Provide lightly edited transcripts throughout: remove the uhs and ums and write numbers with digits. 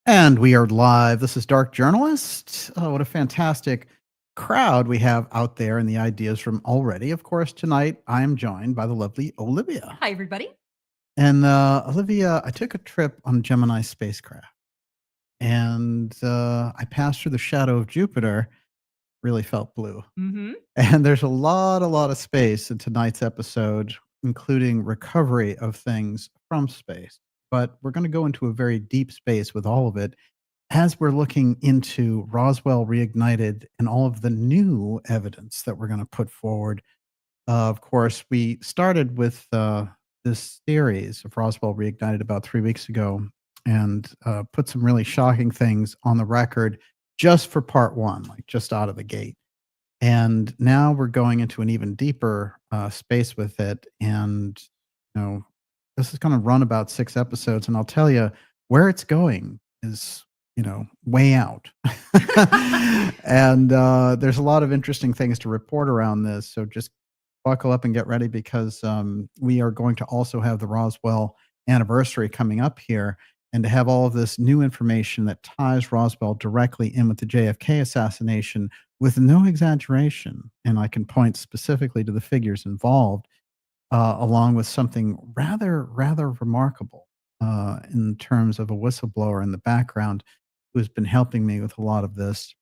And we are live. This is Dark Journalist. Oh, what a fantastic crowd we have out there and the ideas from already. Of course, tonight I am joined by the lovely Olivia. Hi, everybody. And Olivia, I took a trip on a Gemini spacecraft and I passed through the shadow of Jupiter, really felt blue. Mm-hmm. And there's a lot of space in tonight's episode, including recovery of things from space. But we're going to go into a very deep space with all of it as we're looking into Roswell Reignited and all of the new evidence that we're going to put forward. Of course, we started with this series of Roswell Reignited about 3 weeks ago and put some really shocking things on the record just for part one, like just out of the gate. And now we're going into an even deeper space with it. And, this is going to run about 6 episodes. And I'll tell you where it's going is, way out. And there's a lot of interesting things to report around this. So just buckle up and get ready because we are going to also have the Roswell anniversary coming up here. And to have all of this new information that ties Roswell directly in with the JFK assassination with no exaggeration, and I can point specifically to the figures involved, along with something rather remarkable in terms of a whistleblower in the background who's been helping me with a lot of this.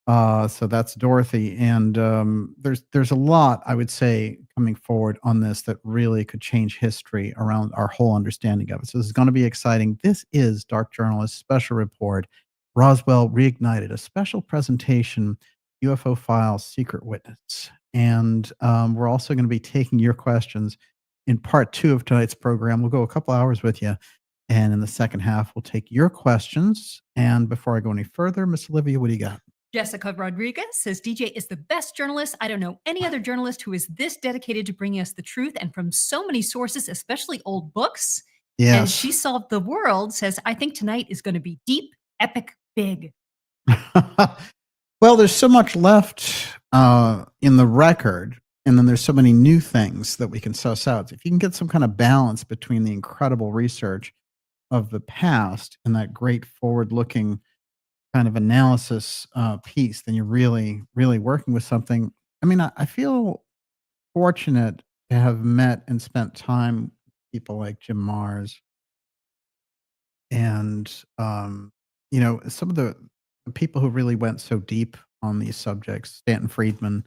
So that's Dorothy, and there's a lot I would say coming forward on this that really could change history around our whole understanding of it. So this is going to be exciting. This is Dark Journalist Special Report, Roswell Reignited, a special presentation, UFO Files, Secret Witness, and we're also going to be taking your questions in part two of tonight's program. We'll go a couple hours with you. And in the second half, we'll take your questions. And before I go any further, Miss Olivia, what do you got? Jessica Rodriguez says DJ is the best journalist. I don't know any other journalist who is this dedicated to bringing us the truth and from so many sources, especially old books. Yes. And She Solved the World says, I think tonight is going to be deep, epic, big. Well, there's so much left in the record, and then there's so many new things that we can suss out. If you can get some kind of balance between the incredible research of the past and that great forward-looking kind of analysis piece, then you're really working with something. I mean, I feel fortunate to have met and spent time with people like Jim Mars and some of the people who really went so deep on these subjects, Stanton Friedman,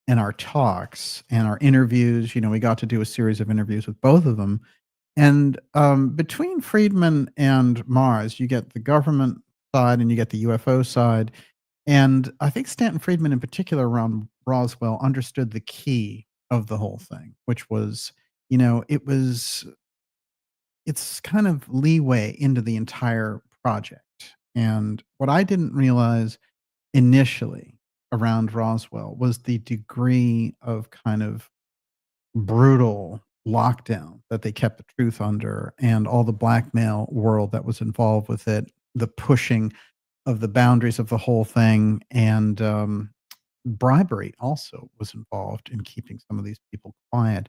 and our talks and our interviews. We got to do a series of interviews with both of them. And between Friedman and Mars, you get the government side and you get the UFO side. And I think Stanton Friedman in particular around Roswell understood the key of the whole thing, which was, it's kind of leeway into the entire project. And what I didn't realize initially around Roswell was the degree of kind of brutal lockdown that they kept the truth under and all the blackmail world that was involved with it, the pushing of the boundaries of the whole thing, and bribery also was involved in keeping some of these people quiet.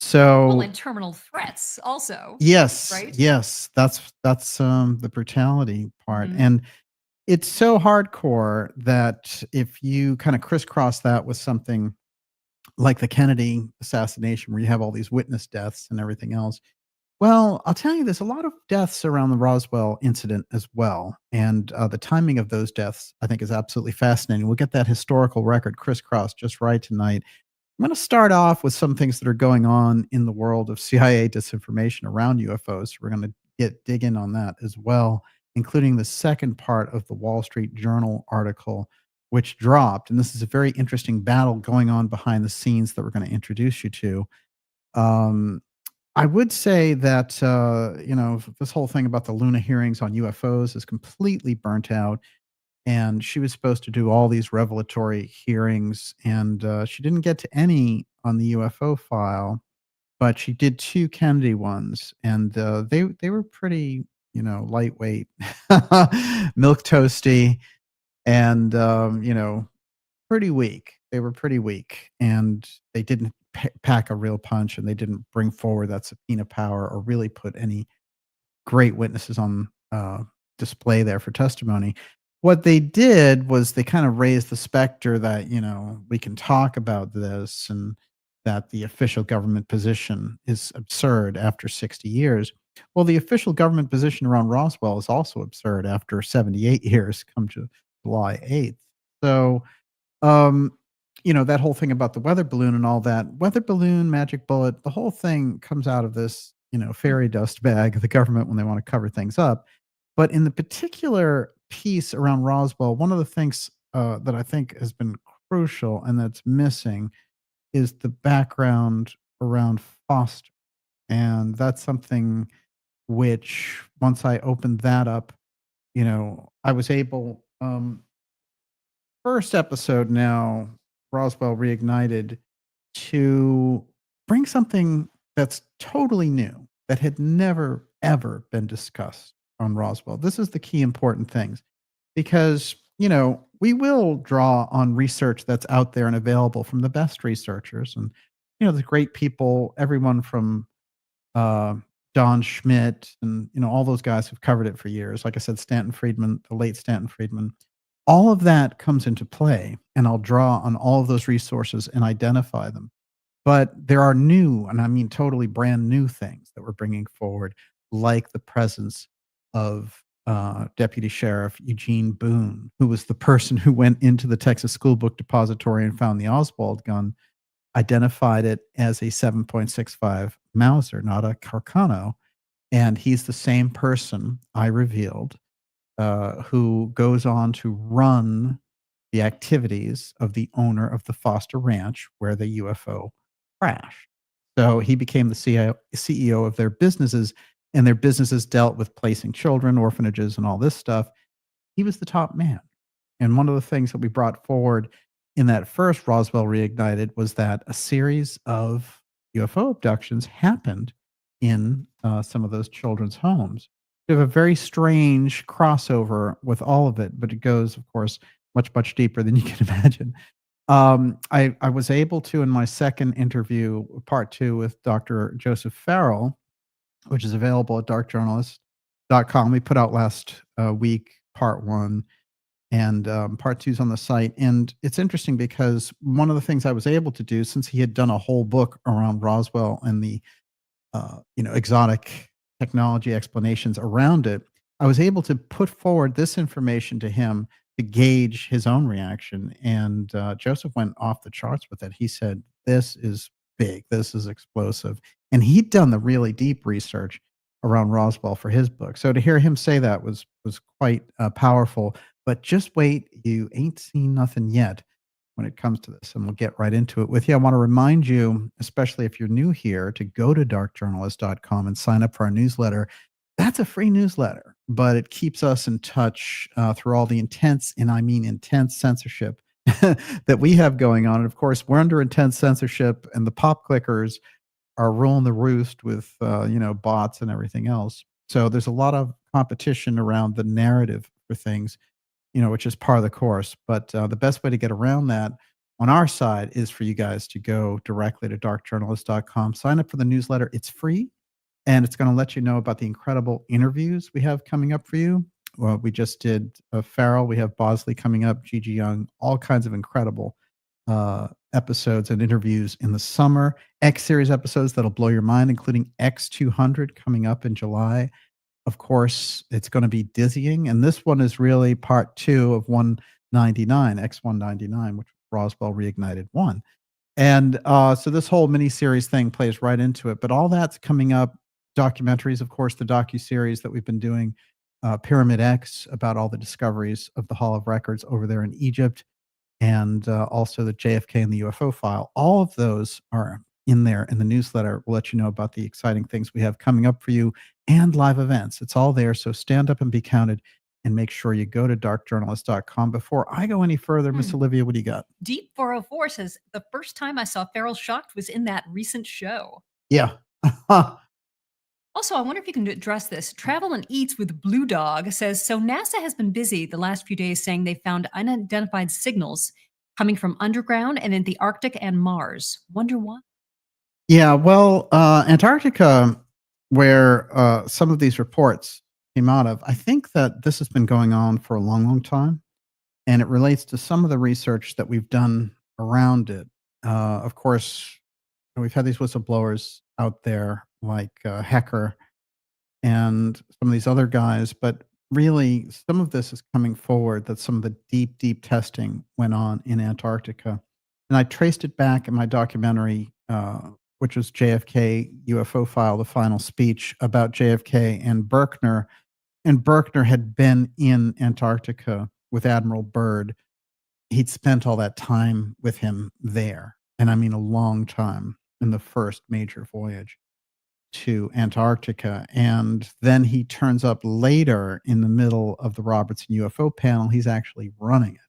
So, and terminal threats also. yes, right? Yes, that's the brutality part, Mhm. and it's so hardcore that if you kind of crisscross that with something like the Kennedy assassination, where you have all these witness deaths and everything else. Well, I'll tell you, there's a lot of deaths around the Roswell incident as well. And the timing of those deaths, I think, is absolutely fascinating. We'll get that historical record crisscross just right tonight. I'm going to start off with some things that are going on in the world of CIA disinformation around UFOs. We're going to dig in on that as well, including the second part of the Wall Street Journal article, which dropped. And this is a very interesting battle going on behind the scenes that we're going to introduce you to. I would say that, this whole thing about the Luna hearings on UFOs is completely burnt out. And she was supposed to do all these revelatory hearings, and she didn't get to any on the UFO file, but she did 2 Kennedy ones, and they were pretty, lightweight, milk toasty, and pretty weak. They were pretty weak, and they didn't pack a real punch, and they didn't bring forward that subpoena power or really put any great witnesses on display there for testimony. What they did was they kind of raised the specter that, we can talk about this and that the official government position is absurd after 60 years. Well, the official government position around Roswell is also absurd after 78 years, come to July 8th. So, um, that whole thing about the weather balloon and all that, weather balloon, magic bullet, the whole thing comes out of this, fairy dust bag of the government when they want to cover things up. But in the particular piece around Roswell, one of the things that I think has been crucial and that's missing is the background around Foster. And that's something which, once I opened that up, I was able, first episode now, Roswell Reignited, to bring something that's totally new that had never, ever been discussed on Roswell. This is the key important things because, we will draw on research that's out there and available from the best researchers and, the great people, everyone from uh, Don Schmidt and, all those guys who've covered it for years. Like I said, Stanton Friedman, the late Stanton Friedman, all of that comes into play, and I'll draw on all of those resources and identify them. But there are new, and I mean totally brand new things that we're bringing forward, like the presence of Deputy Sheriff Eugene Boone, who was the person who went into the Texas School Book Depository and found the Oswald gun, identified it as a 7.65 Mauser, not a Carcano. And he's the same person I revealed who goes on to run the activities of the owner of the Foster Ranch where the UFO crashed. So he became the CEO of their businesses, and their businesses dealt with placing children, orphanages, and all this stuff. He was the top man. And one of the things that we brought forward in that first Roswell Reignited was that a series of UFO abductions happened in some of those children's homes. We have a very strange crossover with all of it, but it goes, of course, much, much deeper than you can imagine. I was able to, in my second interview, part 2 with Dr. Joseph Farrell, which is available at darkjournalist.com. We put out last week part 1, and part 2 is on the site. And it's interesting because one of the things I was able to do, since he had done a whole book around Roswell and the exotic technology explanations around it, I was able to put forward this information to him to gauge his own reaction. And Joseph went off the charts with it. He said, "This is big. This is explosive." And he'd done the really deep research around Roswell for his book. So to hear him say that was quite powerful. But just wait, you ain't seen nothing yet when it comes to this, and we'll get right into it with you. I want to remind you, especially if you're new here, to go to darkjournalist.com and sign up for our newsletter. That's a free newsletter, but it keeps us in touch through all the intense, and I mean intense censorship that we have going on. And of course, we're under intense censorship, and the pop clickers are ruling the roost with bots and everything else. So there's a lot of competition around the narrative for things, which is part of the course. But the best way to get around that on our side is for you guys to go directly to darkjournalist.com, sign up for the newsletter. It's free, and it's going to let you know about the incredible interviews we have coming up for you. Well, we just did Farrell. We have Bosley coming up, Gigi Young, all kinds of incredible episodes and interviews in the summer. X-Series episodes that'll blow your mind, including X200 coming up in July. Of course, it's going to be dizzying. And this one is really part 2 of 199, X199, which Roswell Reignited 1. And so this whole mini-series thing plays right into it. But all that's coming up. Documentaries, of course, the docu-series that we've been doing, Pyramid X, about all the discoveries of the Hall of Records over there in Egypt, and also the JFK and the UFO file. All of those are in there in the newsletter. We'll let you know about the exciting things we have coming up for you and live events. It's all there. So stand up and be counted, and make sure you go to darkjournalist.com. Before I go any further, Miss Olivia, what do you got? Deep 404 says, the first time I saw Farrell shocked was in that recent show. Yeah. Also, I wonder if you can address this. Travel and Eats with Blue Dog says, so NASA has been busy the last few days saying they found unidentified signals coming from underground and in the Arctic and Mars. Wonder why? Yeah, well, Antarctica, where some of these reports came out of. I think that this has been going on for a long, long time, and it relates to some of the research that we've done around it. Of course, we've had these whistleblowers out there like Hecker and some of these other guys, but really some of this is coming forward that some of the deep, deep testing went on in Antarctica. And I traced it back in my documentary, which was JFK UFO File, the final speech about JFK and Berkner. And Berkner had been in Antarctica with Admiral Byrd. He'd spent all that time with him there. And I mean, a long time in the first major voyage to Antarctica. And then he turns up later in the middle of the Robertson UFO panel. He's actually running it.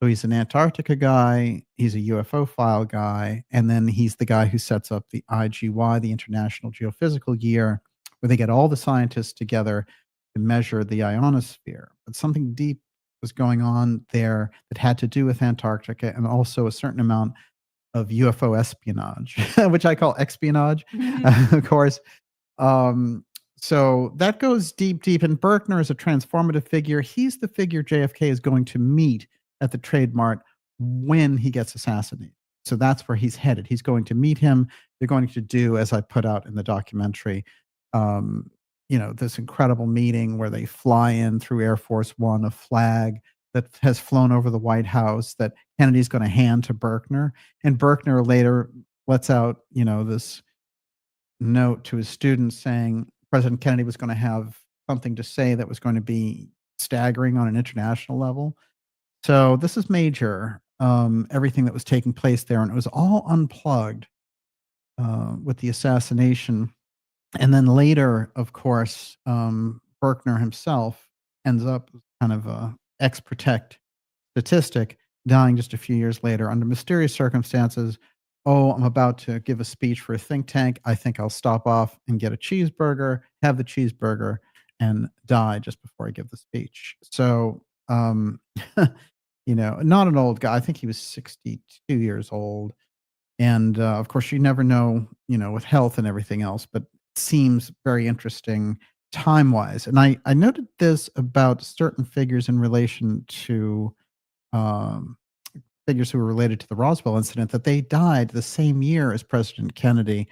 So he's an Antarctica guy, he's a UFO file guy, and then he's the guy who sets up the IGY, the International Geophysical Year, where they get all the scientists together to measure the ionosphere. But something deep was going on there that had to do with Antarctica and also a certain amount of UFO espionage, which I call espionage, of course. So that goes deep, deep. And Berkner is a transformative figure. He's the figure JFK is going to meet at the Trade Mart when he gets assassinated. So that's where he's headed. He's going to meet him. They're going to do, as I put out in the documentary, this incredible meeting where they fly in through Air Force One, a flag that has flown over the White House that Kennedy's going to hand to Berkner. And Berkner later lets out, this note to his students saying President Kennedy was going to have something to say that was going to be staggering on an international level. So this is major, everything that was taking place there. And it was all unplugged with the assassination. And then later, of course, Berkner himself ends up kind of a ex-protect statistic, dying just a few years later under mysterious circumstances. Oh, I'm about to give a speech for a think tank. I think I'll stop off and get a cheeseburger, have the cheeseburger, and die just before I give the speech. So, not an old guy. I think he was 62 years old. And of course, you never know, with health and everything else, but it seems very interesting time-wise. And I noted this about certain figures in relation to figures who were related to the Roswell incident, that they died the same year as President Kennedy.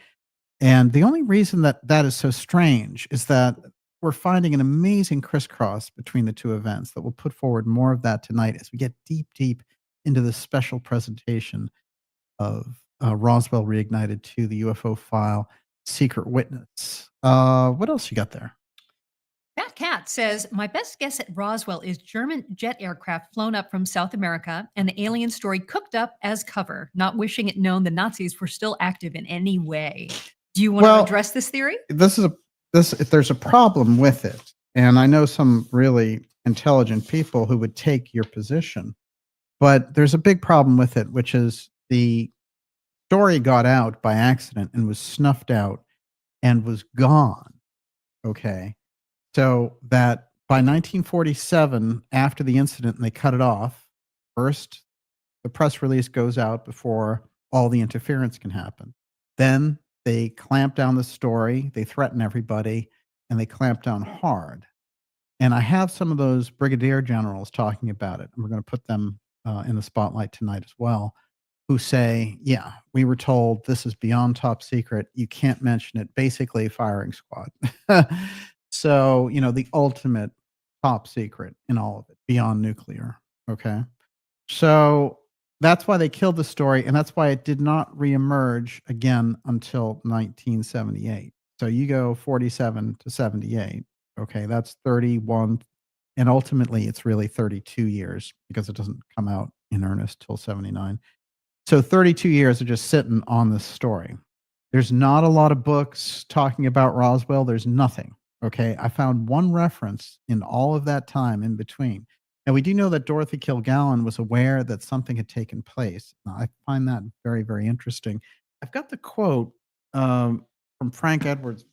And the only reason that that is so strange is that we're finding an amazing crisscross between the two events that we'll put forward more of that tonight as we get deep, deep into this special presentation of Roswell Reignited to the UFO File Secret Witness. What else you got there? Fat Cat says, my best guess at Roswell is German jet aircraft flown up from South America and the alien story cooked up as cover, not wishing it known the Nazis were still active in any way. Do you want to address this theory? There's a problem with it. And I know some really intelligent people who would take your position, but there's a big problem with it, which is the story got out by accident and was snuffed out and was gone. Okay. So that by 1947, after the incident, and they cut it off, first, the press release goes out before all the interference can happen. Then they clamp down the story, they threaten everybody, and they clamp down hard. And I have some of those brigadier generals talking about it, and we're going to put them in the spotlight tonight as well, who say, yeah, we were told this is beyond top secret. You can't mention it. Basically, firing squad. So, the ultimate top secret in all of it, beyond nuclear. Okay. So that's why they killed the story. And that's why it did not reemerge again until 1978. So you go 47 to 78. Okay. That's 31. And ultimately, it's really 32 years because it doesn't come out in earnest till 79. So 32 years of just sitting on this story. There's not a lot of books talking about Roswell. There's nothing. Okay. I found one reference in all of that time in between. And we do know that Dorothy Kilgallen was aware that something had taken place. Now, I find that very, very interesting. I've got the quote from Frank Edwards.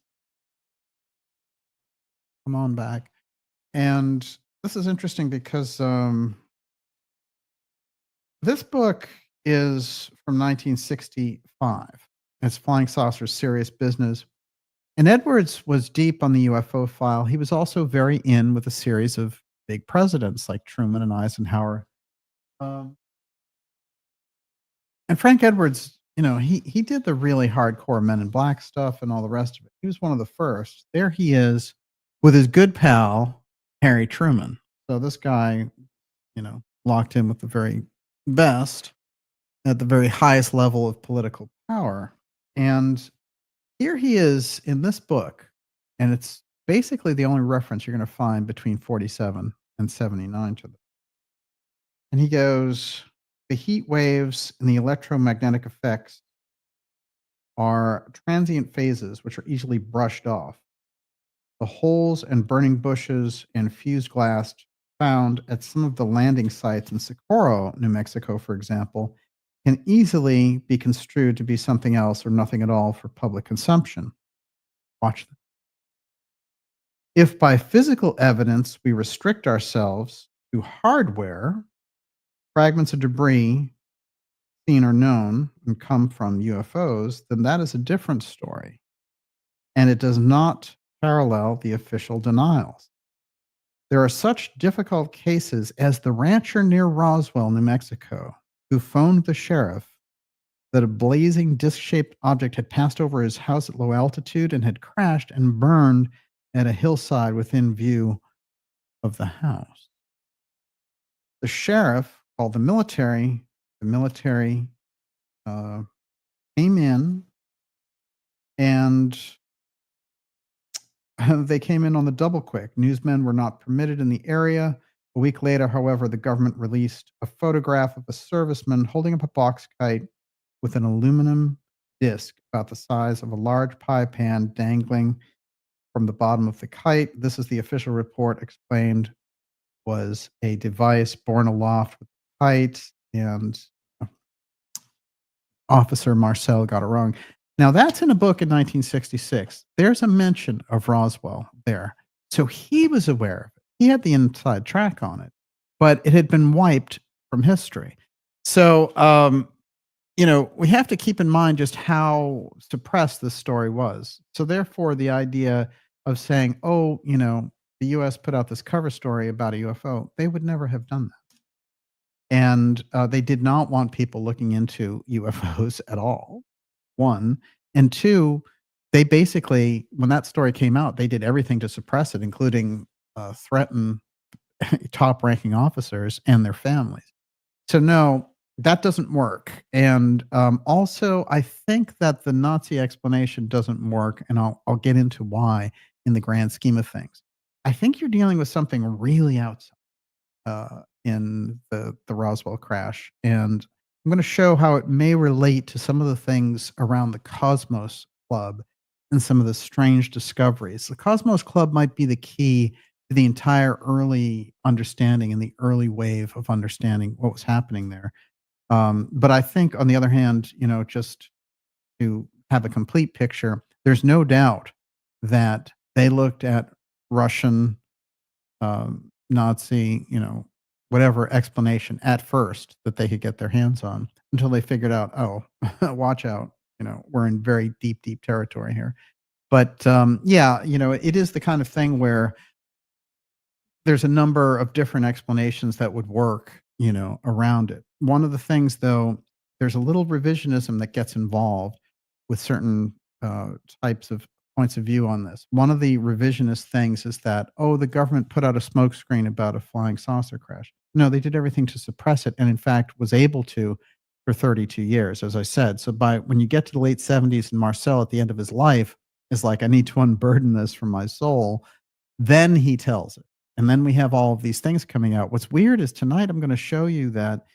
Come on back. And this is interesting because this book is from 1965. It's Flying Saucers, Serious Business. And Edwards was deep on the UFO file. He was also very in with a series of big presidents like Truman and Eisenhower. Um, and Frank Edwards, he did the really hardcore Men in Black stuff and all the rest of it. He was one of the first. There he is with his good pal, Harry Truman. So this guy, locked in with the very best at the very highest level of political power. And here he is in this book, and it's basically the only reference you're going to find between 47 and 79 to them. And he goes, the heat waves and the electromagnetic effects are transient phases which are easily brushed off. The holes and burning bushes and fused glass found at some of the landing sites in Socorro, New Mexico, for example, can easily be construed to be something else or nothing at all for public consumption. Watch this. If by physical evidence we restrict ourselves to hardware, fragments of debris seen or known and come from UFOs, then that is a different story. And it does not parallel the official denials. There are such difficult cases as the rancher near Roswell, New Mexico, who phoned the sheriff that a blazing disc-shaped object had passed over his house at low altitude and had crashed and burned at a hillside within view of the house. The sheriff called the military. The military came in, and they came in on the double quick. Newsmen were not permitted in the area. A week later, however, the government released a photograph of a serviceman holding up a box kite with an aluminum disc about the size of a large pie pan dangling from the bottom of the kite. This is the official report, explained was a device borne aloft with the kite, and Officer Marcel got it wrong. Now, that's in a book in 1966. There's a mention of Roswell there. So he was aware of it. He had the inside track on it, but it had been wiped from history. So, we have to keep in mind just how suppressed this story was. So therefore, the idea of saying, the U.S. put out this cover story about a UFO, they would never have done that. And they did not want people looking into UFOs at all, one. And two, they basically, when that story came out, they did everything to suppress it, including threaten top-ranking officers and their families. So no, that doesn't work. And also, I think that the Nazi explanation doesn't work, and I'll get into why in the grand scheme of things. I think you're dealing with something really outside in the Roswell crash, and I'm going to show how it may relate to some of the things around the Cosmos Club and some of the strange discoveries. The Cosmos Club might be the key to the entire early understanding and the early wave of understanding what was happening there. But I think, on the other hand, just to have a complete picture, there's no doubt that they looked at Russian, Nazi, whatever explanation at first that they could get their hands on, until they figured out, oh, watch out, we're in very deep, deep territory here. But it is the kind of thing where there's a number of different explanations that would work, around it. One of the things, though, there's a little revisionism that gets involved with certain types of points of view on this. One of the revisionist things is that, the government put out a smokescreen about a flying saucer crash. No, they did everything to suppress it, and in fact was able to for 32 years, as I said. So when you get to the late 70s and Marcel at the end of his life is like, I need to unburden this from my soul, then he tells it. And then we have all of these things coming out. What's weird is tonight I'm going to show you that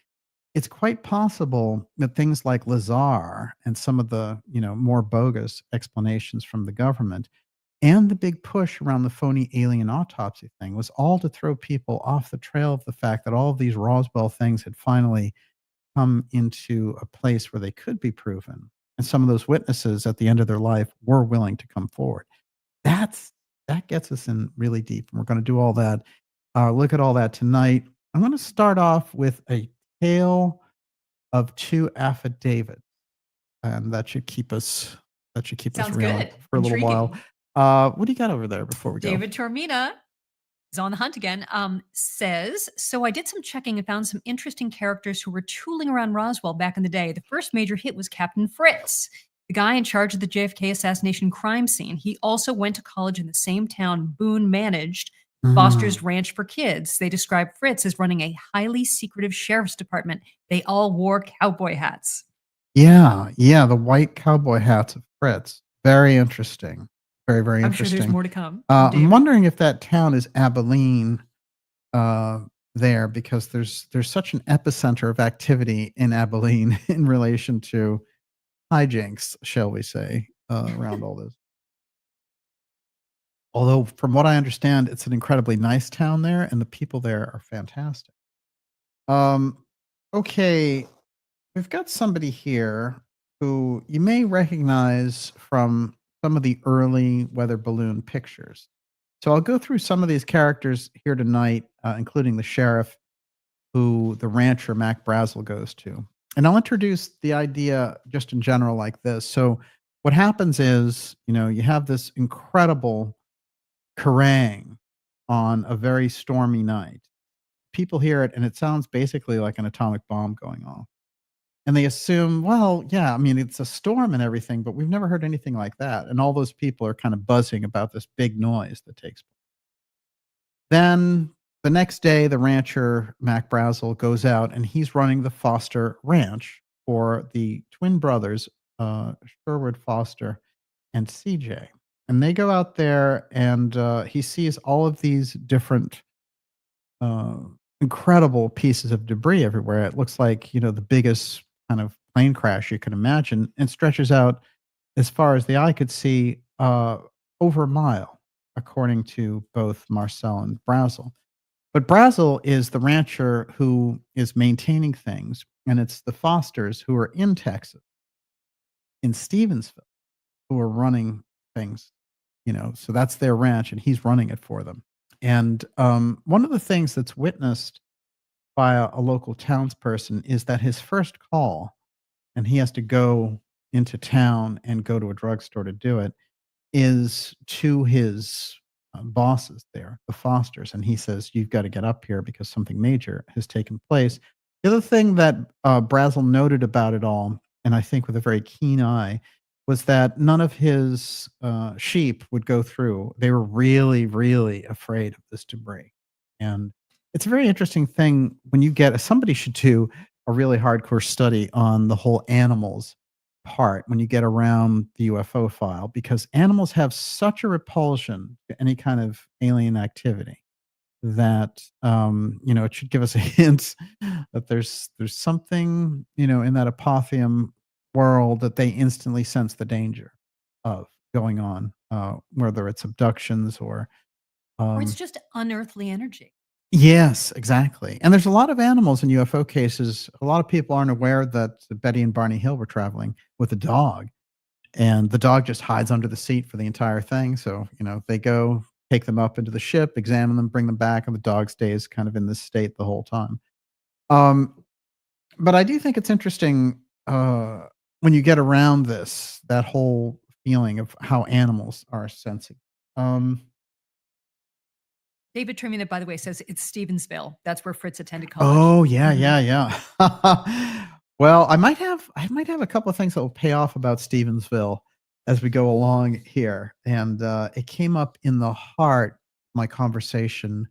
it's quite possible that things like Lazar and some of the, more bogus explanations from the government and the big push around the phony alien autopsy thing was all to throw people off the trail of the fact that all of these Roswell things had finally come into a place where they could be proven. And some of those witnesses at the end of their life were willing to come forward. That gets us in really deep. And we're going to do all that. Look at all that tonight. I'm going to start off with a tale of two affidavits. And that should keep us Sounds reeling good. for a little while. Intriguing. What do you got over there before we go? David Tormina is on the hunt again. Says, so I did some checking and found some interesting characters who were tooling around Roswell back in the day. The first major hit was Captain Fritz, the guy in charge of the JFK assassination crime scene. He also went to college in the same town Boone managed, Foster's Ranch for Kids. They described Fritz as running a highly secretive sheriff's department. They all wore cowboy hats. Yeah, the white cowboy hats of Fritz. Very interesting. Very, very I'm sure interesting. there's more to come. I'm wondering if that town is Abilene there, because there's such an epicenter of activity in Abilene in relation to hijinks, shall we say, around all this. Although, from what I understand, it's an incredibly nice town there, and the people there are fantastic. Okay, we've got somebody here who you may recognize from some of the early weather balloon pictures. So I'll go through some of these characters here tonight, including the sheriff, who the rancher Mac Brazel goes to. And I'll introduce the idea just in general like this. So what happens is, you have this incredible harangue on a very stormy night. People hear it, and it sounds basically like an atomic bomb going off. And they assume, well, yeah, I mean, it's a storm and everything, but we've never heard anything like that. And all those people are kind of buzzing about this big noise that takes place. Then the next day, the rancher, Mac Brazel, goes out, and he's running the Foster Ranch for the twin brothers, Sherwood Foster and CJ. And they go out there, and he sees all of these different incredible pieces of debris everywhere. It looks like, the biggest kind of plane crash you can imagine, and stretches out as far as the eye could see, over a mile, according to both Marcel and Brazel. But Brazel is the rancher who is maintaining things, and it's the Fosters who are in Texas, in Stevensville, who are running things, so that's their ranch, and he's running it for them. And one of the things that's witnessed by a local townsperson is that his first call, and he has to go into town and go to a drugstore to do it, is to his bosses there, the Fosters. And he says, you've got to get up here because something major has taken place. The other thing that Brazel noted about it all, and I think with a very keen eye, was that none of his sheep would go through. They were really, really afraid of this debris. And it's a very interesting thing when you get, somebody should do a really hardcore study on the whole animals part when you get around the UFO file, because animals have such a repulsion to any kind of alien activity that, it should give us a hint that there's something, in that apotheum world that they instantly sense the danger of going on, whether it's abductions or it's just unearthly energy. Yes, exactly. And there's a lot of animals in UFO cases. A lot of people aren't aware that Betty and Barney Hill were traveling with a dog, and the dog just hides under the seat for the entire thing. So, they go, take them up into the ship, examine them, bring them back, and the dog stays kind of in this state the whole time. But I do think it's interesting when you get around this, that whole feeling of how animals are sensing. David Tremina, by the way, says it's Stevensville. That's where Fritz attended college. Oh, yeah. Well, I might have a couple of things that will pay off about Stevensville as we go along here. And it came up in the heart of my conversation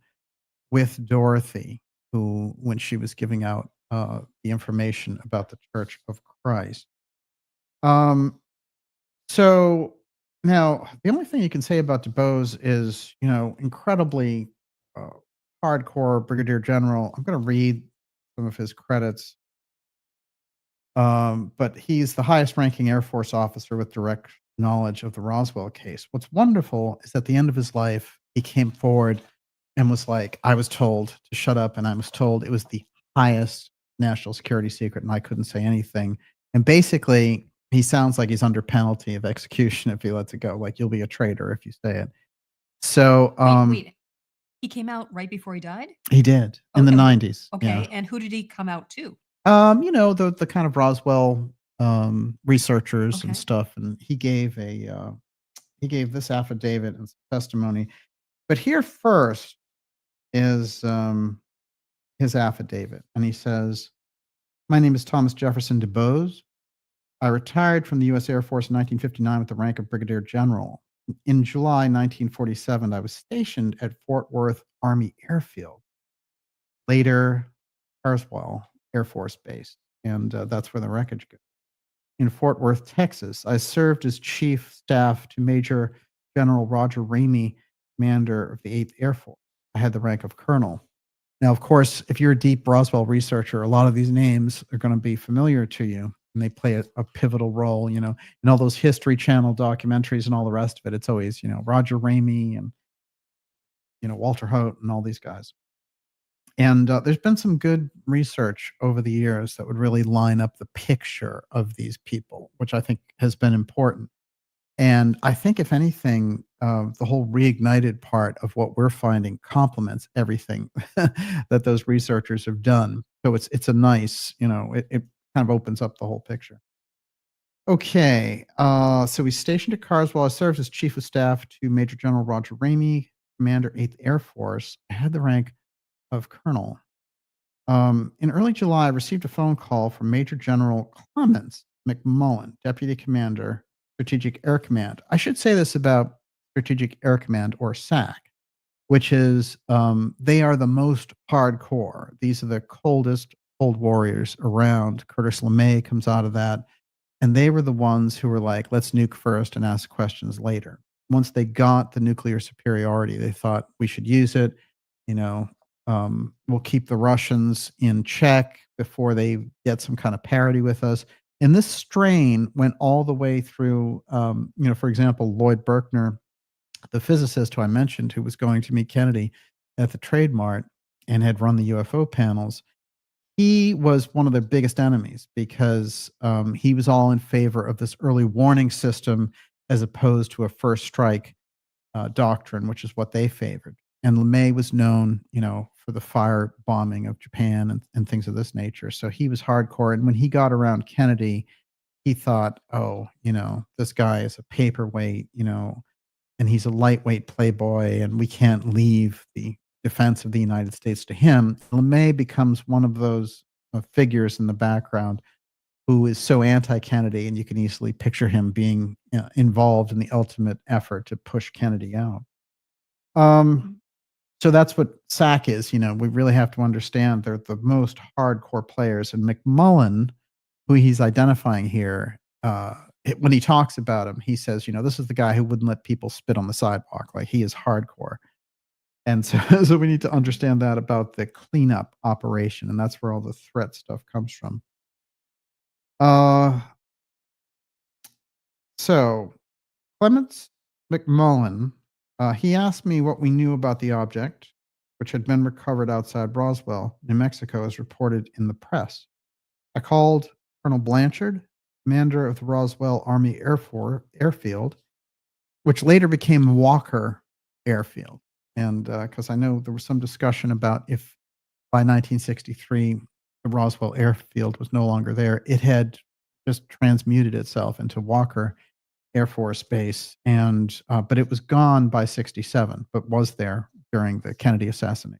with Dorothy, who, when she was giving out the information about the Church of Christ. So now the only thing you can say about Dubose is, incredibly hardcore brigadier general. I'm going to read some of his credits. But he's the highest ranking Air Force officer with direct knowledge of the Roswell case. What's wonderful is at the end of his life, he came forward and was like, I was told to shut up, and I was told it was the highest national security secret, and I couldn't say anything. And basically, he sounds like he's under penalty of execution if he lets it go. Like, you'll be a traitor if you say it. So, wait. He came out right before he died? He did, in the 90s. Okay, yeah. And who did he come out to? The kind of Roswell researchers and stuff, and he gave a he gave this affidavit and some testimony. But here first is his affidavit. And he says, "My name is Thomas Jefferson Dubose. I retired from the U.S. Air Force in 1959 with the rank of Brigadier General. In July 1947, I was stationed at Fort Worth Army Airfield, later Roswell Air Force Base, and that's where the wreckage goes. In Fort Worth, Texas, I served as chief staff to Major General Roger Ramey, commander of the 8th Air Force. I had the rank of colonel. Now, of course, if you're a deep Roswell researcher, a lot of these names are going to be familiar to you, and they play a pivotal role, in all those History Channel documentaries and all the rest of it. It's always, Roger Ramey and, Walter Hote and all these guys. And there's been some good research over the years that would really line up the picture of these people, which I think has been important. And I think, if anything, the whole reignited part of what we're finding complements everything that those researchers have done. So it's a nice, it kind of opens up the whole picture. Okay, so he's stationed at Carswell. I served as chief of staff to Major General Roger Ramey, Commander 8th Air Force. I had the rank of colonel. In early July, I received a phone call from Major General Clements McMullen, Deputy Commander, Strategic Air Command. I should say this about Strategic Air Command, or SAC, which is they are the most hardcore. These are the coldest cold warriors around. Curtis LeMay comes out of that. And they were the ones who were like, let's nuke first and ask questions later. Once they got the nuclear superiority, they thought we should use it. We'll keep the Russians in check before they get some kind of parity with us. And this strain went all the way through, for example, Lloyd Berkner, the physicist who I mentioned, who was going to meet Kennedy at the Trade Mart and had run the UFO panels. He was one of their biggest enemies because he was all in favor of this early warning system as opposed to a first strike doctrine, which is what they favored. And LeMay was known, for the fire bombing of Japan and things of this nature. So he was hardcore. And when he got around Kennedy, he thought, oh, this guy is a paperweight, and he's a lightweight playboy, and we can't leave the defense of the United States to him. LeMay becomes one of those figures in the background who is so anti-Kennedy, and you can easily picture him being involved in the ultimate effort to push Kennedy out. So that's what SAC is. We really have to understand they're the most hardcore players. And McMullen, who he's identifying here, when he talks about him, he says, this is the guy who wouldn't let people spit on the sidewalk. Like, he is hardcore. And so we need to understand that about the cleanup operation, and that's where all the threat stuff comes from. So Clements McMullen, he asked me what we knew about the object, which had been recovered outside Roswell, New Mexico, as reported in the press. I called Colonel Blanchard, commander of the Roswell Army Airfield, which later became Walker Airfield. And because I know there was some discussion about if by 1963 the Roswell Airfield was no longer there, it had just transmuted itself into Walker Air Force Base, and but it was gone by 67, but was there during the Kennedy assassination.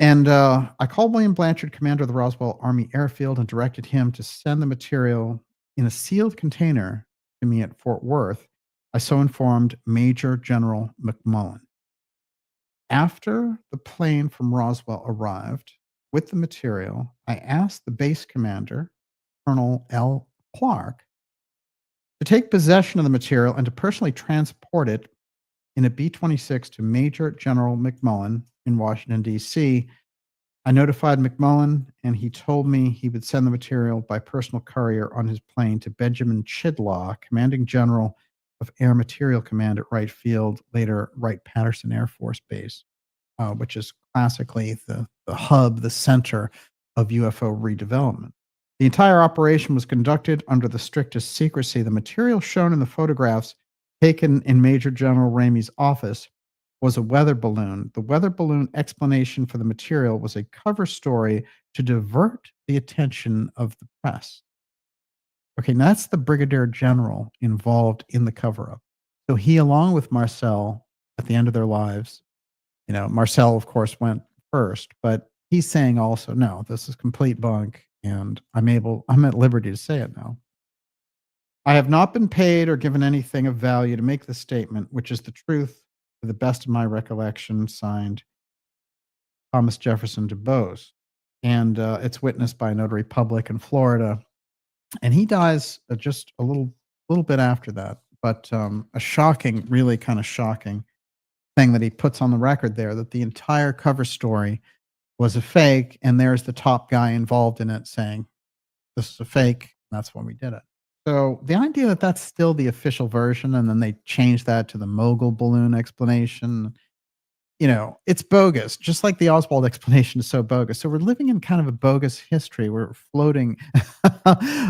And I called William Blanchard, commander of the Roswell Army Airfield, and directed him to send the material in a sealed container to me at Fort Worth. I so informed Major General McMullen. After the plane from Roswell arrived with the material, I asked the base commander, Colonel L. Clark, to take possession of the material and to personally transport it in a B-26 to Major General McMullen in Washington, D.C. I notified McMullen, and he told me he would send the material by personal courier on his plane to Benjamin Chidlaw, commanding general of Air Material Command at Wright Field, later Wright-Patterson Air Force Base, which is classically the hub, the center of UFO redevelopment. The entire operation was conducted under the strictest secrecy. The material shown in the photographs taken in Major General Ramey's office was a weather balloon. The weather balloon explanation for the material was a cover story to divert the attention of the press. Okay, now that's the brigadier general involved in the cover-up. So he, along with Marcel, at the end of their lives, Marcel, of course, went first, but he's saying also, no, this is complete bunk, and I'm at liberty to say it now. I have not been paid or given anything of value to make this statement, which is the truth to the best of my recollection, signed Thomas Jefferson Dubose. And it's witnessed by a notary public in Florida. And he dies just a little bit after that. But a shocking, really kind of shocking thing that he puts on the record there, that the entire cover story was a fake. And there's the top guy involved in it saying, this is a fake. That's when we did it. So the idea that that's still the official version, and then they changed that to the mogul balloon explanation, it's bogus, just like the Oswald explanation is so bogus. So we're living in kind of a bogus history. We're floating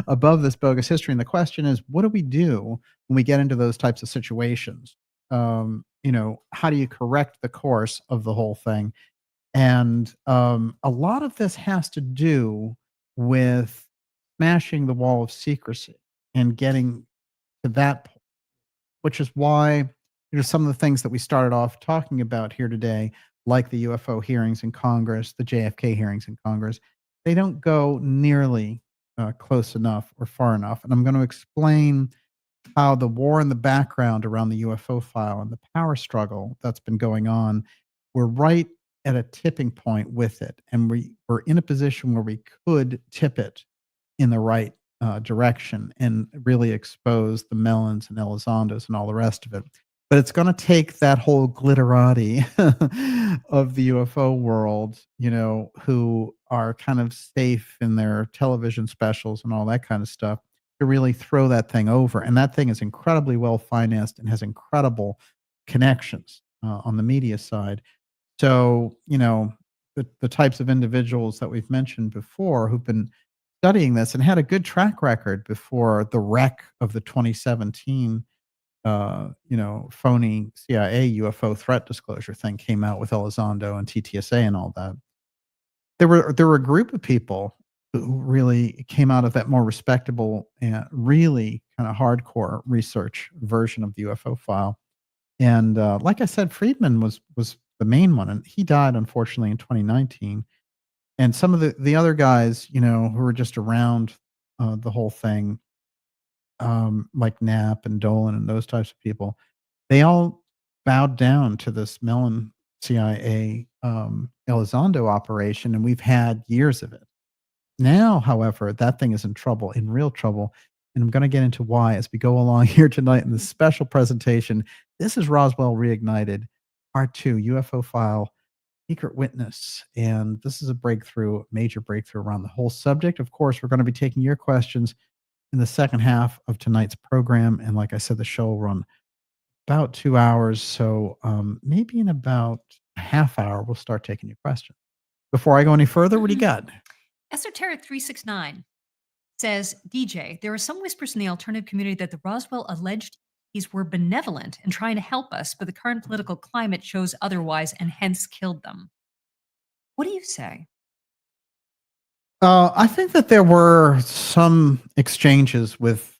above this bogus history. And the question is, what do we do when we get into those types of situations? How do you correct the course of the whole thing? And a lot of this has to do with smashing the wall of secrecy and getting to that point, which is why some of the things that we started off talking about here today, like the UFO hearings in Congress, the JFK hearings in Congress, they don't go nearly close enough or far enough. And I'm going to explain how the war in the background around the UFO file and the power struggle that's been going on, we're right at a tipping point with it. And we're in a position where we could tip it in the right direction and really expose the Mellons and Elizondos and all the rest of it. But it's going to take that whole glitterati of the UFO world, who are kind of safe in their television specials and all that kind of stuff, to really throw that thing over. And that thing is incredibly well financed and has incredible connections on the media side. So, the types of individuals that we've mentioned before who've been studying this and had a good track record before the wreck of the 2017 phony CIA UFO threat disclosure thing came out with Elizondo and TTSA and all that. There were a group of people who really came out of that more respectable and really kind of hardcore research version of the UFO file. And like I said, Friedman was the main one, and he died unfortunately in 2019. And some of the other guys, who were just around the whole thing, like Knapp and Dolan and those types of people, they all bowed down to this Mellon CIA Elizondo operation, and we've had years of it. Now, however, that thing is in trouble, in real trouble, and I'm going to get into why as we go along here tonight in this special presentation. This is Roswell Reignited Part II, UFO File, Secret Witness, and this is a breakthrough, major breakthrough around the whole subject. Of course, we're going to be taking your questions in the second half of tonight's program, and like I said, the show will run about 2 hours, so maybe in about a half hour, we'll start taking your questions. Before I go any further, what do you got? Esoteric 369 says, DJ, there are some whispers in the alternative community that the Roswell alleged ETs were benevolent and trying to help us, but the current political climate shows otherwise and hence killed them. What do you say? I think that there were some exchanges with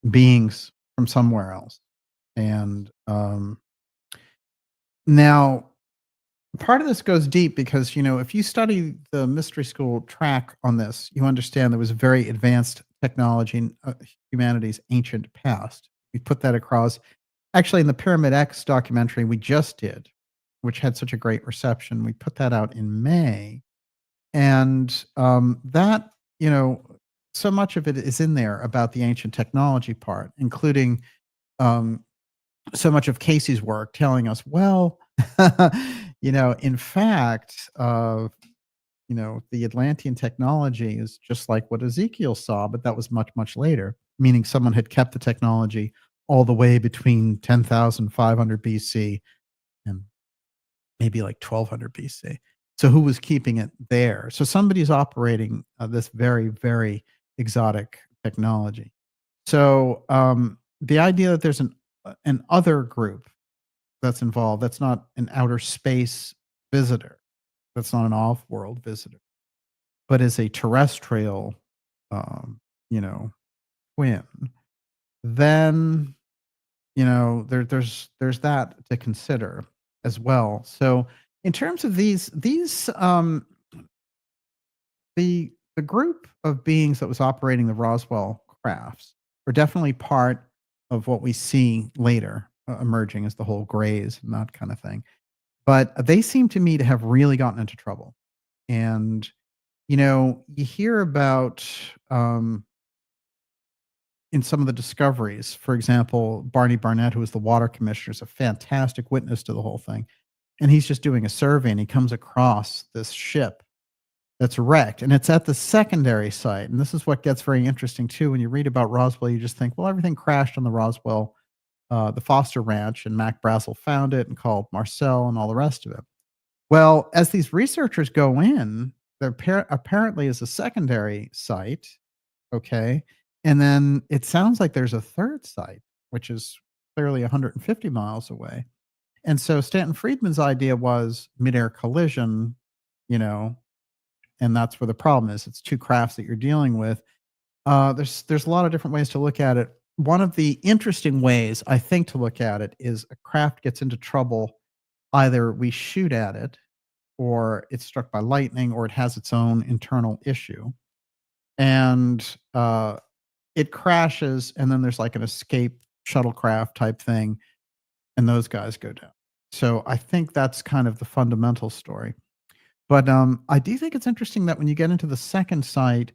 beings from somewhere else. And now, part of this goes deep because, if you study the mystery school track on this, you understand there was very advanced technology in humanity's ancient past. We put that across. Actually, in the Pyramid X documentary we just did, which had such a great reception, we put that out in May. And that, so much of it is in there about the ancient technology part, including so much of Casey's work telling us, well, in fact, the Atlantean technology is just like what Ezekiel saw, but that was much, much later, meaning someone had kept the technology all the way between 10,500 BC and maybe like 1200 BC. So who was keeping it there? So somebody's operating this very, very exotic technology. So the idea that there's an other group that's involved, that's not an outer space visitor, that's not an off-world visitor, but is a terrestrial, twin, then, there's that to consider as well. So in terms of the group of beings that was operating the Roswell crafts were definitely part of what we see later emerging as the whole Greys and that kind of thing. But they seem to me to have really gotten into trouble. And, you hear about in some of the discoveries, for example, Barney Barnett, who was the water commissioner, is a fantastic witness to the whole thing. And he's just doing a survey and he comes across this ship that's wrecked, and it's at the secondary site. And this is what gets very interesting too. When you read about Roswell, you just think, well, everything crashed on the Roswell, the Foster Ranch, and Mac Brazel found it and called Marcel and all the rest of it. Well, as these researchers go in, there apparently is a secondary site, okay, and then it sounds like there's a third site, which is clearly 150 miles away. And so Stanton Friedman's idea was midair collision, you know, and that's where the problem is. It's two crafts that you're dealing with. There's a lot of different ways to look at it. One of the interesting ways I think to look at it is a craft gets into trouble. Either we shoot at it, or it's struck by lightning, or it has its own internal issue, and it crashes. And then there's like an escape shuttlecraft type thing, and those guys go down. So I think that's kind of the fundamental story. But I do think it's interesting that when you get into the second site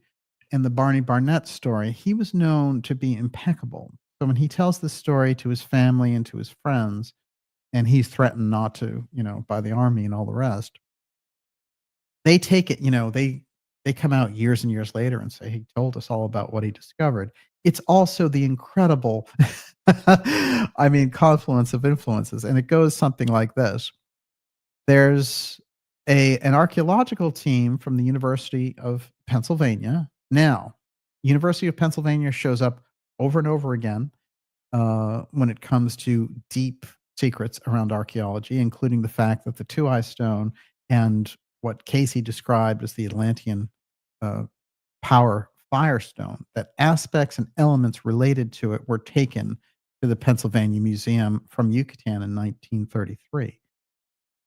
and the Barney Barnett story, he was known to be impeccable. So when he tells this story to his family and to his friends, and he's threatened not to, by the army and all the rest, they take it, they come out years and years later and say, he told us all about what he discovered. It's also the incredible, confluence of influences. And it goes something like this. There's an archaeological team from the University of Pennsylvania. Now, University of Pennsylvania shows up over and over again when it comes to deep secrets around archaeology, including the fact that the Two-Eye Stone and what Casey described as the Atlantean power firestone, that aspects and elements related to it were taken to the Pennsylvania Museum from Yucatan in 1933.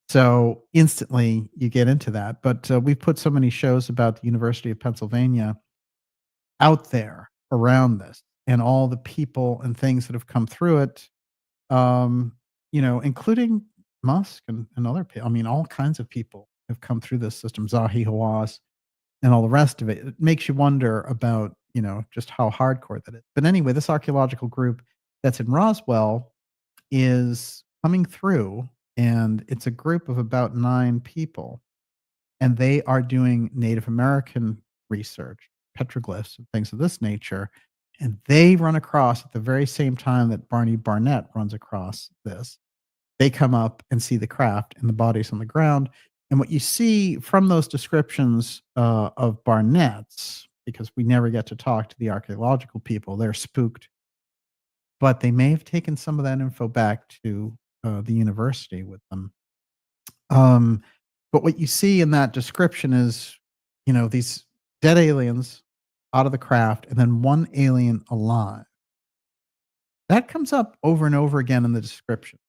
So instantly you get into that. But we've put so many shows about the University of Pennsylvania out there around this and all the people and things that have come through it, including Musk and other people. All kinds of people have come through this system, Zahi Hawass and all the rest of it. It makes you wonder about, just how hardcore that is. But anyway, this archaeological group that's in Roswell is coming through. And it's a group of about 9 people, and they are doing Native American research, petroglyphs, and things of this nature. And they run across at the very same time that Barney Barnett runs across this. They come up and see the craft and the bodies on the ground. And what you see from those descriptions of Barnett's, because we never get to talk to the archaeological people, they're spooked. But they may have taken some of that info back to the university with them. But what you see in that description is, these dead aliens out of the craft and then one alien alive. That comes up over and over again in the description.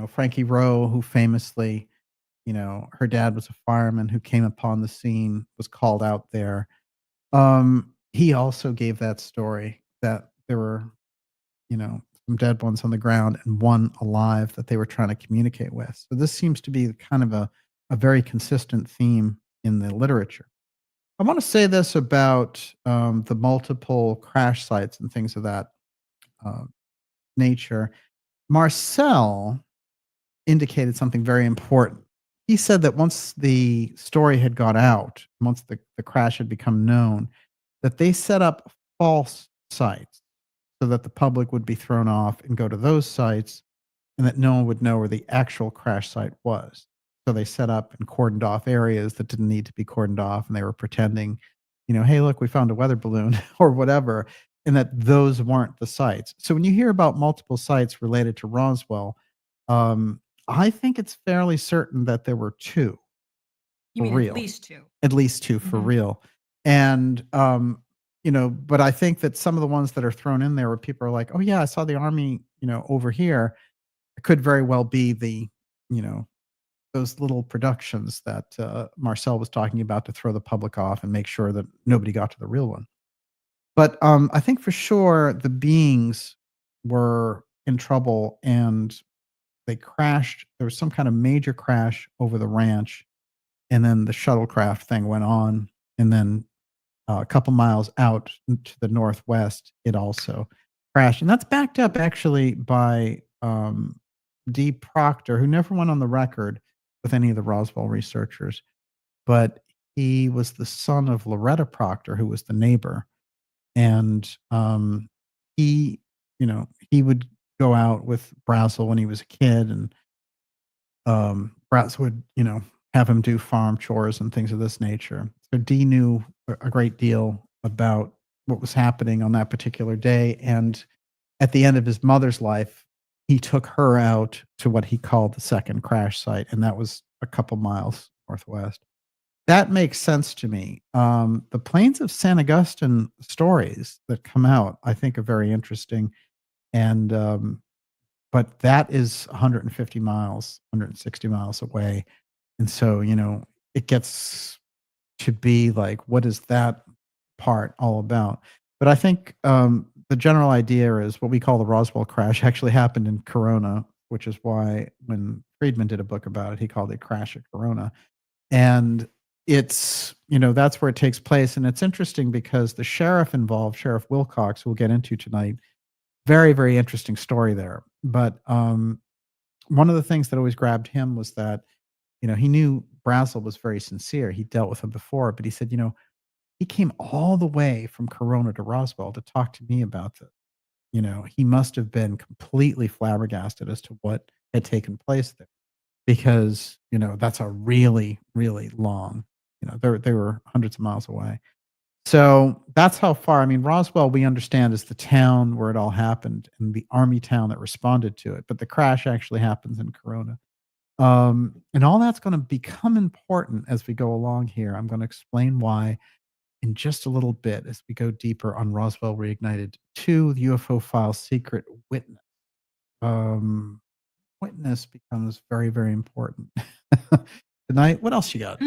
Frankie Rowe, who famously, her dad was a fireman who came upon the scene, was called out there. He also gave that story that there were, some dead ones on the ground and one alive that they were trying to communicate with. So this seems to be kind of a very consistent theme in the literature. I want to say this about the multiple crash sites and things of that nature. Marcel indicated something very important. He said that once the story had got out, once the crash had become known, that they set up false sites so that the public would be thrown off and go to those sites, and that no one would know where the actual crash site was. So they set up and cordoned off areas that didn't need to be cordoned off, and they were pretending, hey, look, we found a weather balloon or whatever, and that those weren't the sites. So when you hear about multiple sites related to Roswell, I think it's fairly certain that there were 2 You for mean real. at least 2? At least 2 for real. And but I think that some of the ones that are thrown in there where people are like, "Oh yeah, I saw the army, over here." It could very well be you know, those little productions that Marcel was talking about to throw the public off and make sure that nobody got to the real one. But I think for sure the beings were in trouble and they crashed. There was some kind of major crash over the ranch, and then the shuttlecraft thing went on, and then a couple miles out to the northwest, it also crashed, and that's backed up actually by D. Proctor, who never went on the record with any of the Roswell researchers, but he was the son of Loretta Proctor, who was the neighbor, and he, he would go out with Brazel when he was a kid, and Brazel would, have him do farm chores and things of this nature. So Dee knew a great deal about what was happening on that particular day, and at the end of his mother's life, he took her out to what he called the second crash site, and that was a couple miles northwest. That makes sense to me. The Plains of San Augustine stories that come out, I think, are very interesting, and but that is 150 miles, 160 miles away, and so it gets to be like, what is that part all about? But I think the general idea is what we call the Roswell crash actually happened in Corona, which is why when Friedman did a book about it, he called it Crash at Corona. And it's, that's where it takes place. And it's interesting because the sheriff involved, Sheriff Wilcox, who we'll get into tonight, very, very interesting story there. But one of the things that always grabbed him was that, he knew Brazel was very sincere. He dealt with him before, but he said, he came all the way from Corona to Roswell to talk to me about this. He must have been completely flabbergasted as to what had taken place there because, that's a really, really long, they were hundreds of miles away. So that's how far. I mean, Roswell, we understand, is the town where it all happened and the army town that responded to it. But the crash actually happens in Corona. And all that's going to become important as we go along here. I'm going to explain why in just a little bit as we go deeper on Roswell Reignited 2, the UFO File Secret Witness. Witness becomes very, very important. Tonight, what else you got?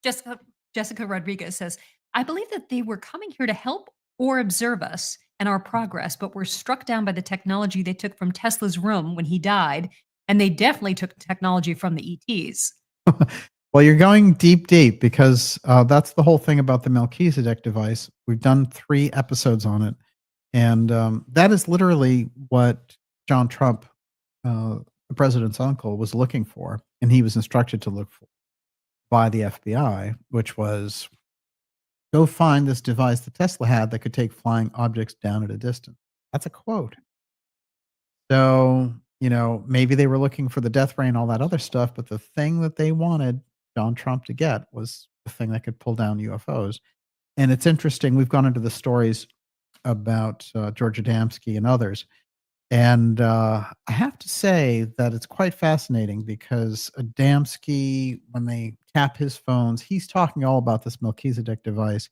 Jessica Rodriguez says, I believe that they were coming here to help or observe us and our progress, but were struck down by the technology they took from Tesla's room when he died. And they definitely took technology from the ETs. Well, you're going deep, deep, because that's the whole thing about the Melchizedek device. We've done 3 episodes on it. And that is literally what John Trump, the president's uncle, was looking for. And he was instructed to look for by the FBI, which was go find this device that Tesla had that could take flying objects down at a distance. That's a quote. So, maybe they were looking for the death ray and all that other stuff, but the thing that they wanted John Trump to get was the thing that could pull down UFOs. And it's interesting. We've gone into the stories about George Adamski and others. And I have to say that it's quite fascinating because Adamski, when they tap his phones, he's talking all about this Melchizedek device.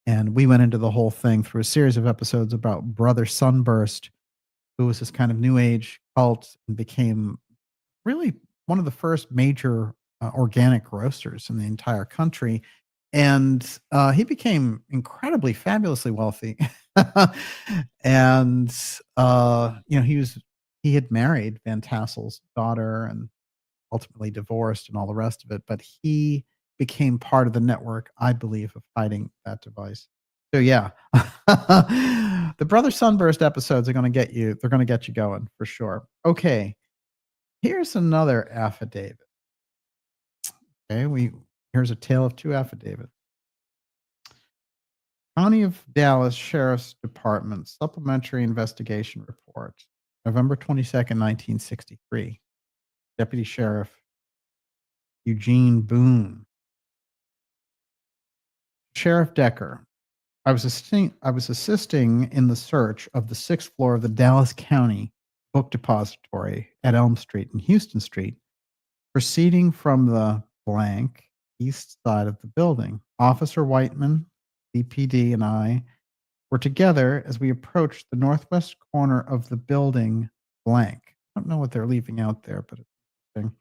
And we went into the whole thing through a series of episodes about Brother Sunburst, who was this kind of new age cult and became really one of the first major organic roasters in the entire country. And he became incredibly, fabulously wealthy. And, he had married Van Tassel's daughter and ultimately divorced and all the rest of it. But he became part of the network, I believe, of hiding that device. So yeah, the Brother Sunburst episodes are going to get you. They're going to get you going for sure. Okay, here's another affidavit. Okay, here's a tale of 2 affidavits. County of Dallas Sheriff's Department Supplementary Investigation Report, November 22nd, 1963. Deputy Sheriff Eugene Boone. Sheriff Decker. I was assisting in the search of the 6th floor of the Dallas County Book Depository at Elm Street and Houston Street, proceeding from the blank east side of the building. Officer Whiteman, CPD, and I were together as we approached the northwest corner of the building blank. I don't know what they're leaving out there, but it's interesting.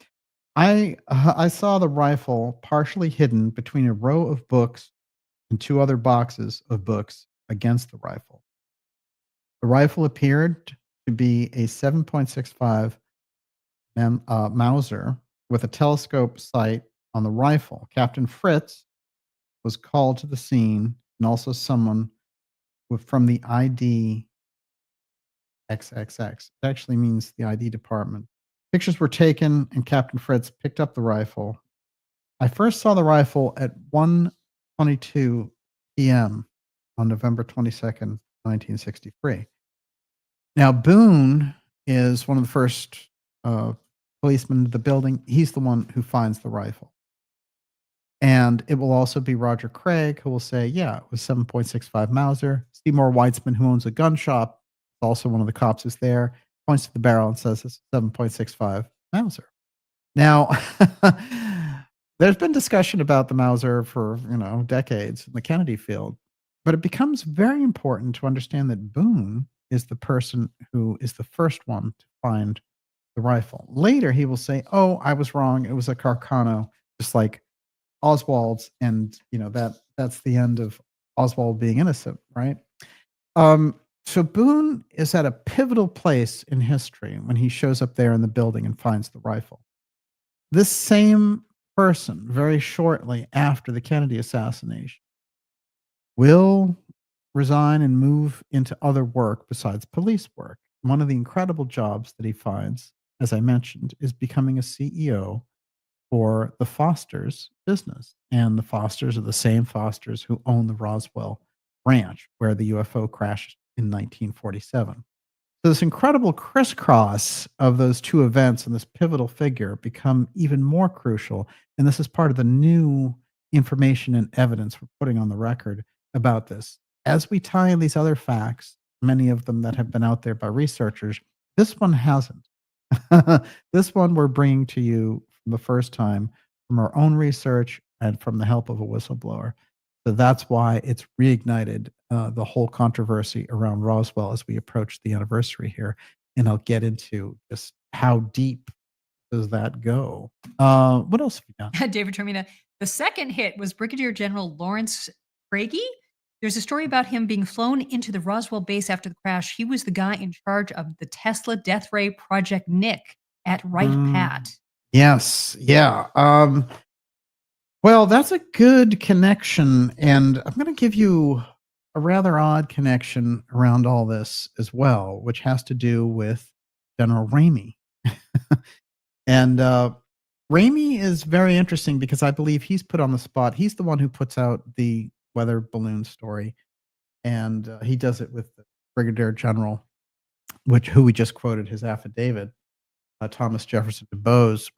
I saw the rifle partially hidden between a row of books and two other boxes of books against the rifle. The rifle appeared to be a 7.65 Mauser with a telescope sight on the rifle. Captain Fritz was called to the scene, and also someone from the ID XXX. It actually means the ID department. Pictures were taken, and Captain Fritz picked up the rifle. I first saw the rifle at 1:22 p.m. on November 22nd, 1963. Now, Boone is one of the first policemen in the building. He's the one who finds the rifle. And it will also be Roger Craig who will say, yeah, it was 7.65 Mauser. Seymour Weitzman, who owns a gun shop, also one of the cops is there, points to the barrel and says it's 7.65 Mauser. Now, there's been discussion about the Mauser for, decades in the Kennedy field, but it becomes very important to understand that Boone is the person who is the first one to find the rifle. Later, he will say, oh, I was wrong. It was a Carcano, just like Oswald's, and that's the end of Oswald being innocent, right? So Boone is at a pivotal place in history when he shows up there in the building and finds the rifle. This same person, very shortly after the Kennedy assassination, will resign and move into other work besides police work. One of the incredible jobs that he finds, as I mentioned, is becoming a CEO for the Fosters business. And the Fosters are the same Fosters who own the Roswell ranch where the UFO crashed in 1947. So this incredible crisscross of those two events and this pivotal figure become even more crucial. And this is part of the new information and evidence we're putting on the record about this. As we tie in these other facts, many of them that have been out there by researchers, this one hasn't. This one we're bringing to you the first time from our own research and from the help of a whistleblower. So that's why it's reignited the whole controversy around Roswell as we approach the anniversary here. And I'll get into just how deep does that go. What else have we got? David Termina. The second hit was Brigadier General Lawrence Craigie. There's a story about him being flown into the Roswell base after the crash. He was the guy in charge of the Tesla Death Ray Project Nick at Wright Pat. Yes. Yeah. Well, that's a good connection. And I'm going to give you a rather odd connection around all this as well, which has to do with General Ramey. And Ramey is very interesting because I believe he's put on the spot. He's the one who puts out the weather balloon story. And he does it with the Brigadier General, who we just quoted his affidavit, Thomas Jefferson Dubose.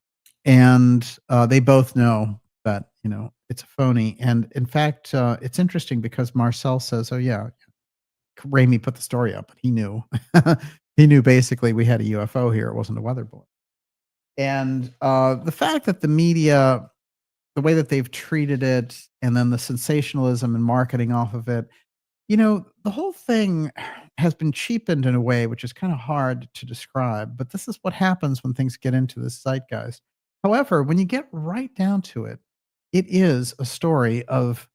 And they both know that, it's a phony. And in fact, it's interesting because Marcel says, oh, yeah, Ramey put the story up, but he knew. He knew basically we had a UFO here. It wasn't a weather balloon. And the fact that the media, the way that they've treated it, and then the sensationalism and marketing off of it, the whole thing has been cheapened in a way which is kind of hard to describe. But this is what happens when things get into this zeitgeist. However, when you get right down to it, it is a story of,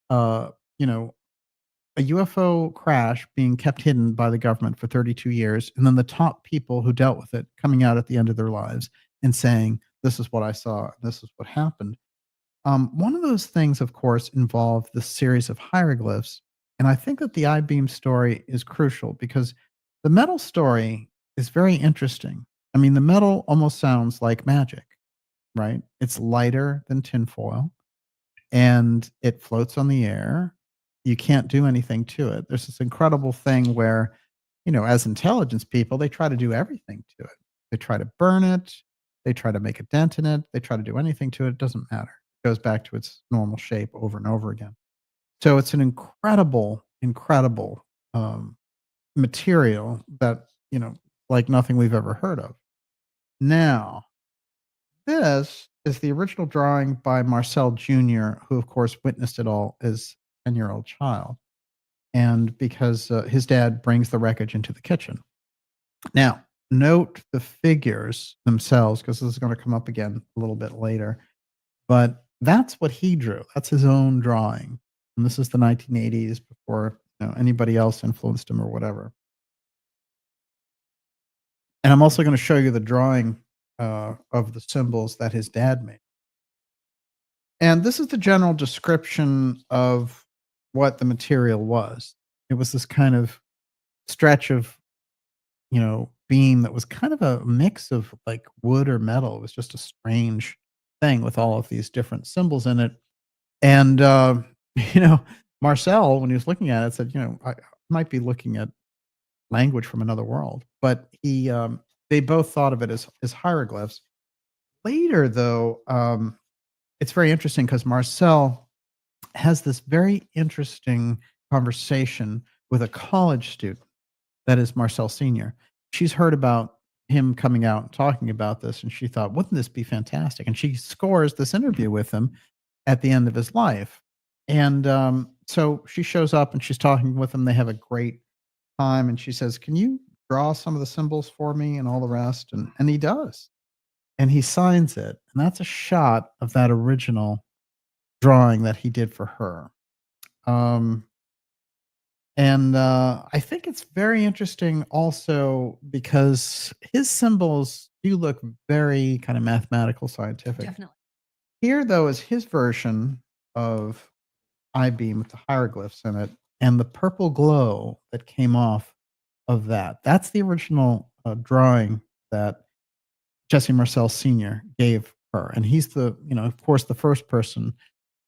a UFO crash being kept hidden by the government for 32 years, and then the top people who dealt with it coming out at the end of their lives and saying, this is what I saw, this is what happened. One of those things, of course, involved the series of hieroglyphs, and I think that the I-beam story is crucial because the metal story is very interesting. I mean, the metal almost sounds like magic, right? It's lighter than tinfoil, and it floats on the air. You can't do anything to it. There's this incredible thing where, as intelligence people, they try to do everything to it. They try to burn it. They try to make a dent in it. They try to do anything to it. It doesn't matter. It goes back to its normal shape over and over again. So it's an incredible, incredible material that, like nothing we've ever heard of. Now, this is the original drawing by Marcel Jr., who, of course, witnessed it all as a 10-year-old child. and because his dad brings the wreckage into the kitchen. Now, note the figures themselves because this is going to come up again a little bit later. But that's what he drew. That's his own drawing. And this is the 1980s before anybody else influenced him or whatever. And I'm also going to show you the drawing of the symbols that his dad made. And this is the general description of what the material was. It was this kind of stretch of, beam that was kind of a mix of like wood or metal. It was just a strange thing with all of these different symbols in it. And, you know, Marcel, when he was looking at it, said, I might be looking at language from another world. But they both thought of it as hieroglyphs. Later, though, it's very interesting because Marcel has this very interesting conversation with a college student that is Marcel Sr. She's heard about him coming out and talking about this, and she thought, wouldn't this be fantastic? And she scores this interview with him at the end of his life. And so she shows up and she's talking with him. They have a great time. And she says, can you draw some of the symbols for me and all the rest? And he does. And he signs it. And that's a shot of that original drawing that he did for her. I think it's very interesting also because his symbols do look very kind of mathematical, scientific. Definitely. Here, though, is his version of I-beam with the hieroglyphs in it and the purple glow that came off of that. That's the original drawing that Jesse Marcel Sr. gave her. And he's of course, the first person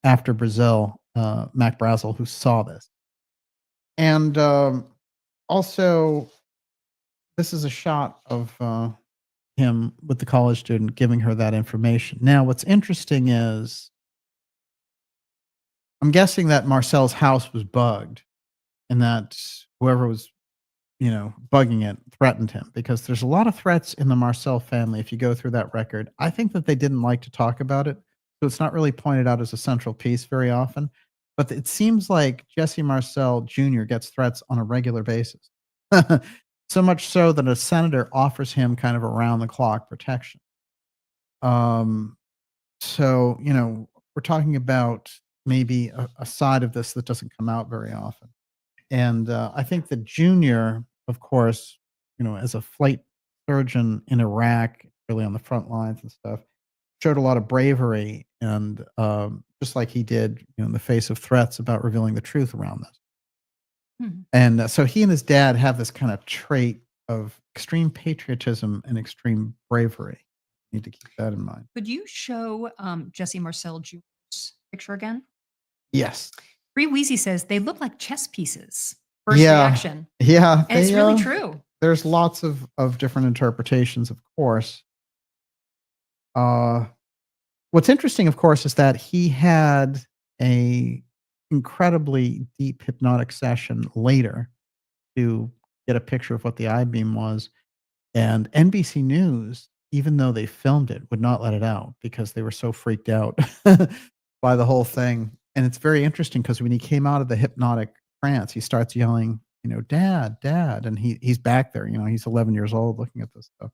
after Mac Brazel, who saw this. And also, this is a shot of him with the college student giving her that information. Now, what's interesting is I'm guessing that Marcel's house was bugged and that whoever was, bugging it threatened him because there's a lot of threats in the Marcel family. If you go through that record, I think that they didn't like to talk about it. So it's not really pointed out as a central piece very often. But it seems like Jesse Marcel Jr. gets threats on a regular basis. So much so that a senator offers him kind of around-the-clock protection. So, we're talking about maybe a side of this that doesn't come out very often. And I think that Junior, of course, as a flight surgeon in Iraq, really on the front lines and stuff, showed a lot of bravery and just like he did in the face of threats about revealing the truth around this. And so he and his dad have this kind of trait of extreme patriotism and extreme bravery. You need to keep that in mind. Could you show Jesse Marcel Jr.'s picture again? Yes. Bree Weezy says they look like chess pieces. First reaction. Yeah. And it's really true. There's lots of different interpretations, of course. What's interesting, of course, is that he had a incredibly deep hypnotic session later to get a picture of what the I-beam was. And NBC News, even though they filmed it, would not let it out because they were so freaked out by the whole thing. And it's very interesting because when he came out of the hypnotic trance, he starts yelling, Dad, Dad. And he's back there, he's 11 years old looking at this stuff.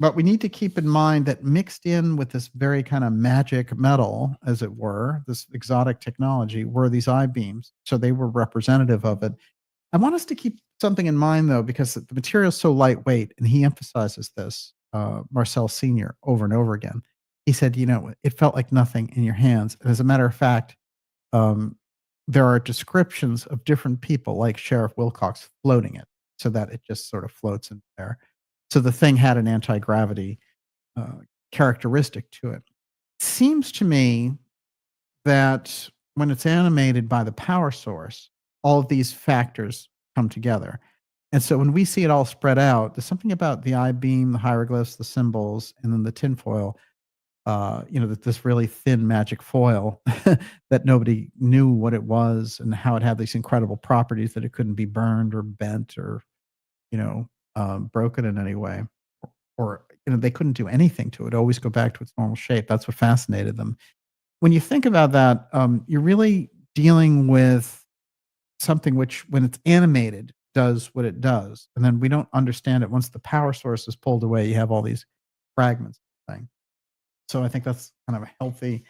But we need to keep in mind that mixed in with this very kind of magic metal, as it were, this exotic technology, were these I-beams. So they were representative of it. I want us to keep something in mind, though, because the material is so lightweight, and he emphasizes this, Marcel Sr., over and over again. He said, it felt like nothing in your hands. And as a matter of fact, there are descriptions of different people, like Sheriff Wilcox, floating it so that it just sort of floats in there. So the thing had an anti-gravity characteristic to it. It seems to me that when it's animated by the power source, all of these factors come together. And so when we see it all spread out, there's something about the I-beam, the hieroglyphs, the symbols, and then the tinfoil, that this really thin magic foil that nobody knew what it was and how it had these incredible properties that it couldn't be burned or bent or, broken in any way, or they couldn't do anything to it. Always go back to its normal shape. That's what fascinated them. When you think about that, you're really dealing with something which, when it's animated, does what it does, and then we don't understand it once the power source is pulled away. You have all these fragments thing. So I think that's kind of a healthy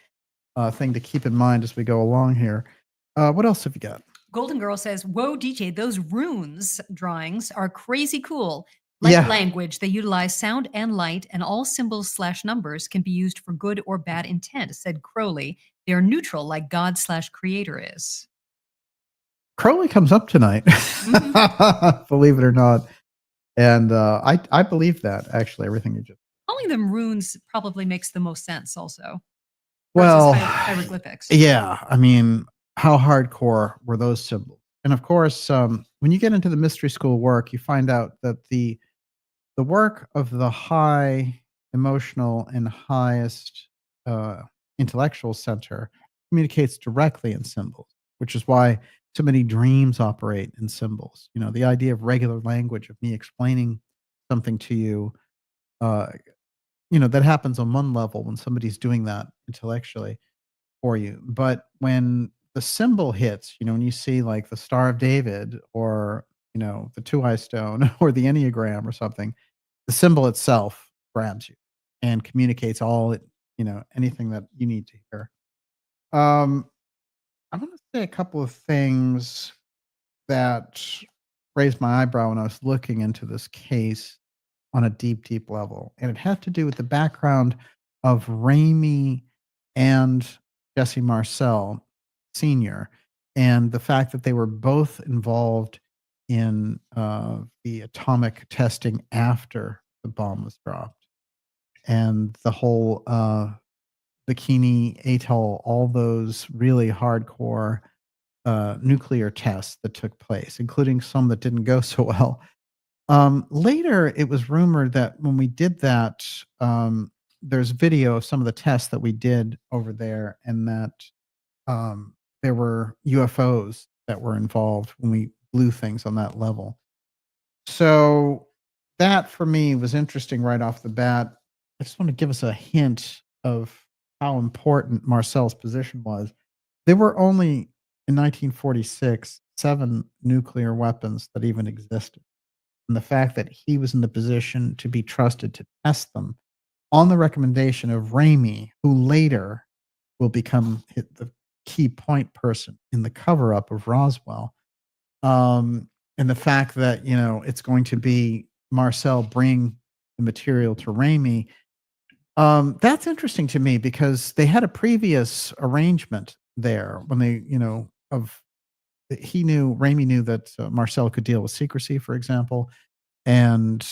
thing to keep in mind as we go along here. What else have you got? Golden Girl says, "Whoa, DJ, those runes drawings are crazy cool. Like language, they utilize sound and light, and all symbols/numbers can be used for good or bad intent," said Crowley. "They are neutral, like God/creator is." Crowley comes up tonight, believe it or not. And I believe that, actually, everything you just... Calling them runes probably makes the most sense also. Well, versus hieroglyphics. Yeah, I mean, how hardcore were those symbols? And of course, when you get into the mystery school work, you find out that the work of the high emotional and highest intellectual center communicates directly in symbols, which is why so many dreams operate in symbols. You know, the idea of regular language, of me explaining something to you, that happens on one level when somebody's doing that intellectually for you. But when the symbol hits, when you see like the Star of David, or, the two-eye stone, or the Enneagram or something, the symbol itself grabs you and communicates anything that you need to hear. I'm going to say a couple of things that raised my eyebrow when I was looking into this case on a deep, deep level. And it had to do with the background of Ramey and Jesse Marcel Sr., and the fact that they were both involved in the atomic testing after the bomb was dropped. And the whole Bikini Atoll, all those really hardcore nuclear tests that took place, including some that didn't go so well. Later, it was rumored that when we did that, there's video of some of the tests that we did over there, and that there were UFOs that were involved when we blew things on that level. So that, for me, was interesting right off the bat. I just want to give us a hint of how important Marcel's position was. There were only, in 1946, 7 nuclear weapons that even existed. And the fact that he was in the position to be trusted to test them on the recommendation of Ramey, who later will become the key point person in the cover-up of Roswell, and the fact that, it's going to be Marcel bring the material to Ramey, that's interesting to me, because they had a previous arrangement there when they, Ramey knew that Marcel could deal with secrecy, for example, and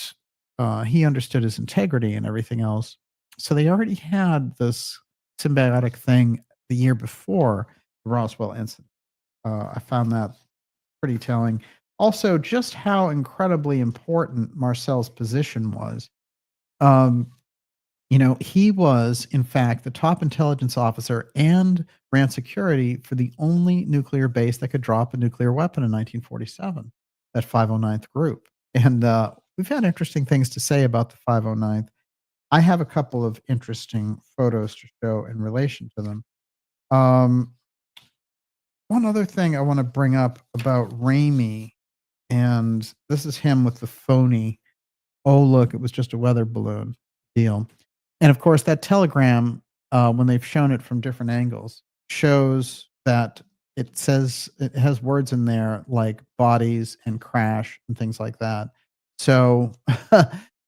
he understood his integrity and everything else. So they already had this symbiotic thing the year before the Roswell incident. I found that pretty telling. Also, just how incredibly important Marcel's position was. He was, in fact, the top intelligence officer and ran security for the only nuclear base that could drop a nuclear weapon in 1947, that 509th group. And we've had interesting things to say about the 509th. I have a couple of interesting photos to show in relation to them. One other thing I want to bring up about Ramey, and this is him with the phony, "Oh, look, it was just a weather balloon" deal. And of course, that telegram, when they've shown it from different angles, shows that it has words in there like bodies and crash and things like that. So,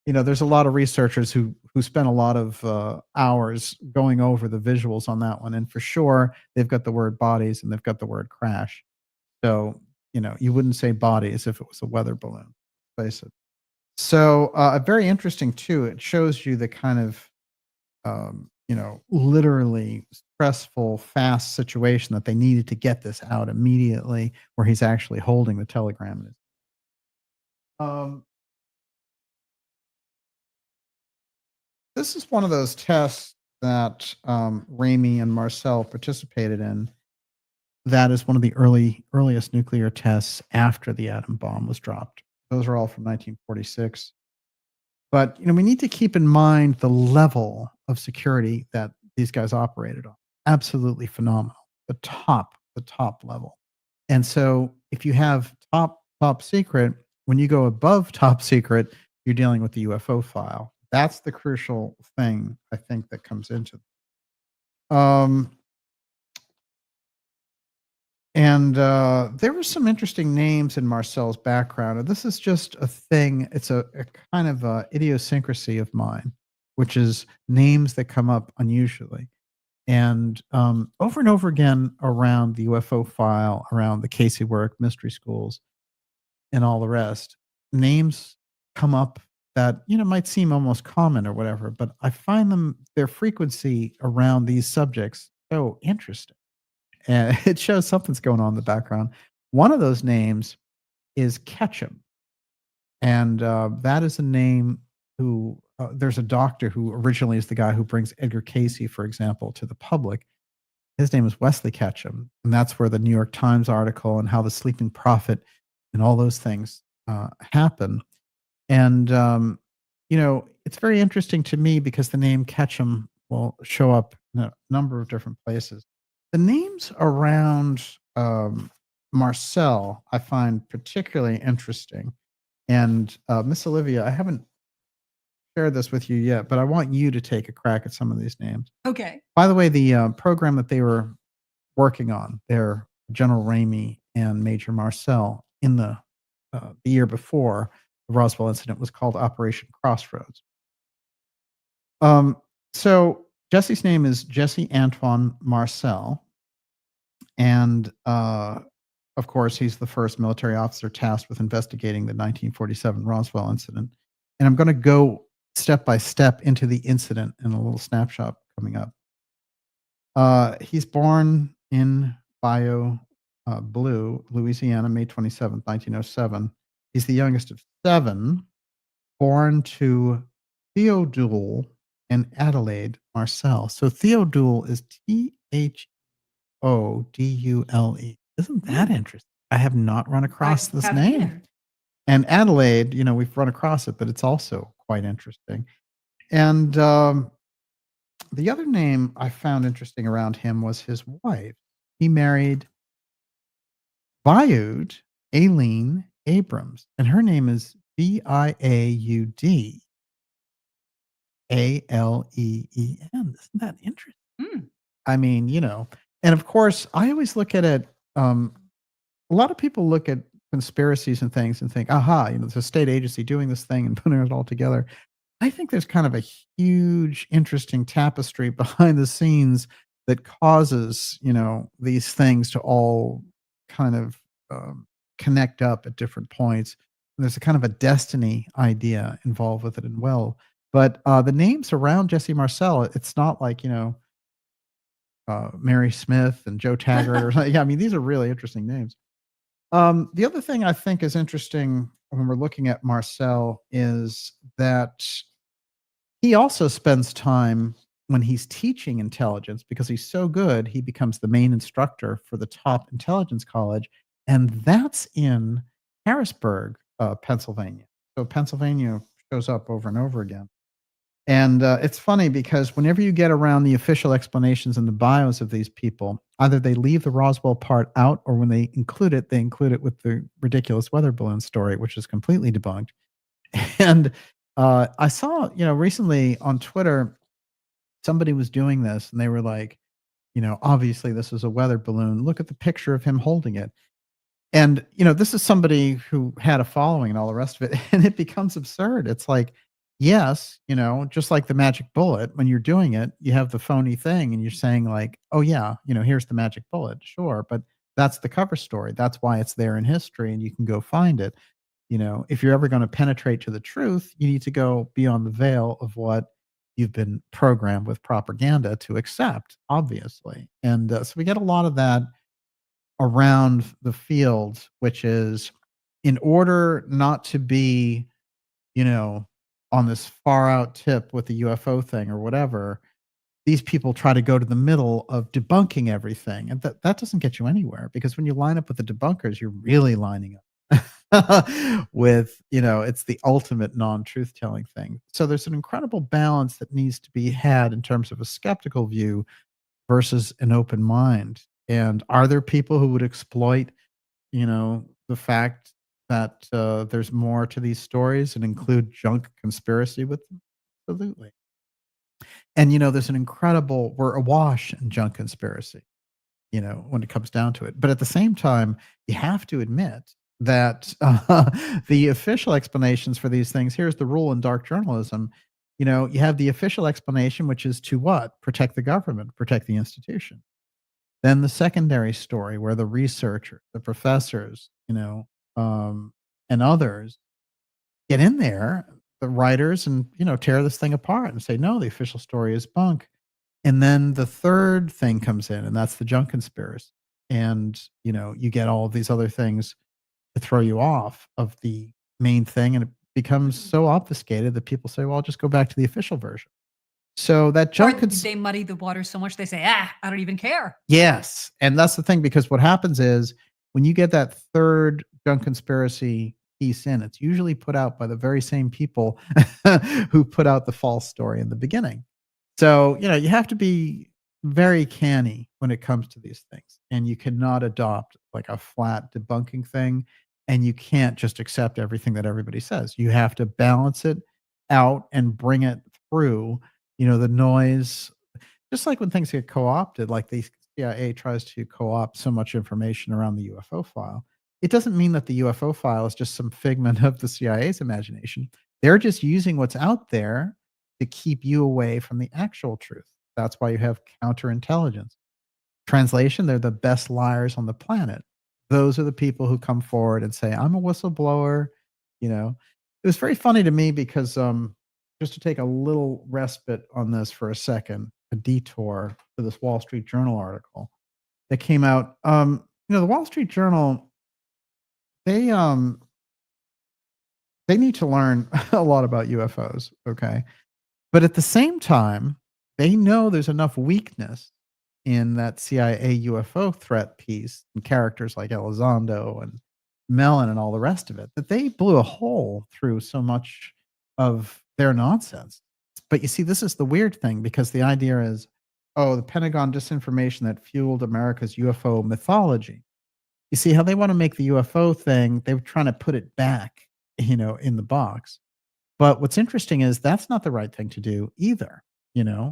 there's a lot of researchers who spent a lot of hours going over the visuals on that one. And for sure, they've got the word bodies and they've got the word crash. So, you wouldn't say bodies if it was a weather balloon. Face it. So, very interesting too. It shows you the kind of literally stressful, fast situation that they needed to get this out immediately, where he's actually holding the telegram. This is one of those tests that Ramey and Marcel participated in. That is one of the earliest nuclear tests after the atom bomb was dropped. Those are all from 1946. But we need to keep in mind the level of security that these guys operated on. Absolutely phenomenal. The top level. And so if you have top secret, when you go above top secret, you're dealing with the UFO file. That's the crucial thing I think that comes into it. There were some interesting names in Marcel's background, and this is just a thing. It's a kind of idiosyncrasy of mine, which is names that come up unusually. And over again around the UFO file, around the Casey work, mystery schools, and all the rest, names come up that might seem almost common or whatever, but I find their frequency around these subjects so interesting, and it shows something's going on in the background. One of those names is Ketchum, and that is a name who there's a doctor who originally is the guy who brings Edgar Casey, for example, to the public. His name is Wesley Ketchum, and that's where the New York Times article and how the sleeping prophet and all those things happen. And it's very interesting to me because the name Ketchum will show up in a number of different places. The names around Marcel I find particularly interesting. And Miss Olivia, I haven't shared this with you yet, but I want you to take a crack at some of these names. Okay. By the way, the program that they were working on, their General Ramey and Major Marcel, in the year before the Roswell incident, was called Operation Crossroads. So Jesse's name is Jesse Antoine Marcel, and of course, he's the first military officer tasked with investigating the 1947 Roswell incident. And I'm going to go step by step into the incident in a little snapshot coming up. He's born in Bayou Blue, Louisiana, May 27th, 1907. He's the youngest of 7, born to Theodule and Adelaide Marcel. So Theodule is Theodule. Isn't that interesting? I have not run across this name. Either. And Adelaide, we've run across it, but it's also quite interesting. And the other name I found interesting around him was his wife. He married Biaud Aileen Abrams, and her name is Biaud Aleeen. Isn't that interesting? Mm. I mean, and of course, I always look at it. A lot of people look at conspiracies and things and think, aha, there's a state agency doing this thing and putting it all together. I think there's kind of a huge, interesting tapestry behind the scenes that causes, these things to all kind of connect up at different points. And there's a kind of a destiny idea involved with it as well. But the names around Jesse Marcel, it's not like, Mary Smith and Joe Taggart or something. Yeah, I mean, these are really interesting names. The other thing I think is interesting when we're looking at Marcel is that he also spends time when he's teaching intelligence, because he's so good, he becomes the main instructor for the top intelligence college, and that's in Harrisburg, Pennsylvania. So Pennsylvania shows up over and over again. And it's funny because whenever you get around the official explanations in the bios of these people, either they leave the Roswell part out, or when they include it with the ridiculous weather balloon story, which is completely debunked. And I saw, recently on Twitter, somebody was doing this and they were like, obviously this is a weather balloon. Look at the picture of him holding it. And, this is somebody who had a following and all the rest of it. And it becomes absurd. It's like, yes, just like the magic bullet, when you're doing it, you have the phony thing and you're saying like, oh yeah, here's the magic bullet. Sure. But that's the cover story. That's why it's there in history and you can go find it. If you're ever going to penetrate to the truth, you need to go beyond the veil of what you've been programmed with propaganda to accept, obviously. And so we get a lot of that around the field, which is, in order not to be, on this far out tip with the UFO thing or whatever, these people try to go to the middle of debunking everything. And that doesn't get you anywhere, because when you line up with the debunkers, you're really lining up with, it's the ultimate non-truth telling thing. So there's an incredible balance that needs to be had in terms of a skeptical view versus an open mind. And are there people who would exploit, the fact that there's more to these stories and include junk conspiracy with them? Absolutely. And, there's we're awash in junk conspiracy, when it comes down to it. But at the same time, you have to admit that the official explanations for these things, here's the rule in dark journalism. You have the official explanation, which is to what? Protect the government, protect the institution. Then the secondary story where the researchers, the professors, and others get in there, the writers, and, tear this thing apart and say, no, the official story is bunk. And then the third thing comes in, and that's the junk conspiracy. And, you get all of these other things to throw you off of the main thing. And it becomes so obfuscated that people say, well, I'll just go back to the official version. So that Or junk they muddy the water so much they say, I don't even care. Yes, and that's the thing, because what happens is when you get that third junk conspiracy piece in, it's usually put out by the very same people who put out the false story in the beginning. So, you have to be very canny when it comes to these things, and you cannot adopt like a flat debunking thing, and you can't just accept everything that everybody says. You have to balance it out and bring it through, the noise. Just like when things get co-opted, like the CIA tries to co-opt so much information around the UFO file, it doesn't mean that the UFO file is just some figment of the CIA's imagination. They're just using what's out there to keep you away from the actual truth. That's why you have counterintelligence. Translation, they're the best liars on the planet. Those are the people who come forward and say, I'm a whistleblower. It was very funny to me because just to take a little respite on this for a second, a detour to this Wall Street Journal article that came out. The Wall Street Journal, they need to learn a lot about UFOs, okay? But at the same time, they know there's enough weakness in that CIA UFO threat piece and characters like Elizondo and Mellon and all the rest of it, that they blew a hole through so much of their nonsense. But you see, this is the weird thing, because the idea is, the Pentagon disinformation that fueled America's UFO mythology. You see how they want to make the UFO thing, they were trying to put it back, in the box. But what's interesting is that's not the right thing to do either,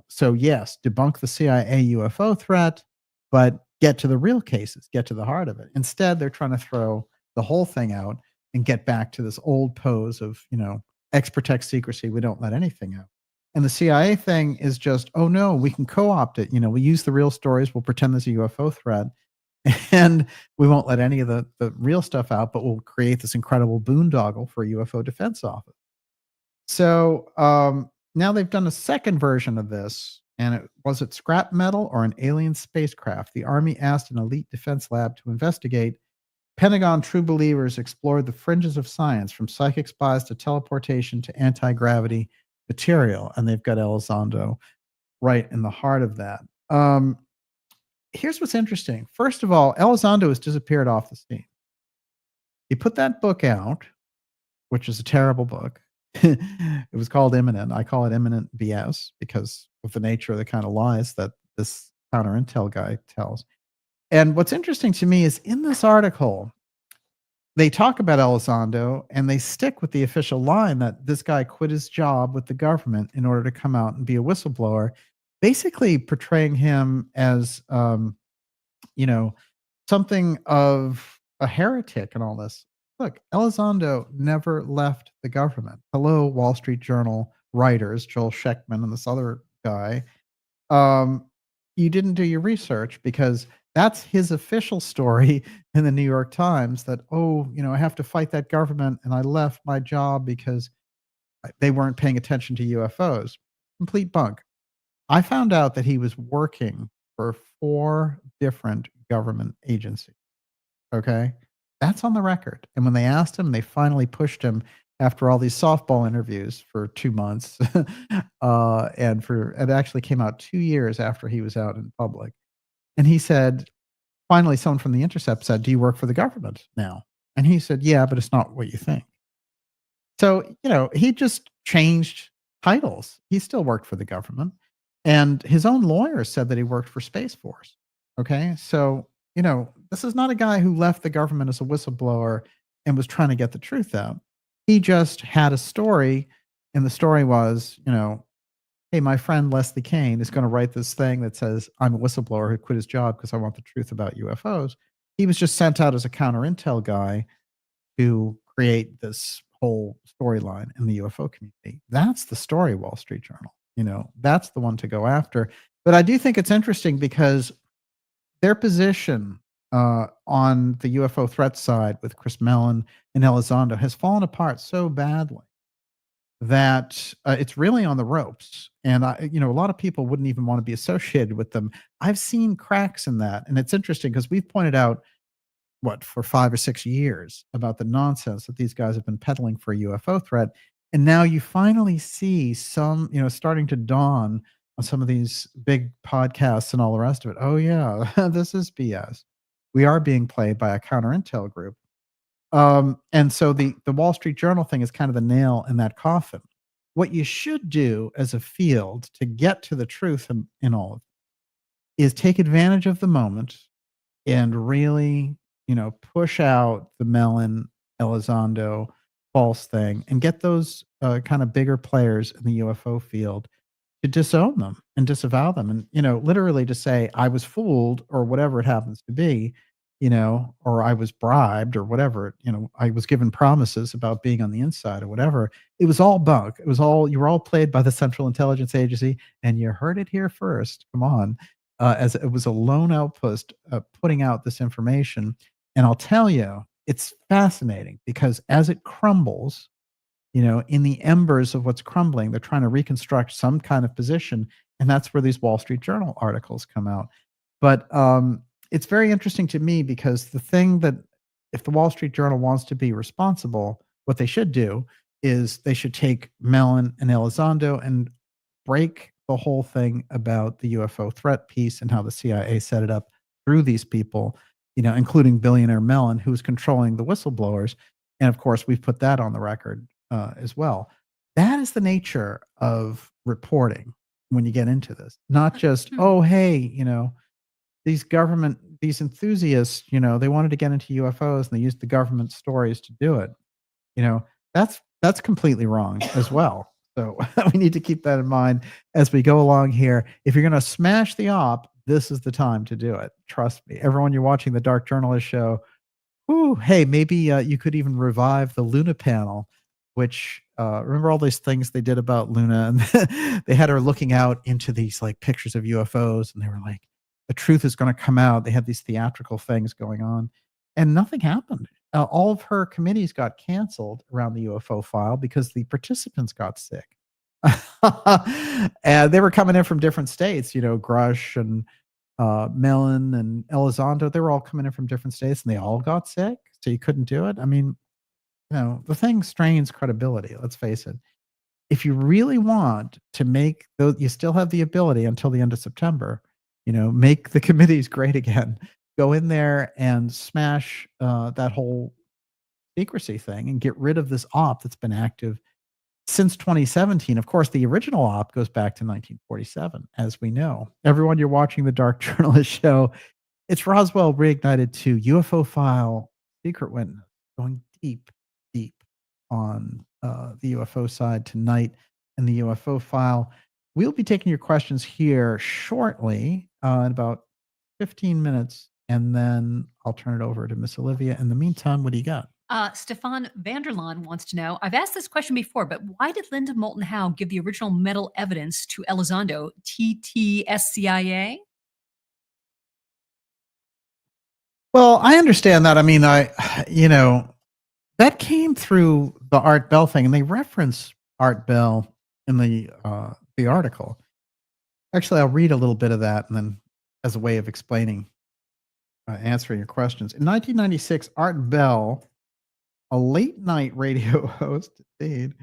So yes, debunk the CIA UFO threat, but get to the real cases, get to the heart of it. Instead, they're trying to throw the whole thing out and get back to this old pose of, X protects secrecy, we don't let anything out. And the CIA thing is just, oh no, we can co-opt it. We use the real stories, we'll pretend there's a UFO threat, and we won't let any of the real stuff out, but we'll create this incredible boondoggle for a UFO defense office. So now they've done a second version of this, and was it scrap metal or an alien spacecraft? The Army asked an elite defense lab to investigate. Pentagon true believers explored the fringes of science, from psychic spies to teleportation to anti-gravity material, and they've got Elizondo right in the heart of that. Here's what's interesting. First of all, Elizondo has disappeared off the scene. He put that book out, which is a terrible book. It was called Imminent. I call it Imminent BS because of the nature of the kind of lies that this counterintel guy tells. And what's interesting to me is in this article, they talk about Elizondo and they stick with the official line that this guy quit his job with the government in order to come out and be a whistleblower, basically portraying him as, something of a heretic and all this. Look, Elizondo never left the government. Hello, Wall Street Journal writers, Joel Schechtman and this other guy. You didn't do your research, because that's his official story in the New York Times that, I have to fight that government and I left my job because they weren't paying attention to UFOs. Complete bunk. I found out that he was working for 4 different government agencies. Okay? That's on the record. And when they asked him, they finally pushed him after all these softball interviews for 2 months. And it actually came out 2 years after he was out in public. And he said, finally, someone from The Intercept said, do you work for the government now? And he said, yeah, but it's not what you think. So, he just changed titles. He still worked for the government. And his own lawyer said that he worked for Space Force. Okay. So this is not a guy who left the government as a whistleblower and was trying to get the truth out. He just had a story, and the story was, hey, my friend Leslie Kane is going to write this thing that says I'm a whistleblower who quit his job because I want the truth about UFOs. He was just sent out as a counter intel guy to create this whole storyline in the UFO community. That's the story, Wall Street Journal. That's the one to go after. But I do think it's interesting because their position on the UFO threat side with Chris Mellon and Elizondo has fallen apart so badly that it's really on the ropes. And a lot of people wouldn't even want to be associated with them. I've seen cracks in that, and it's interesting because we've pointed out for 5 or 6 years about the nonsense that these guys have been peddling for a UFO threat, and now you finally see some, starting to dawn on some of these big podcasts and all the rest of it. Oh yeah, this is BS. We are being played by a counter intel group. And so the Wall Street Journal thing is kind of the nail in that coffin. What you should do as a field to get to the truth in all of it is take advantage of the moment and really, push out the Mellon Elizondo false thing and get those kind of bigger players in the UFO field to disown them and disavow them. And, literally to say, I was fooled or whatever it happens to be, or I was bribed or whatever, I was given promises about being on the inside or whatever. It was all bunk. You were all played by the Central Intelligence Agency, and you heard it here first. Come on. As it was a lone outpost putting out this information. And I'll tell you, it's fascinating because as it crumbles, in the embers of what's crumbling, they're trying to reconstruct some kind of position. And that's where these Wall Street Journal articles come out. But it's very interesting to me because the thing that if the Wall Street Journal wants to be responsible, what they should do is they should take Mellon and Elizondo and break the whole thing about the UFO threat piece and how the CIA set it up through these people, including billionaire Mellon, who's controlling the whistleblowers. And of course, we've put that on the record as well. That is the nature of reporting when you get into this, not just, oh, hey, these enthusiasts, they wanted to get into UFOs and they used the government stories to do it. That's completely wrong as well. So we need to keep that in mind as we go along here. If you're going to smash the op, this is the time to do it. Trust me. Everyone, you're watching the Dark Journalist show. Ooh, hey, maybe you could even revive the Luna panel, which remember all these things they did about Luna, and they had her looking out into these like pictures of UFOs, and they were like, the truth is going to come out. They had these theatrical things going on, and nothing happened. All of her committees got canceled around the UFO file because the participants got sick. And they were coming in from different states, Grush and Mellon and Elizondo. They were all coming in from different states, and they all got sick. So you couldn't do it. I mean, the thing strains credibility. Let's face it. If you really want to make those, you still have the ability until the end of September, make the committees great again. Go in there and smash that whole secrecy thing and get rid of this op that's been active since 2017. Of course, the original op goes back to 1947, as we know. Everyone, you're watching the Dark Journalist show. It's Roswell Reignited 2, UFO File, Secret Witness, going deep on the UFO side tonight in the UFO File. We'll be taking your questions here shortly in about 15 minutes, and then I'll turn it over to Miss Olivia. In the meantime, what do you got? Stefan Vanderlaan wants to know, I've asked this question before, but why did Linda Moulton Howe give the original metal evidence to Elizondo, TTSCIA? Well, I understand that. I mean, that came through the Art Bell thing, and they reference Art Bell in the article. Actually, I'll read a little bit of that, and then as a way of explaining, answering your questions. In 1996, Art Bell, a late-night radio host, indeed,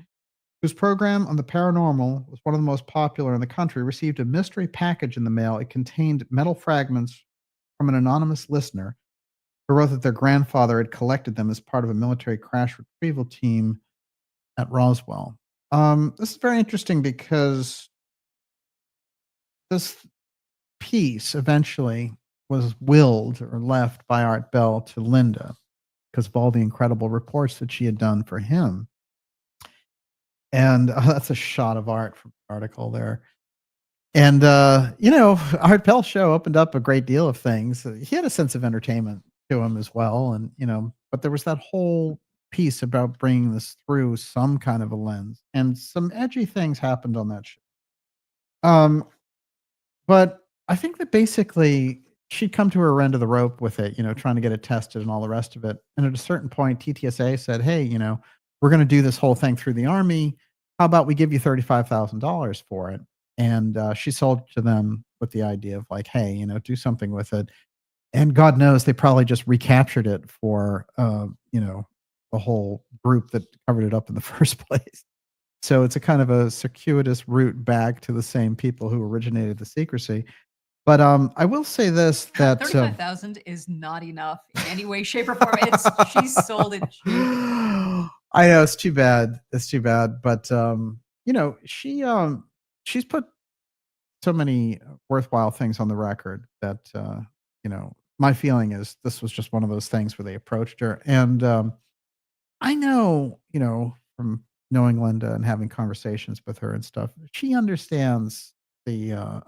whose program on the paranormal was one of the most popular in the country, received a mystery package in the mail. It contained metal fragments from an anonymous listener who wrote that their grandfather had collected them as part of a military crash retrieval team at Roswell. This is very interesting because this piece eventually was willed or left by Art Bell to Linda because of all the incredible reports that she had done for him. And that's a shot of art from the article there. And, Art Bell's show opened up a great deal of things. He had a sense of entertainment to him as well. And, but there was that whole piece about bringing this through some kind of a lens. And some edgy things happened on that show. But I think that basically she'd come to her end of the rope with it, trying to get it tested and all the rest of it. And at a certain point, TTSA said, hey, we're going to do this whole thing through the Army. How about we give you $35,000 for it? And she sold to them with the idea of like, hey, do something with it. And God knows they probably just recaptured it for, the whole group that covered it up in the first place. So it's a kind of a circuitous route back to the same people who originated the secrecy. But I will say this, that 35,000 is not enough in any way, shape, or form. She sold it cheap. I know, it's too bad. It's too bad. But she's put so many worthwhile things on the record that my feeling is this was just one of those things where they approached her. And I know, from knowing Linda and having conversations with her and stuff, she understands the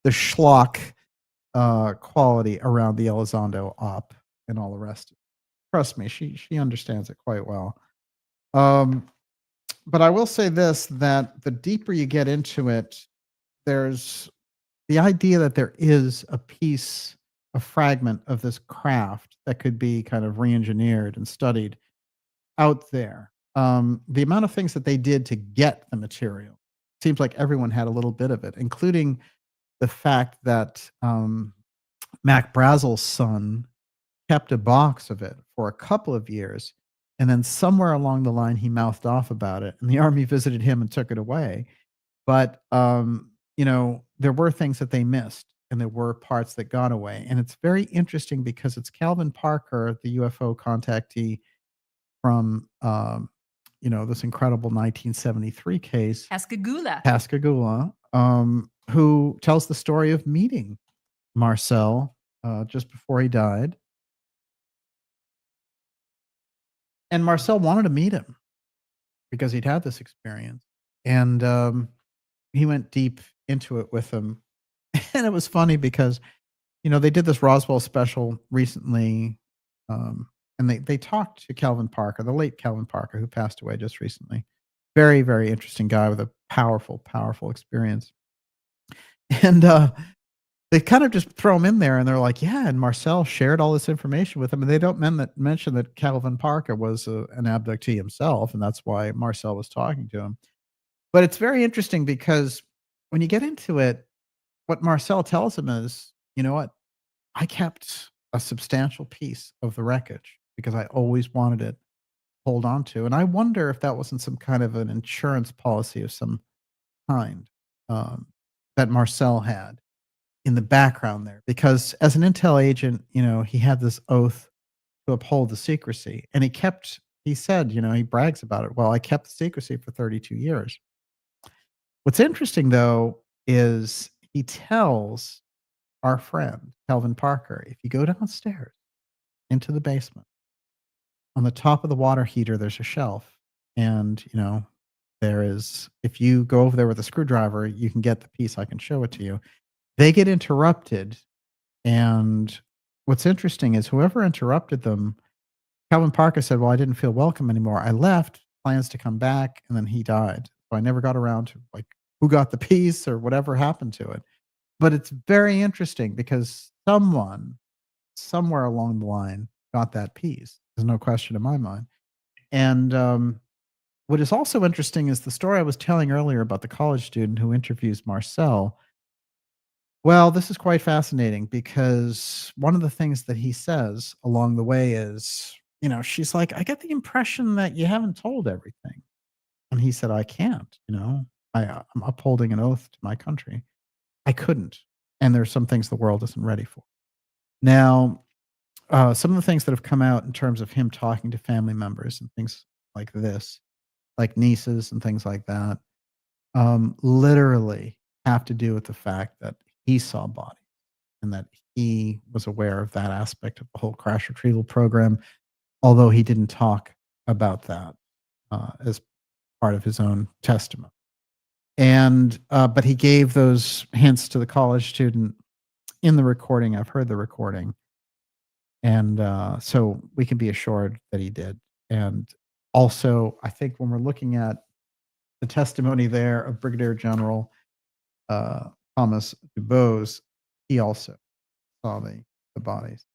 the schlock quality around the Elizondo op and all the rest. Trust me, she understands it quite well. But I will say this, that the deeper you get into it, there's the idea that there is a fragment of this craft that could be kind of re-engineered and studied out there. The amount of things that they did to get the material seems like everyone had a little bit of it, including the fact that Mac Brazel's son kept a box of it for a couple of years, and then somewhere along the line he mouthed off about it, and the Army visited him and took it away. But there were things that they missed, and there were parts that got away. And it's very interesting because it's Calvin Parker, the UFO contactee from this incredible 1973 case, Pascagoula, who tells the story of meeting Marcel just before he died. And Marcel wanted to meet him because he'd had this experience. And he went deep into it with him. And it was funny because, they did this Roswell special recently. And they talked to Calvin Parker, the late Calvin Parker, who passed away just recently. Very, very interesting guy with a powerful, powerful experience. And they kind of just throw him in there, and they're like, yeah, and Marcel shared all this information with him. And they don't mention that Calvin Parker was an abductee himself, and that's why Marcel was talking to him. But it's very interesting because when you get into it, what Marcel tells him is, you know what? I kept a substantial piece of the wreckage because I always wanted it to hold on to. And I wonder if that wasn't some kind of an insurance policy of some kind that Marcel had in the background there. Because as an intel agent, he had this oath to uphold the secrecy. And he said, he brags about it. Well, I kept the secrecy for 32 years. What's interesting, though, is he tells our friend, Calvin Parker, if you go downstairs into the basement, on the top of the water heater, there's a shelf. And, there is, if you go over there with a screwdriver, you can get the piece. I can show it to you. They get interrupted. And what's interesting is whoever interrupted them, Calvin Parker said, well, I didn't feel welcome anymore. I left, plans to come back, and then he died. So I never got around to who got the piece or whatever happened to it. But it's very interesting because someone, somewhere along the line, got that piece. There's no question in my mind. And what is also interesting is the story I was telling earlier about the college student who interviews Marcel. Well, this is quite fascinating because one of the things that he says along the way is, she's like, I get the impression that you haven't told everything. And he said, I can't, I'm upholding an oath to my country. I couldn't. And there's some things the world isn't ready for. Now, some of the things that have come out in terms of him talking to family members and things like this, like nieces and things like that, literally have to do with the fact that he saw bodies. and that he was aware of that aspect of the whole crash retrieval program, although he didn't talk about that as part of his own testimony. And but he gave those hints to the college student in the recording. I've heard the recording, and so we can be assured that he did. And also, I think when we're looking at the testimony there of Brigadier General Thomas Dubose, he also saw the bodies.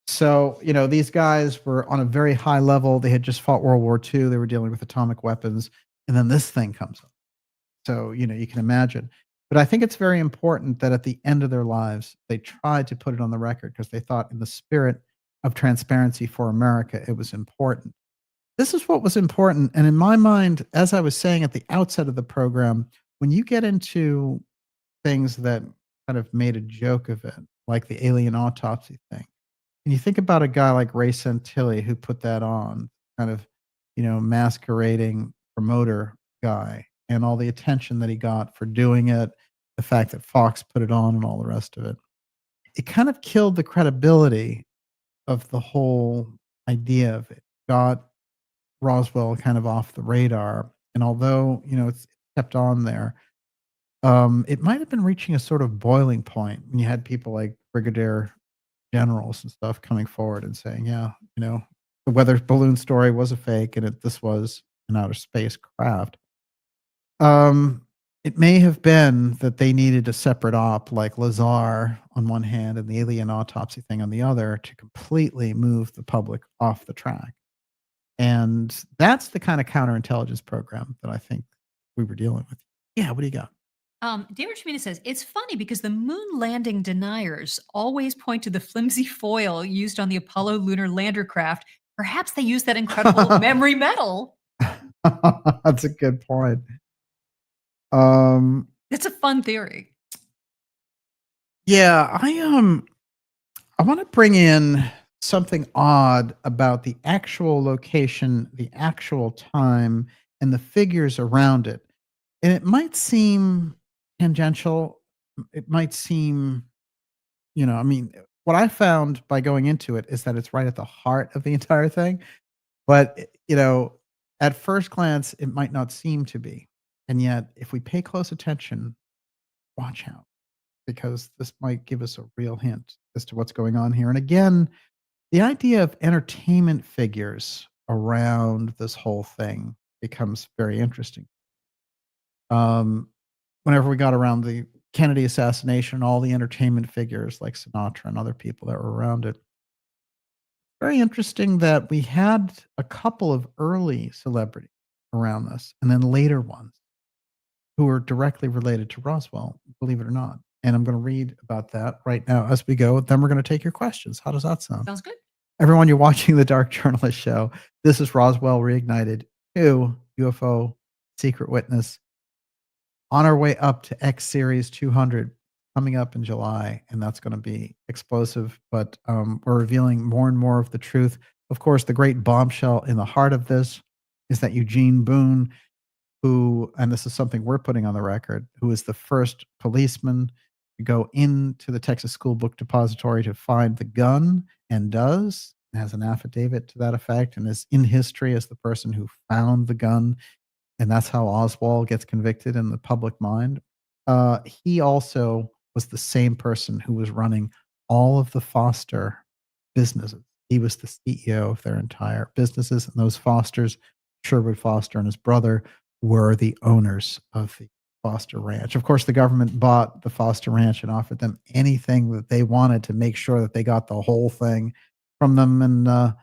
So, these guys were on a very high level. They had just fought World War II. They were dealing with atomic weapons. And then this thing comes up. So, you can imagine. But I think it's very important that at the end of their lives, they tried to put it on the record because they thought in the spirit of transparency for America, it was important. This is what was important. And in my mind, as I was saying at the outset of the program, when you get into things that kind of made a joke of it, like the alien autopsy thing, and you think about a guy like Ray Santilli who put that on, kind of, masquerading promoter guy, and all the attention that he got for doing it, the fact that Fox put it on and all the rest of it. It kind of killed the credibility of the whole idea of it. Got Roswell kind of off the radar. And although, it's kept on there, it might have been reaching a sort of boiling point when you had people like Brigadier generals and stuff coming forward and saying, yeah, the weather balloon story was a fake and this was an outer space craft. It may have been that they needed a separate op like Lazar on one hand and the alien autopsy thing on the other to completely move the public off the track. And that's the kind of counterintelligence program that I think we were dealing with. Yeah, what do you got? David Schmida says, it's funny because the moon landing deniers always point to the flimsy foil used on the Apollo lunar lander craft. Perhaps they used that incredible memory metal. That's a good point. It's a fun theory. Yeah, I want to bring in something odd about the actual location, the actual time, and the figures around it. And it might seem tangential. It might seem, what I found by going into it is that it's right at the heart of the entire thing. But, at first glance, it might not seem to be. And yet, if we pay close attention, watch out, because this might give us a real hint as to what's going on here. And again, the idea of entertainment figures around this whole thing becomes very interesting. Whenever we got around the Kennedy assassination, all the entertainment figures like Sinatra and other people that were around it, very interesting that we had a couple of early celebrities around this and then later ones who are directly related to Roswell, believe it or not. And I'm going to read about that right now as we go. Then we're going to take your questions. How does that sound? Sounds good. Everyone, you're watching the Dark Journalist Show. This is Roswell Reignited 2, UFO Secret Witness. On our way up to X Series 200 coming up in July, and that's going to be explosive. But we're revealing more and more of the truth. Of course, the great bombshell in the heart of this is that Eugene Boone, who, and this is something we're putting on the record, who is the first policeman to go into the Texas School Book Depository to find the gun, and does, and has an affidavit to that effect, and is in history as the person who found the gun. And that's how Oswald gets convicted in the public mind. He also was the same person who was running all of the Foster businesses. He was the CEO of their entire businesses, and those Fosters, Sherwood Foster and his brother, were the owners of the Foster Ranch. Of course, the government bought the Foster Ranch and offered them anything that they wanted to make sure that they got the whole thing from them. And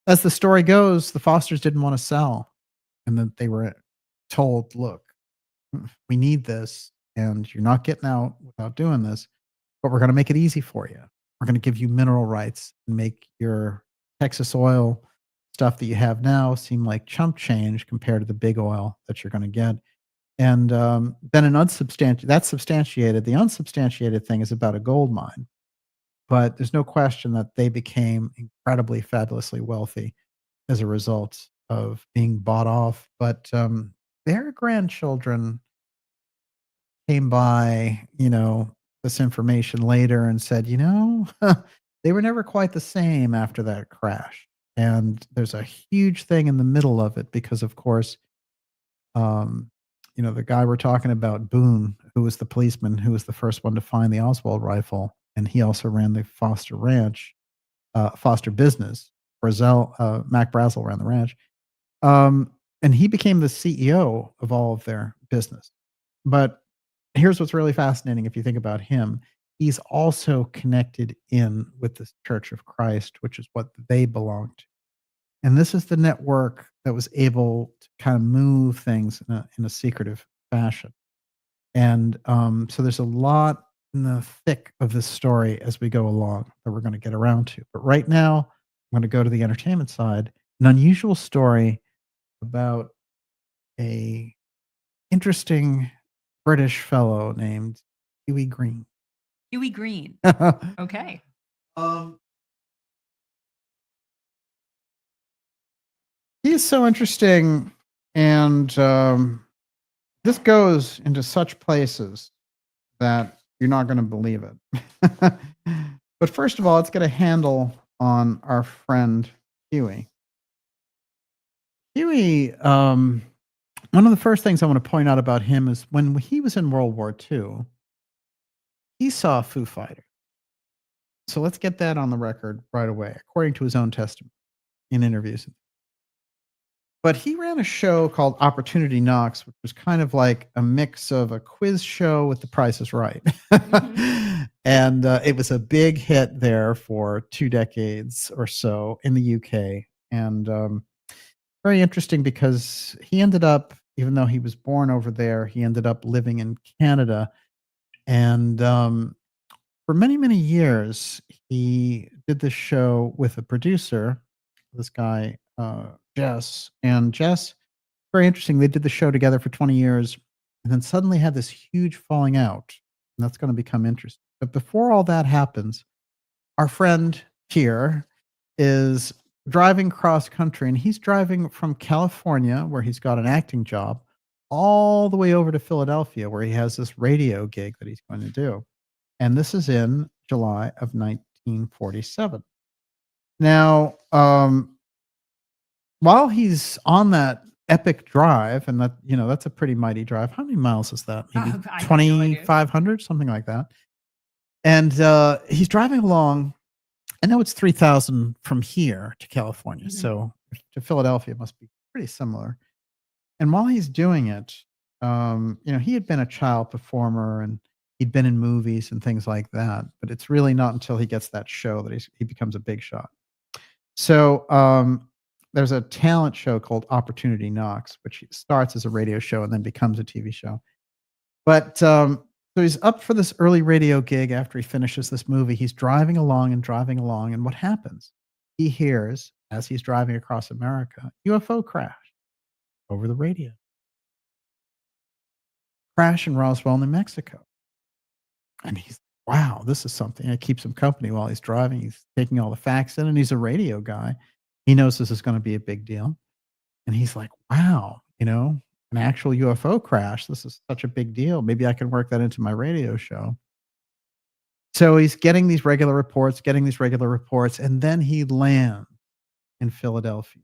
as the story goes, the Fosters didn't want to sell, and that they were told, look, we need this, and you're not getting out without doing this, but we're going to make it easy for you. We're going to give you mineral rights and make your Texas oil stuff that you have now seem like chump change compared to the big oil that you're going to get. And then that's substantiated. The unsubstantiated thing is about a gold mine. But there's no question that they became incredibly, fabulously wealthy as a result of being bought off. But their grandchildren came by, the this information later and said, they were never quite the same after that crash. And there's a huge thing in the middle of it because, of course, the guy we're talking about, Boone, who was the policeman who was the first one to find the Oswald rifle, and he also ran the Foster Ranch, Foster business. Mac Brazel ran the ranch. And he became the CEO of all of their business. But here's what's really fascinating if you think about him. He's also connected in with the Church of Christ, which is what they belong to. And this is the network that was able to kind of move things in a secretive fashion. And so there's a lot in the thick of this story as we go along that we're going to get around to. But right now, I'm going to go to the entertainment side. An unusual story about a interesting British fellow named Huey Green. Huey Green. Okay. He is so interesting, and this goes into such places that you're not going to believe it. But first of all, let's get a handle on our friend Huey. Huey, one of the first things I want to point out about him is when he was in World War II, he saw Foo Fighters. So let's get that on the record right away, according to his own testimony in interviews. But he ran a show called Opportunity Knocks, which was kind of like a mix of a quiz show with The Price is Right. Mm-hmm. And it was a big hit there for 2 decades or so in the UK. And very interesting because he ended up, even though he was born over there, he ended up living in Canada. And for many, many years, he did this show with a producer, this guy, Jess. And Jess, very interesting. They did the show together for 20 years and then suddenly had this huge falling out. And that's going to become interesting. But before all that happens, our friend here is driving cross country, and he's driving from California, where he's got an acting job, all the way over to Philadelphia, where he has this radio gig that he's going to do. And this is in July of 1947. Now, while he's on that epic drive, and that's a pretty mighty drive. How many miles is that? Maybe 2,500, something like that. And he's driving along. I know it's 3,000 from here to California. Mm-hmm. So to Philadelphia, it must be pretty similar. And while he's doing it, he had been a child performer and he'd been in movies and things like that. But it's really not until he gets that show that he becomes a big shot. So there's a talent show called Opportunity Knocks, which starts as a radio show and then becomes a TV show. But so he's up for this early radio gig after he finishes this movie. He's driving along, and what happens? He hears, as he's driving across America, UFO crash over the radio. Crash in Roswell, New Mexico. And he's, wow, this is something. It keeps him company while he's driving. He's taking all the facts in, and he's a radio guy. He knows this is going to be a big deal. And he's like, wow, an actual UFO crash. This is such a big deal. Maybe I can work that into my radio show. So he's getting these regular reports, and then he lands in Philadelphia.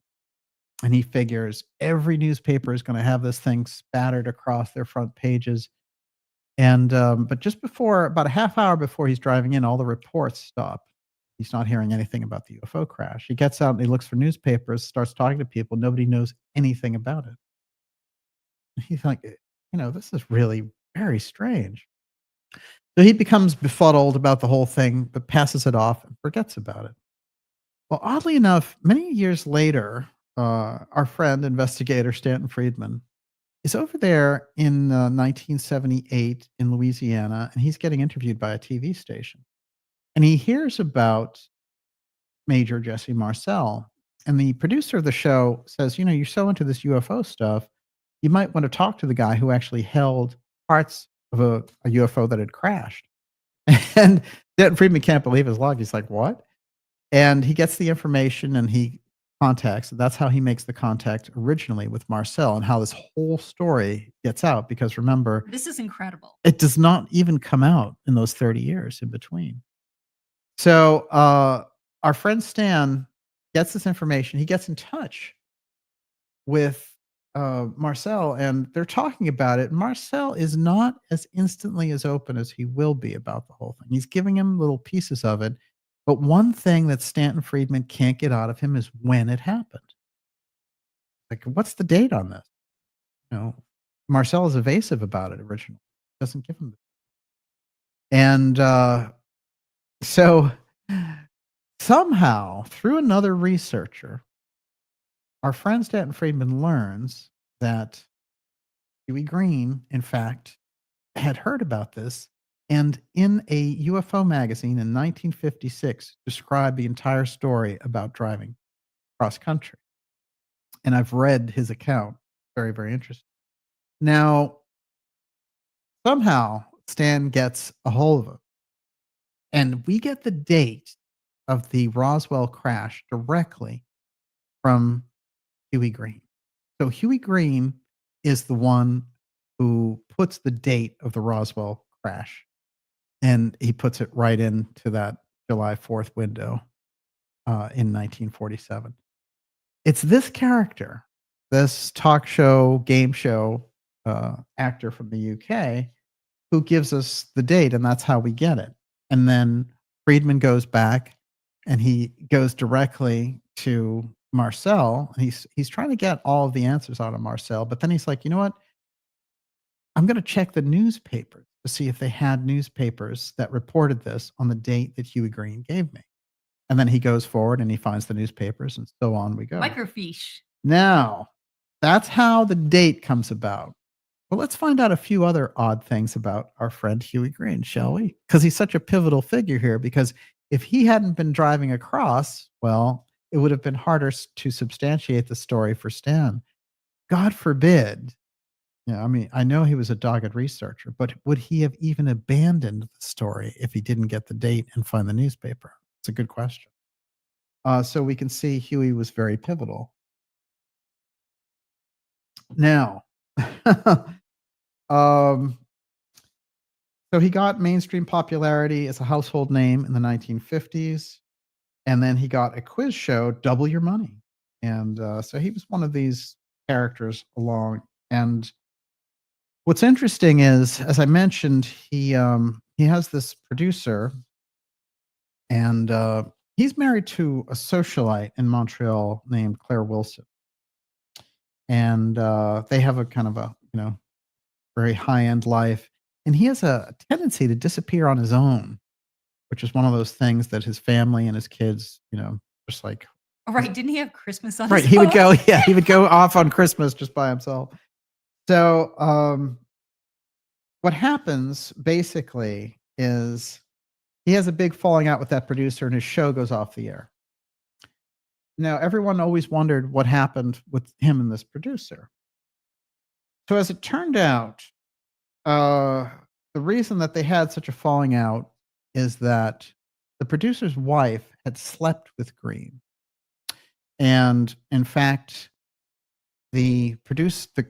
And he figures every newspaper is going to have this thing spattered across their front pages. And but just about a half hour before he's driving in, all the reports stop. He's not hearing anything about the UFO crash. He gets out and he looks for newspapers, starts talking to people. Nobody knows anything about it. He's like, this is really very strange. So he becomes befuddled about the whole thing, but passes it off and forgets about it. Well, oddly enough, many years later, our friend, investigator Stanton Friedman, is over there in 1978 in Louisiana, and he's getting interviewed by a TV station. And he hears about Major Jesse Marcel. And the producer of the show says, you're so into this UFO stuff, you might want to talk to the guy who actually held parts of a UFO that had crashed. And Denton Friedman can't believe his luck. He's like, what? And he gets the information and he contacts. That's how he makes the contact originally with Marcel, and how this whole story gets out. Because remember, This is incredible. it does not even come out in those 30 years in between. So our friend Stan gets this information. He gets in touch with Marcel, and they're talking about it. Marcel is not as instantly as open as he will be about the whole thing. He's giving him little pieces of it. But one thing that Stanton Friedman can't get out of him is when it happened. Like, what's the date on this? You know, Marcel is evasive about it originally. Doesn't give him the. And so somehow, through another researcher, our friend Stanton Friedman learns that Huey Green, in fact, had heard about this, and in a UFO magazine in 1956 described the entire story about driving cross country. And I've read his account. Very, very interesting. Now, somehow Stan gets a hold of him, and we get the date of the Roswell crash directly from Huey Green. So Huey Green is the one who puts the date of the Roswell crash, and he puts it right into that July 4th window in 1947. It's this character, this talk show, game show actor from the UK, who gives us the date, and that's how we get it. And then Friedman goes back, and he goes directly to Marcel. He's trying to get all of the answers out of Marcel, but then he's like, you know what? I'm going to check the newspapers to see if they had newspapers that reported this on the date that Huey Green gave me. And then he goes forward and he finds the newspapers, and so on we go. Microfiche. Now, that's how the date comes about. Well, let's find out a few other odd things about our friend Huey Green, shall we? Because he's such a pivotal figure here. Because if he hadn't been driving across, well, it would have been harder to substantiate the story for Stan. God forbid. Yeah, I mean, I know he was a dogged researcher, but would he have even abandoned the story if he didn't get the date and find the newspaper? It's a good question. So we can see Huey was very pivotal. Now, so he got mainstream popularity as a household name in the 1950s, and then he got a quiz show, Double Your Money, and so he was one of these characters along. And what's interesting is, as I mentioned, he has this producer, and he's married to a socialite in Montreal named Claire Wilson, and they have a kind of a very high end life. And he has a tendency to disappear on his own, which is one of those things that his family and his kids, just like. Oh, right. Didn't he have Christmas on Right. his He would own? go, yeah, he would go off on Christmas just by himself. So what happens basically is he has a big falling out with that producer, and his show goes off the air. Now, everyone always wondered what happened with him and this producer. So as it turned out, the reason that they had such a falling out is that the producer's wife had slept with Green. And in fact, the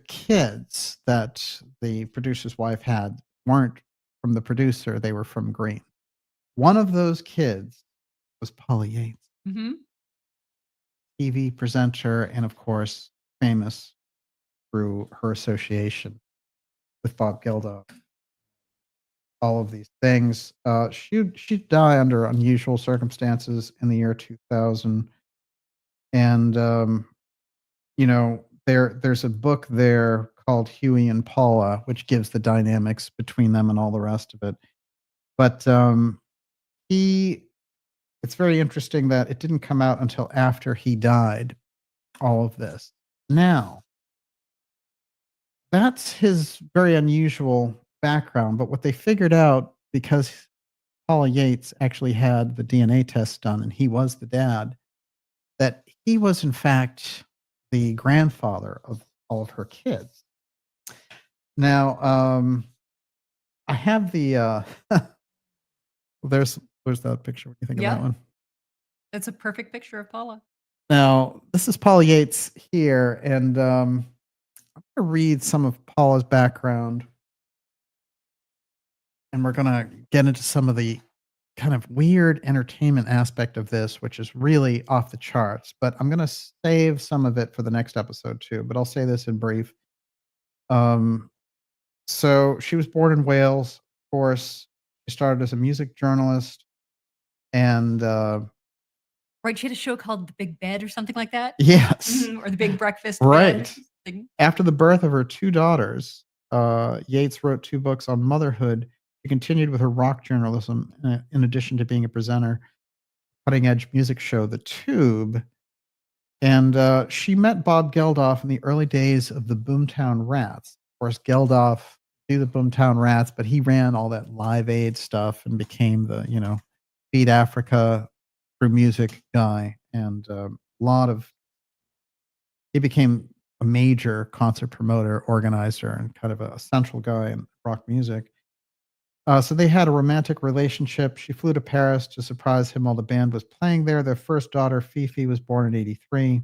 kids that the producer's wife had weren't from the producer, they were from Green. One of those kids was Paula Yates, TV presenter, and of course, famous through her association with Bob Geldof. All of these things. She'd die under unusual circumstances in the year 2000. And, there's a book there called Huey and Paula, which gives the dynamics between them and all the rest of it. But it's very interesting that it didn't come out until after he died, all of this. Now, that's his very unusual background. But what they figured out, because Paula Yates actually had the DNA test done and he was the dad, that he was in fact the grandfather of all of her kids. Now, I have the there's that picture. What do you think of that one? That's a perfect picture of Paula. Now, this is Paula Yates here, and I'm going to read some of Paula's background, and we're going to get into some of the kind of weird entertainment aspect of this, which is really off the charts. But I'm going to save some of it for the next episode too. But I'll say this in brief. Um, so she was born in Wales, of course. She started as a music journalist, and Right, she had a show called The Big Bed or something like that? yes, Or The Big Breakfast Bed. right. Thing. After the birth of her 2 daughters, Yates wrote 2 books on motherhood. She continued with her rock journalism, in addition to being a presenter, cutting-edge music show, The Tube. And she met Bob Geldof in the early days of the Boomtown Rats. Of course, Geldof knew the Boomtown Rats, but he ran all that Live Aid stuff and became the, Feed Africa through music guy. And he became a major concert promoter, organizer, and kind of a central guy in rock music. So they had a romantic relationship. She flew to Paris to surprise him while the band was playing there. Their first daughter, Fifi, was born in 83.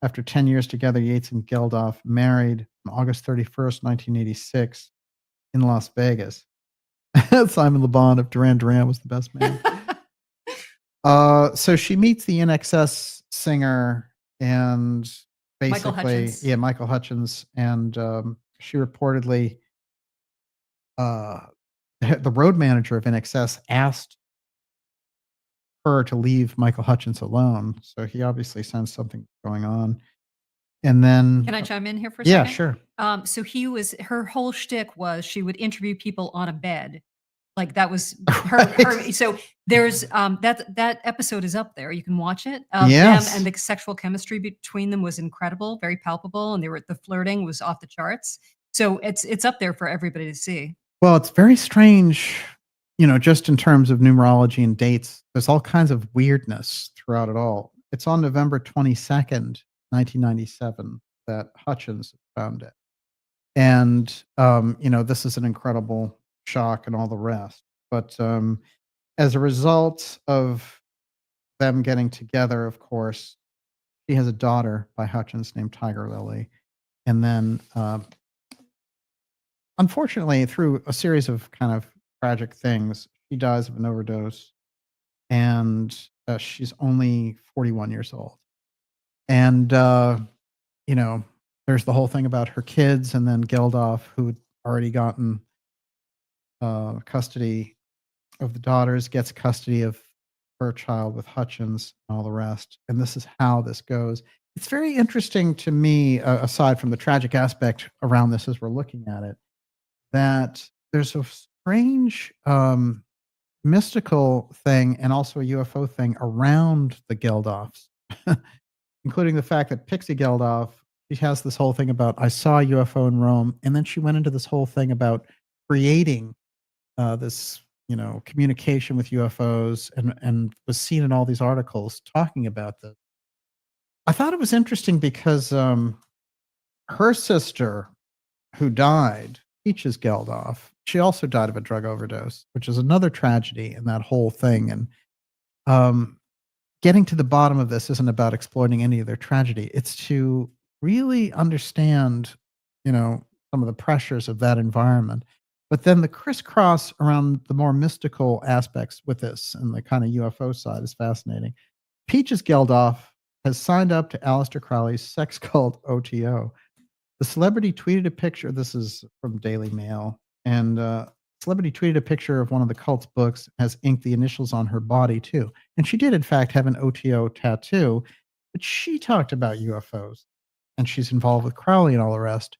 After 10 years together, Yates and Geldof married on August 31st, 1986 in Las Vegas. Simon Le Bon of Duran Duran was the best man. So she meets the NXS singer and basically, Michael Hutchins, and she reportedly, the road manager of NXS asked her to leave Michael Hutchins alone. So he obviously sensed something going on. And then, can I chime in here for a second? Yeah, sure. So her whole shtick was she would interview people on a bed. Like that was her. So there's that episode is up there. You can watch it. Yes. Them and the sexual chemistry between them was incredible, very palpable, and the flirting was off the charts. So it's up there for everybody to see. Well, it's very strange, just in terms of numerology and dates. There's all kinds of weirdness throughout it all. It's on November 22nd, 1997, that Hutchins found it. And, this is an incredible shock and all the rest. But as a result of them getting together, of course, she has a daughter by Hutchins named Tiger Lily. And then, unfortunately, through a series of kind of tragic things, she dies of an overdose. And she's only 41 years old. And, there's the whole thing about her kids, and then Geldof, who had already gotten custody of the daughters, gets custody of her child with Hutchins and all the rest. And this is how this goes. It's very interesting to me, aside from the tragic aspect around this as we're looking at it, that there's a strange mystical thing and also a UFO thing around the Geldofs, including the fact that Pixie Geldof, she has this whole thing about, I saw a UFO in Rome, and then she went into this whole thing about creating this, communication with UFOs, and was seen in all these articles talking about this. I thought it was interesting because her sister, who died, Peaches Geldof, she also died of a drug overdose, which is another tragedy in that whole thing. And getting to the bottom of this isn't about exploiting any of their tragedy. It's to really understand, some of the pressures of that environment. But then the crisscross around the more mystical aspects with this and the kind of UFO side is fascinating. Peaches Geldof has signed up to Aleister Crowley's sex cult OTO. The celebrity tweeted a picture. This is from Daily Mail. And celebrity tweeted a picture of one of the cult's books, has inked the initials on her body too. And she did, in fact, have an OTO tattoo. But she talked about UFOs. And she's involved with Crowley and all the rest.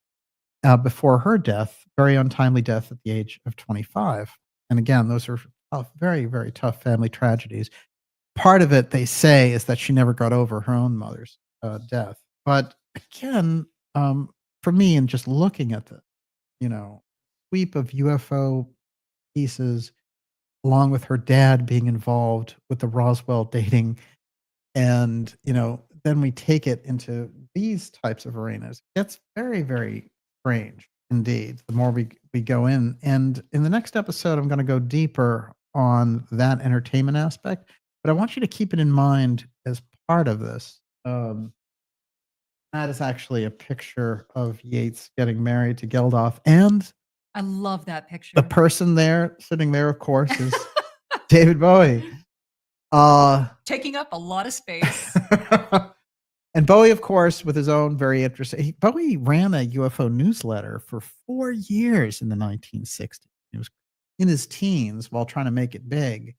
Before her death, very untimely death at the age of 25. And again, those are very, very tough family tragedies. Part of it, they say, is that she never got over her own mother's death. But again, for me, and just looking at the, sweep of UFO pieces, along with her dad being involved with the Roswell dating, and then we take it into these types of arenas. It's very, very strange indeed, the more we go in. And in the next episode, I'm going to go deeper on that entertainment aspect, but I want you to keep it in mind as part of this, Um, that is actually a picture of Yates getting married to Geldof, and I love that picture. the person there, sitting there, of course, is David Bowie. Taking up a lot of space. And Bowie, of course, with his own very interesting. Bowie ran a UFO newsletter for 4 years in the 1960s. He was in his teens while trying to make it big.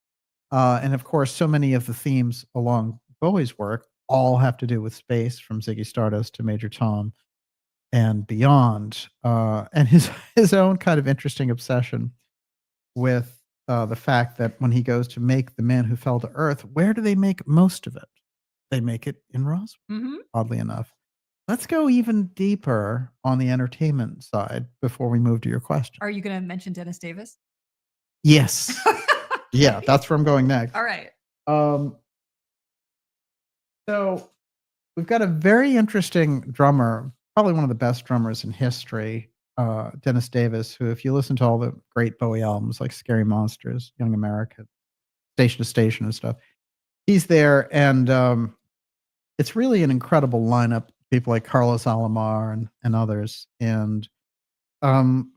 And of course, so many of the themes along Bowie's work all have to do with space, from Ziggy Stardust to Major Tom and beyond. And his own kind of interesting obsession with the fact that when he goes to make The Man Who Fell to Earth, where do they make most of it? They make it in Roswell, oddly enough. Let's go even deeper on the entertainment side before we move to your question. Are you going to mention Dennis Davis? Yes. Yeah, that's where I'm going next. All right. So we've got a very interesting drummer, probably one of the best drummers in history, Dennis Davis, who, if you listen to all the great Bowie albums like Scary Monsters, Young America, Station to Station and stuff, he's there. And it's really an incredible lineup. People like Carlos Alomar and others. And even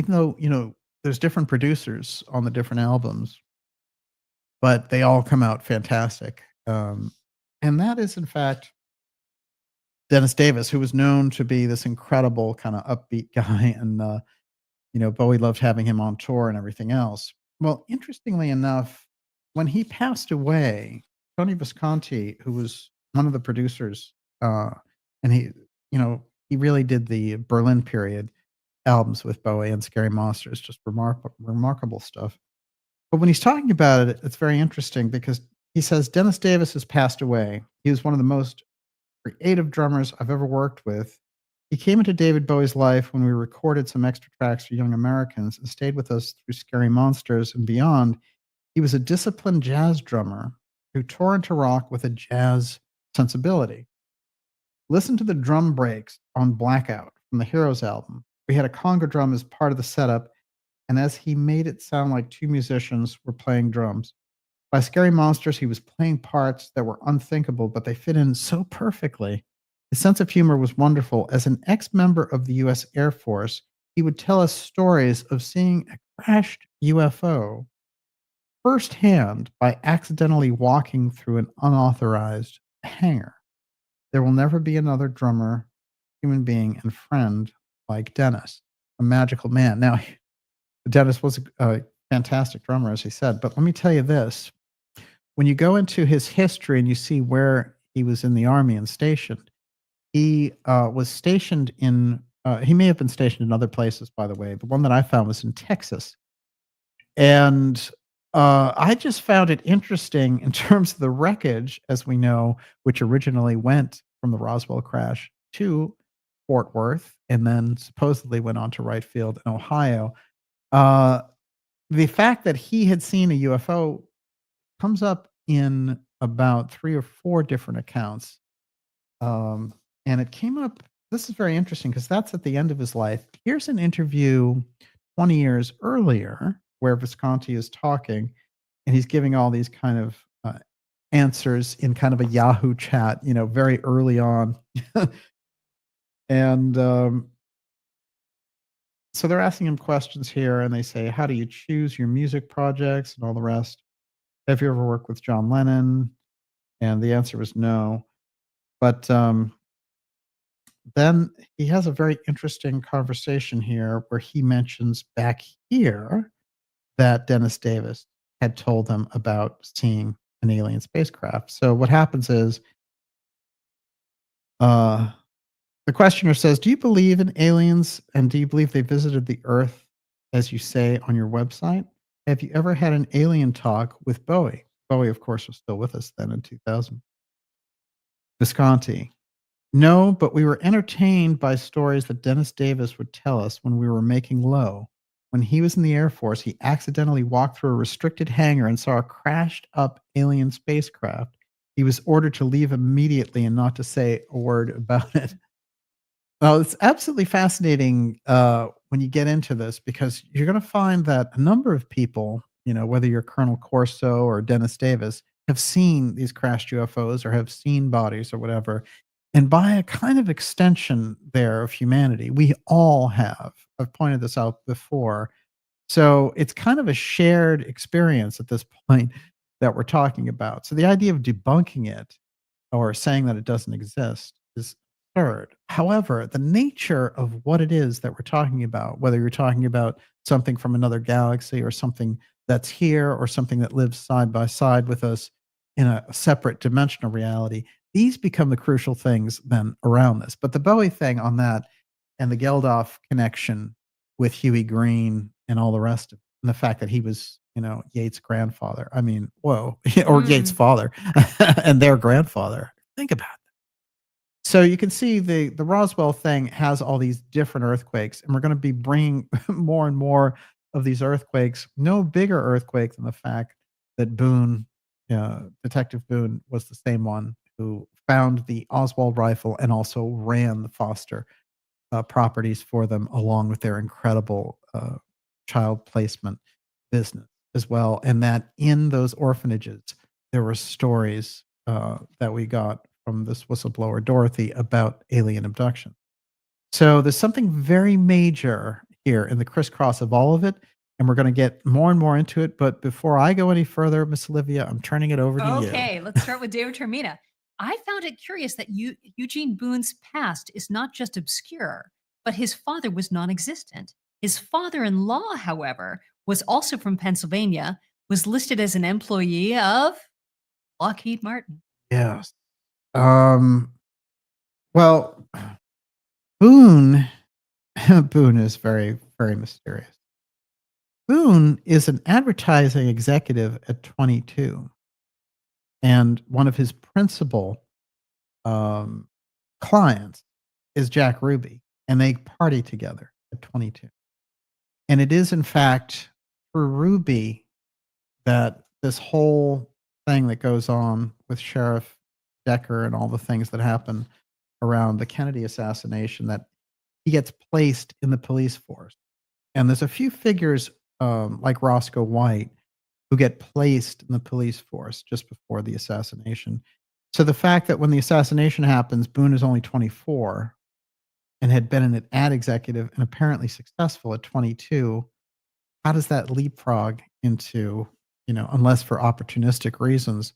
though, there's different producers on the different albums, but they all come out fantastic. And that is, in fact, Dennis Davis, who was known to be this incredible kind of upbeat guy. And, Bowie loved having him on tour and everything else. Well, interestingly enough, when he passed away, Tony Visconti, who was one of the producers, and he really did the Berlin period albums with Bowie and Scary Monsters, just remarkable stuff. But when he's talking about it, it's very interesting because he says Dennis Davis has passed away. He was one of the most creative drummers I've ever worked with. He came into David Bowie's life when we recorded some extra tracks for Young Americans and stayed with us through Scary Monsters and beyond. He was a disciplined jazz drummer who tore into rock with a jazz sensibility. Listen to the drum breaks on Blackout from the Heroes album. We had a conga drum as part of the setup, and as he made it sound like two musicians were playing drums. By Scary Monsters, he was playing parts that were unthinkable, but they fit in so perfectly. His sense of humor was wonderful. As an ex-member of the U.S. Air Force, he would tell us stories of seeing a crashed UFO firsthand by accidentally walking through an unauthorized hangar. There will never be another drummer, human being, and friend like Dennis, a magical man. Now, Dennis was a fantastic drummer, as he said, but let me tell you this. When you go into his history and you see where he was in the Army and stationed, he was stationed in, he may have been stationed in other places, by the way. The one that I found was in Texas. And I just found it interesting in terms of the wreckage, as we know, which originally went from the Roswell crash to Fort Worth and then supposedly went on to Wright Field in Ohio. The fact that he had seen a UFO comes up in about 3 or 4 different accounts. And it came up, this is very interesting because that's at the end of his life. Here's an interview 20 years earlier where Visconti is talking and he's giving all these kind of answers in kind of a Yahoo chat, very early on. And so they're asking him questions here and they say, how do you choose your music projects and all the rest? Have you ever worked with John Lennon? And the answer was no. But then he has a very interesting conversation here where he mentions back here that Dennis Davis had told them about seeing an alien spacecraft. So what happens is the questioner says, do you believe in aliens and do you believe they visited the Earth as you say on your website? Have you ever had an alien talk with Bowie? Bowie, of course, was still with us then in 2000. Visconti. No, but we were entertained by stories that Dennis Davis would tell us when we were making low. When he was in the Air Force, he accidentally walked through a restricted hangar and saw a crashed up alien spacecraft. He was ordered to leave immediately and not to say a word about it. Well, it's absolutely fascinating when you get into this because you're going to find that a number of people, whether you're Colonel Corso or Dennis Davis, have seen these crashed UFOs or have seen bodies or whatever. And by a kind of extension there of humanity, we all have. I've pointed this out before. So it's kind of a shared experience at this point that we're talking about. So the idea of debunking it or saying that it doesn't exist is absurd. However, the nature of what it is that we're talking about, whether you're talking about something from another galaxy or something that's here or something that lives side by side with us in a separate dimensional reality, these become the crucial things then around this. But the Bowie thing on that and the Geldof connection with Huey Green and all the rest of it, and the fact that he was, Yates' grandfather. I mean, whoa, or Yates' father and their grandfather. Think about it. So you can see the Roswell thing has all these different earthquakes, and we're going to be bringing more and more of these earthquakes. No bigger earthquake than the fact that Boone, Detective Boone, was the same one who found the Oswald rifle and also ran the Foster properties for them, along with their incredible child placement business as well. And that in those orphanages, there were stories that we got from this whistleblower, Dorothy, about alien abduction. So there's something very major here in the crisscross of all of it. And we're going to get more and more into it. But before I go any further, Miss Olivia, I'm turning it over to you. Okay, let's start with David Termina. I found it curious that Eugene Boone's past is not just obscure, but his father was non existent. His father in law, however, was also from Pennsylvania, was listed as an employee of Lockheed Martin. Yes. Well, Boone Boone is very, very mysterious. Boone is an advertising executive at 22, and one of his principal clients is Jack Ruby, and they party together at 22. And it is, in fact, for Ruby that this whole thing that goes on with Sheriff Decker and all the things that happen around the Kennedy assassination, that he gets placed in the police force. And there's a few figures like Roscoe White who get placed in the police force just before the assassination. So the fact that when the assassination happens, Boone is only 24 and had been an ad executive and apparently successful at 22, how does that leapfrog into, unless for opportunistic reasons,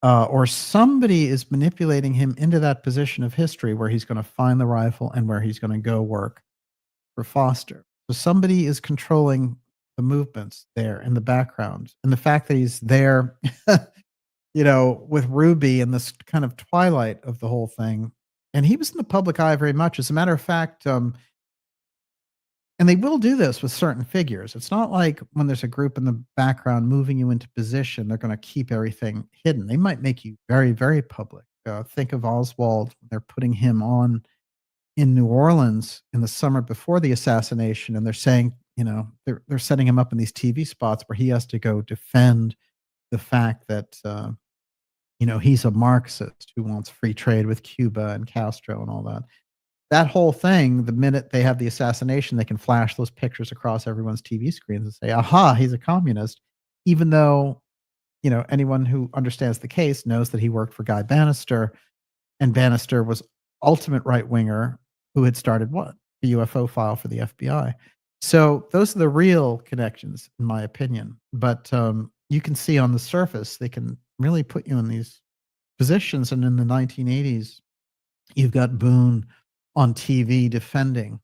or somebody is manipulating him into that position of history where he's going to find the rifle and where he's going to go work for Foster. So somebody is controlling the movements there in the background. And the fact that he's there, with Ruby in this kind of twilight of the whole thing. And he was in the public eye very much. As a matter of fact, and they will do this with certain figures. It's not like when there's a group in the background moving you into position, they're going to keep everything hidden. They might make you very, very public. Think of Oswald. They're putting him on in New Orleans in the summer before the assassination, and they're saying, they're setting him up in these TV spots where he has to go defend the fact that, he's a Marxist who wants free trade with Cuba and Castro and all that. That whole thing, the minute they have the assassination, they can flash those pictures across everyone's TV screens and say, aha, he's a communist, even though, anyone who understands the case knows that he worked for Guy Bannister, and Bannister was ultimate right-winger who had started what? The UFO file for the FBI. So those are the real connections, in my opinion. But you can see on the surface, they can really put you in these positions. And in the 1980s, you've got Boone on TV defending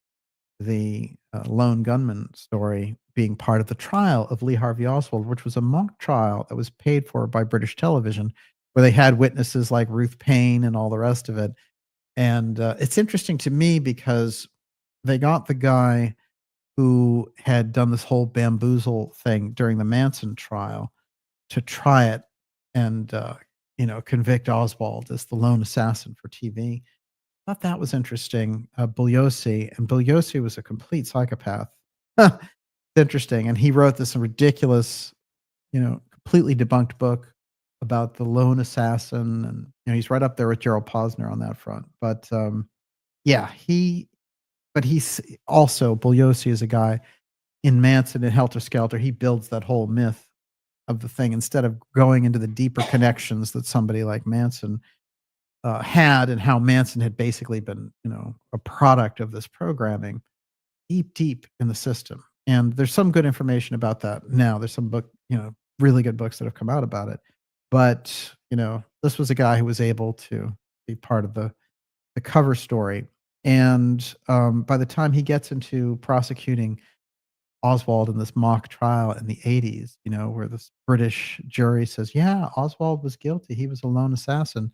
the lone gunman story being part of the trial of Lee Harvey Oswald, which was a mock trial that was paid for by British television, where they had witnesses like Ruth Payne and all the rest of it. And it's interesting to me because they got the guy who had done this whole bamboozle thing during the Manson trial to try it and, convict Oswald as the lone assassin for TV. I thought that was interesting. Bugliosi, and Bugliosi was a complete psychopath. It's interesting. And he wrote this ridiculous, completely debunked book about the lone assassin. And, he's right up there with Gerald Posner on that front. But he's also, Bugliosi is a guy in Manson and Helter Skelter. He builds that whole myth of the thing instead of going into the deeper connections that somebody like Manson had, and how Manson had basically been, a product of this programming deep in the system. And there's some good information about that now. There's some really good books that have come out about it. But, this was a guy who was able to be part of the cover story. And by the time he gets into prosecuting Oswald in this mock trial in the 80s, where this British jury says, yeah, Oswald was guilty. He was a lone assassin.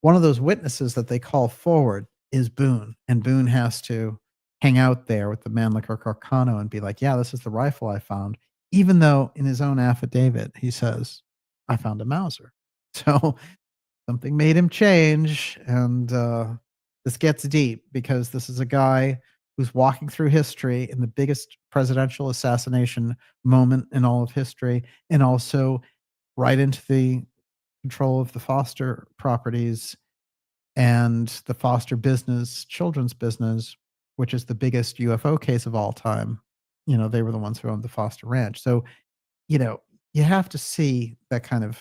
One of those witnesses that they call forward is Boone. And Boone has to hang out there with the Mannlicher Carcano and be like, yeah, this is the rifle I found. Even though in his own affidavit, he says, I found a Mauser. So something made him change. And this gets deep because this is a guy who's walking through history in the biggest presidential assassination moment in all of history, and also right into the control of the Foster properties and the Foster business, children's business, which is the biggest UFO case of all time. They were the ones who owned the Foster Ranch. So, you have to see that kind of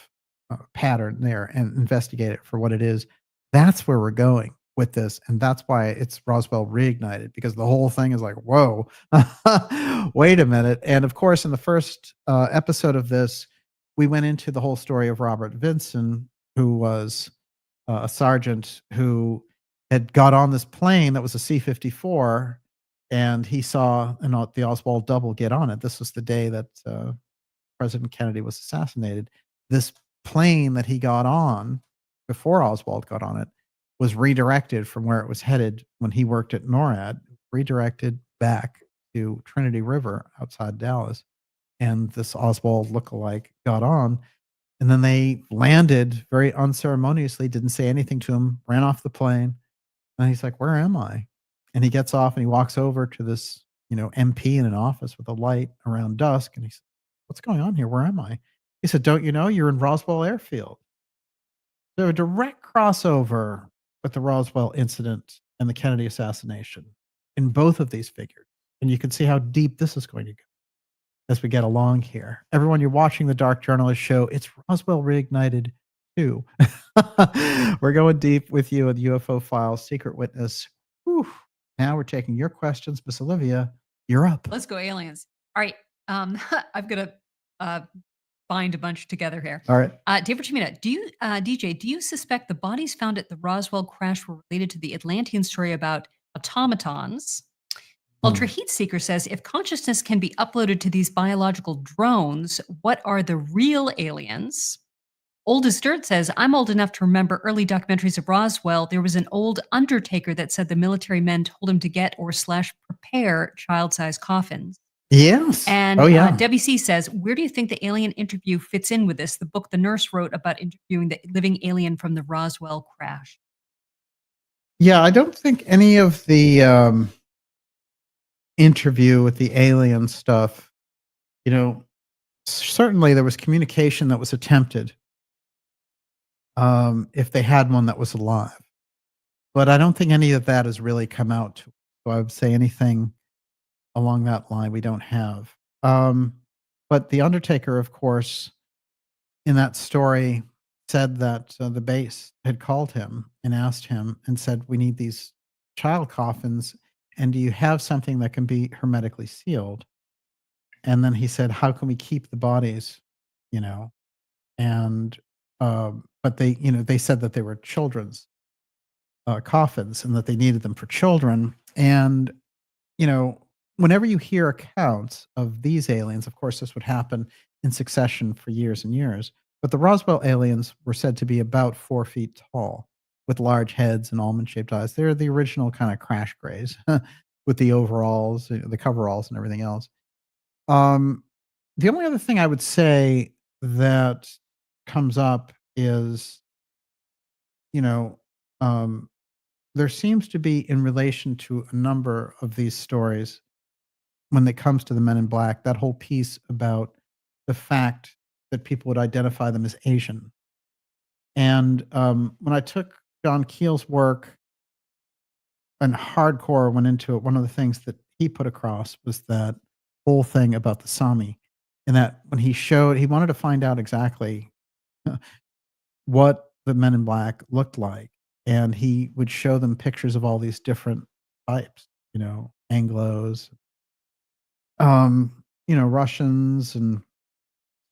pattern there and investigate it for what it is. That's where we're going with this. And that's why it's Roswell Reignited, because the whole thing is like, whoa, wait a minute. And of course, in the first episode of this, we went into the whole story of Robert Vinson, who was a sergeant who had got on this plane that was a C-54, and he saw the Oswald double get on it. This was the day that President Kennedy was assassinated. This plane that he got on before Oswald got on it was redirected from where it was headed when he worked at NORAD, redirected back to Trinity River outside Dallas. And this Oswald lookalike got on, and then they landed very unceremoniously, didn't say anything to him, ran off the plane. And he's like, where am I? And he gets off and he walks over to this, MP in an office with a light around dusk. And he said, what's going on here? Where am I? He said, don't you know you're in Roswell Airfield? So a direct crossover with the Roswell incident and the Kennedy assassination in both of these figures. And you can see how deep this is going to go as we get along here. Everyone, you're watching the Dark Journalist Show. It's Roswell Reignited 2. We're going deep with you in UFO Files, Secret Witness. Whew. Now we're taking your questions. Miss Olivia, you're up. Let's go aliens. All right. I've got to bind a bunch together here. All right. David Chimina, DJ, do you suspect the bodies found at the Roswell crash were related to the Atlantean story about automatons? Ultra Heat Seeker says, if consciousness can be uploaded to these biological drones, what are the real aliens? Oldest Dirt says, I'm old enough to remember early documentaries of Roswell. There was an old undertaker that said the military men told him to get or / prepare child-sized coffins. Yes. And oh, yeah. Debbie C says, where do you think the alien interview fits in with this? The book the nurse wrote about interviewing the living alien from the Roswell crash. Yeah, I don't think any of the interview with the alien stuff, certainly there was communication that was attempted, if they had one that was alive. But I don't think any of that has really come out. So I would say anything along that line we don't have. But the Undertaker, of course, in that story said that the base had called him and asked him and said, we need these child coffins, and do you have something that can be hermetically sealed? And then he said, how can we keep the bodies, and but they said that they were children's coffins and that they needed them for children. And whenever you hear accounts of these aliens, of course this would happen in succession for years and years, but the Roswell aliens were said to be about 4 feet tall with large heads and almond-shaped eyes. They're the original kind of crash grays with the overalls, the coveralls and everything else. The only other thing I would say that comes up is, there seems to be, in relation to a number of these stories, when it comes to the Men in Black, that whole piece about the fact that people would identify them as Asian. And when I took John Keel's work and hardcore went into it, one of the things that he put across was that whole thing about the Sami And that when he wanted to find out exactly what the Men in Black looked like, and he would show them pictures of all these different types, Anglos, Russians and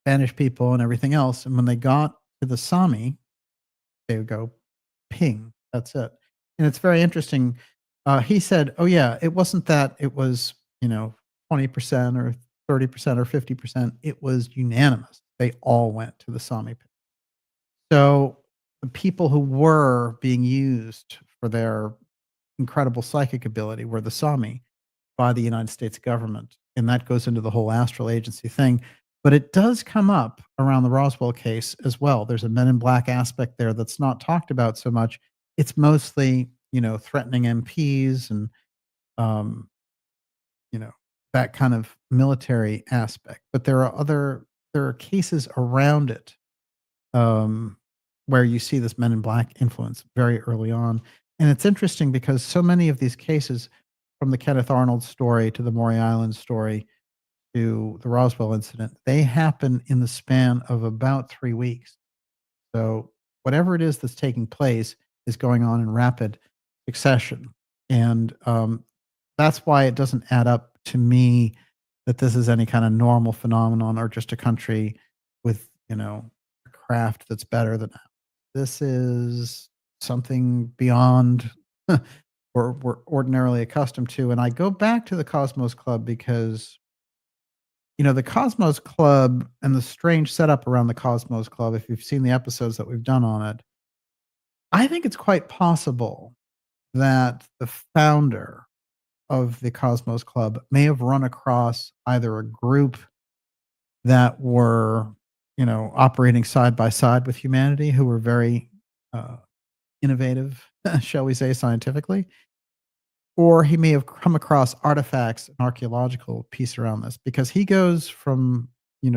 Spanish people and everything else. And when they got to the Sami, they would go ping. That's it. And it's very interesting. He said, "Oh yeah, it wasn't that it was 20% or 30% or 50%. It was unanimous. They all went to the Sami pit." So the people who were being used for their incredible psychic ability were the Sami by the United States government, and that goes into the whole astral agency thing. But it does come up around the Roswell case as well. There's a Men in Black aspect there that's not talked about so much. It's mostly, threatening MPs and, um, you know, that kind of military aspect. But there are cases around it, um, where you see this Men in Black influence very early on. And it's interesting because so many of these cases, from the Kenneth Arnold story to the Maury Island story to the Roswell incident, they happen in the span of about 3 weeks. So whatever it is that's taking place is going on in rapid succession. And that's why it doesn't add up to me that this is any kind of normal phenomenon or just a country with, a craft that's better than ours. This is something beyond we're ordinarily accustomed to. And I go back to the Cosmos Club because the Cosmos Club and the strange setup around the Cosmos Club, if you've seen the episodes that we've done on it, I think it's quite possible that the founder of the Cosmos Club may have run across either a group that were, operating side by side with humanity, who were very innovative, shall we say, scientifically, or he may have come across artifacts and archaeological piece around this, because he goes from,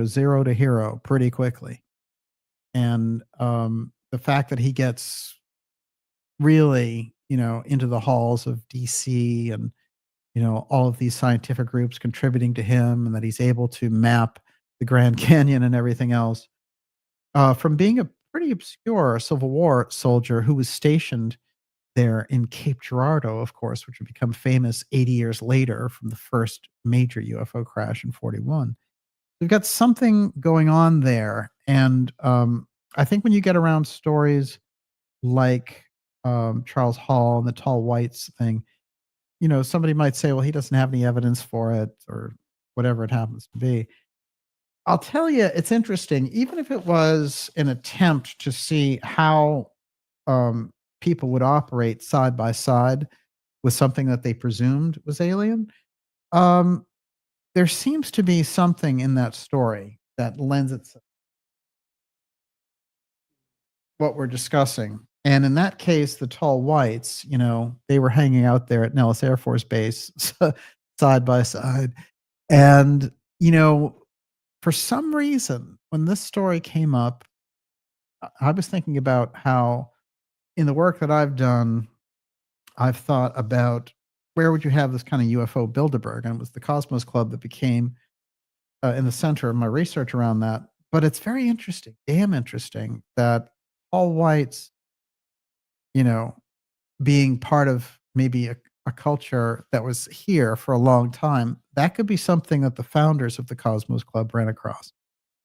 zero to hero pretty quickly. And the fact that he gets really, into the halls of DC and, all of these scientific groups contributing to him, and that he's able to map the Grand Canyon and everything else, from being a pretty obscure Civil War soldier who was stationed there in Cape Girardeau, of course, which would become famous 80 years later from the first major UFO crash in 41. We've got something going on there. And I think when you get around stories like Charles Hall and the Tall Whites thing, somebody might say, well, he doesn't have any evidence for it, or whatever it happens to be. I'll tell you, it's interesting. Even if it was an attempt to see how people would operate side by side with something that they presumed was alien, um, there seems to be something in that story that lends itself to what we're discussing. And in that case, the Tall Whites, they were hanging out there at Nellis Air Force Base side by side. And, for some reason, when this story came up, I was thinking about how, in the work that I've done, I've thought about where would you have this kind of UFO Bilderberg, and it was the Cosmos Club that became in the center of my research around that. But it's very interesting, damn interesting, that all whites, you know, being part of maybe a culture that was here for a long time, that could be something that the founders of the Cosmos Club ran across.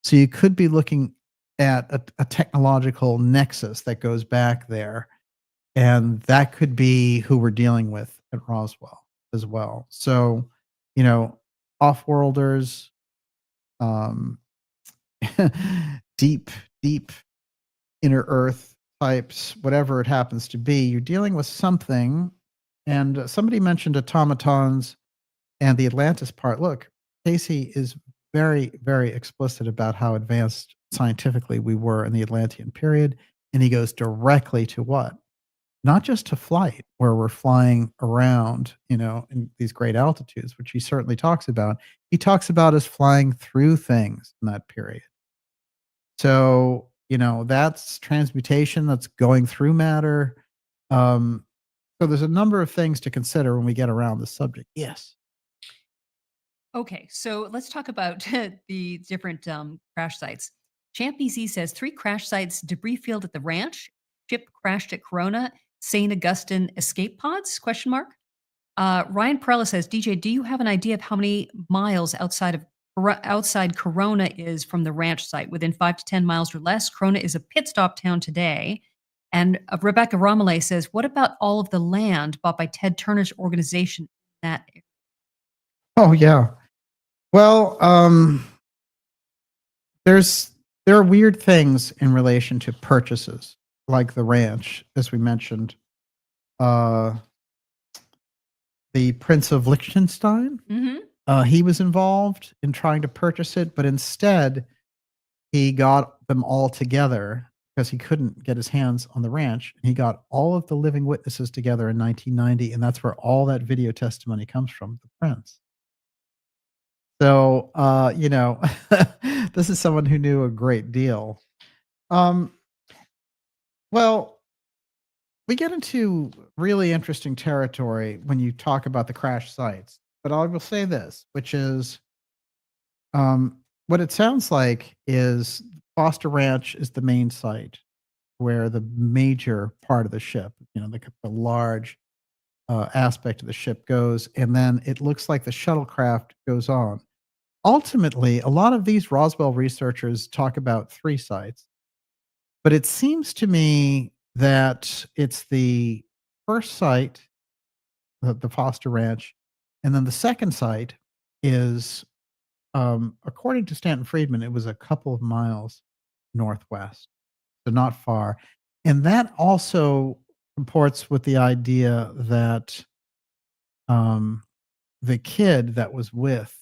So you could be looking at a technological nexus that goes back there, and that could be who we're dealing with at Roswell as well. So, off-worlders, um, deep, deep inner Earth types, whatever it happens to be, you're dealing with something. And somebody mentioned automatons and the Atlantis part. Look, Casey is very, very explicit about how advanced scientifically we were in the Atlantean period. And he goes directly to what? Not just to flight, where we're flying around, in these great altitudes, which he certainly talks about. He talks about us flying through things in that period. So, that's transmutation, that's going through matter. So there's a number of things to consider when we get around the subject. Yes. Okay, so let's talk about the different crash sites. Champ BC says 3 crash sites: debris field at the ranch, ship crashed at Corona, St. Augustine escape pods? Question mark. Ryan Perella says, DJ, do you have an idea of how many miles outside Corona is from the ranch site? Within 5 to 10 miles or less. Corona is a pit stop town today. And Rebecca Romale says, what about all of the land bought by Ted Turner's organization? That Oh yeah. Well, there's there are weird things in relation to purchases, like the ranch, as we mentioned. Uh, the Prince of Liechtenstein, Mhm. he was involved in trying to purchase it, but instead he got them all together because he couldn't get his hands on the ranch. He got all of the living witnesses together in 1990, and that's where all that video testimony comes from, the prince. So, this is someone who knew a great deal. Um, well, we get into really interesting territory when you talk about the crash sites. But I will say this, which is what it sounds like is Foster Ranch is the main site where the major part of the ship, the large aspect of the ship goes. And then it looks like the shuttlecraft goes on. Ultimately, a lot of these Roswell researchers talk about 3 sites, but it seems to me that it's the first site, the Foster Ranch, and then the second site is, according to Stanton Friedman, it was a couple of miles northwest, so not far. And that also comports with the idea that um, the kid that was with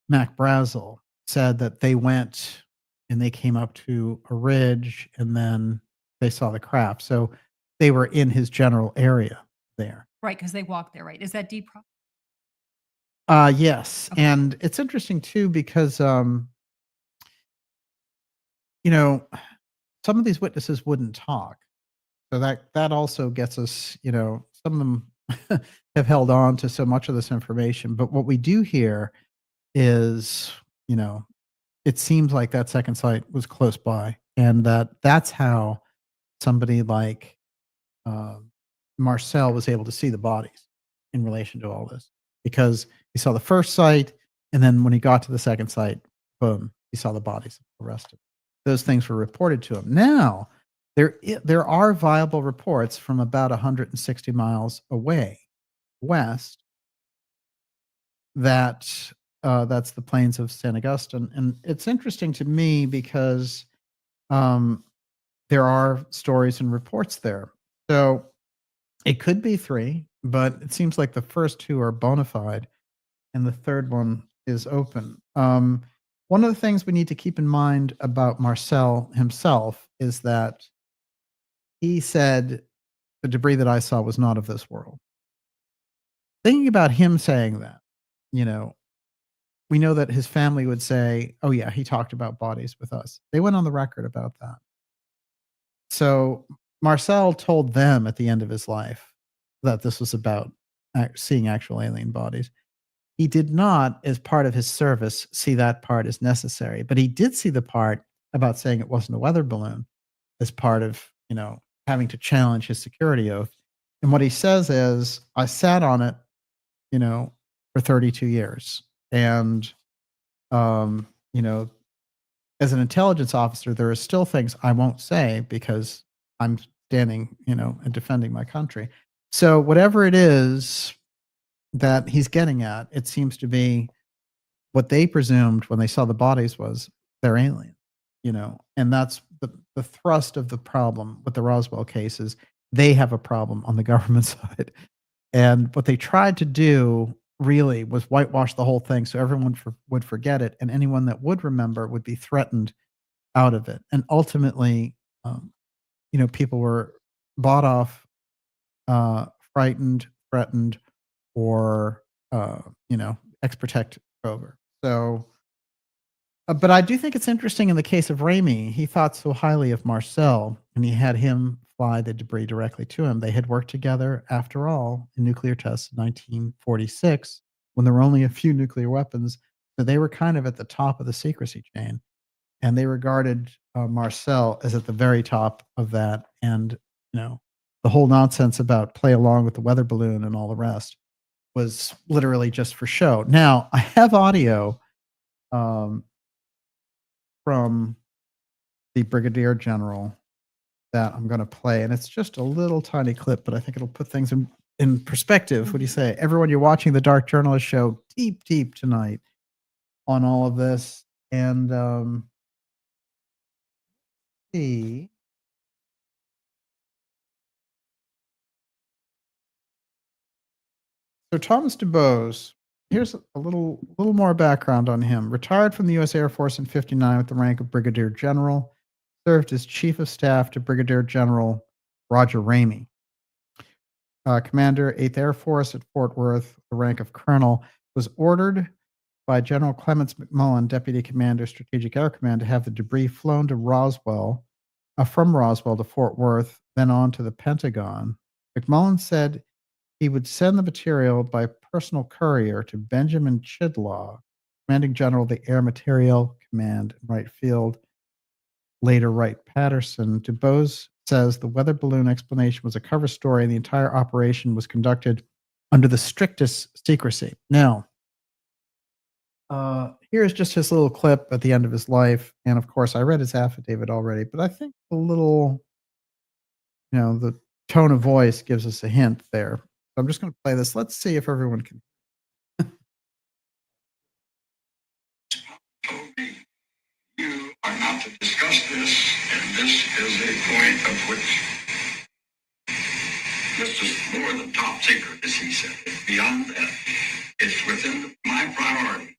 Mac Brazel said that they went and they came up to a ridge and then they saw the craft. So they were in his general area there. Right, because they walk there, right? Is that deep? Yes. Okay. And it's interesting too because, you know, some of these witnesses wouldn't talk. So that also gets us, some of them have held on to so much of this information. But what we do hear is, you know, it seems like that second site was close by, and that's how somebody like uh, Marcel was able to see the bodies in relation to all this, because he saw the first site, and then when he got to the second site, boom, he saw the bodies arrested. Those things were reported to him. Now, there are viable reports from about 160 miles away west that that's the plains of St. Augustine. And it's interesting to me because um, there are stories and reports there. So it could be 3, but it seems like the first 2 are bona fide and the third one is open. One of the things we need to keep in mind about Marcel himself is that he said the debris that I saw was not of this world. Thinking about him saying that, you know, we know that his family would say, "Oh yeah, he talked about bodies with us." They went on the record about that. So Marcel told them at the end of his life that this was about seeing actual alien bodies. He did not, as part of his service, see that part as necessary, but he did see the part about saying it wasn't a weather balloon as part of, having to challenge his security oath. And what he says is, I sat on it, for 32 years. And, um, you know, as an intelligence officer, there are still things I won't say because I'm standing, and defending my country. So whatever it is that he's getting at, it seems to be what they presumed when they saw the bodies was they're alien, and that's the thrust of the problem with the Roswell case is they have a problem on the government side. And what they tried to do really was whitewash the whole thing so everyone would forget it, and anyone that would remember would be threatened out of it. And ultimately, people were bought off, frightened, threatened, or ex-protect over. So, but I do think it's interesting in the case of Ramey. He thought so highly of Marcel, and he had him fly the debris directly to him. They had worked together, after all, in nuclear tests in 1946. when there were only a few nuclear weapons. So they were kind of at the top of the secrecy chain, and they regarded Marcel as at the very top of that. And the whole nonsense about play along with the weather balloon and all the rest was literally just for show. Now I have audio from the brigadier general that I'm going to play, and it's just a little tiny clip, but I think it'll put things in perspective. What do you say? Everyone, you're watching the Dark Journalist show deep tonight on all of this. And see. So Thomas Dubose, here's a little more background on him. Retired from the U.S. Air Force in '59 with the rank of brigadier general. Served as chief of staff to Brigadier General Roger Ramey. Commander 8th Air Force at Fort Worth, the rank of colonel, was ordered by General Clements McMullen, Deputy Commander, Strategic Air Command, to have the debris flown to Roswell, from Roswell to Fort Worth, then on to the Pentagon. McMullen said he would send the material by personal courier to Benjamin Chidlaw, Commanding General of the Air Materiel Command in Wright Field, later Wright Patterson. Dubose says the weather balloon explanation was a cover story and the entire operation was conducted under the strictest secrecy. Now, here's just his little clip at the end of his life. And of course, I read his affidavit already, but I think the little, the tone of voice gives us a hint there. So I'm just going to play this. Let's see if everyone can. You are not to discuss this, and this is a point of which this is more than top secret, as he said. It's beyond that. It's within my priority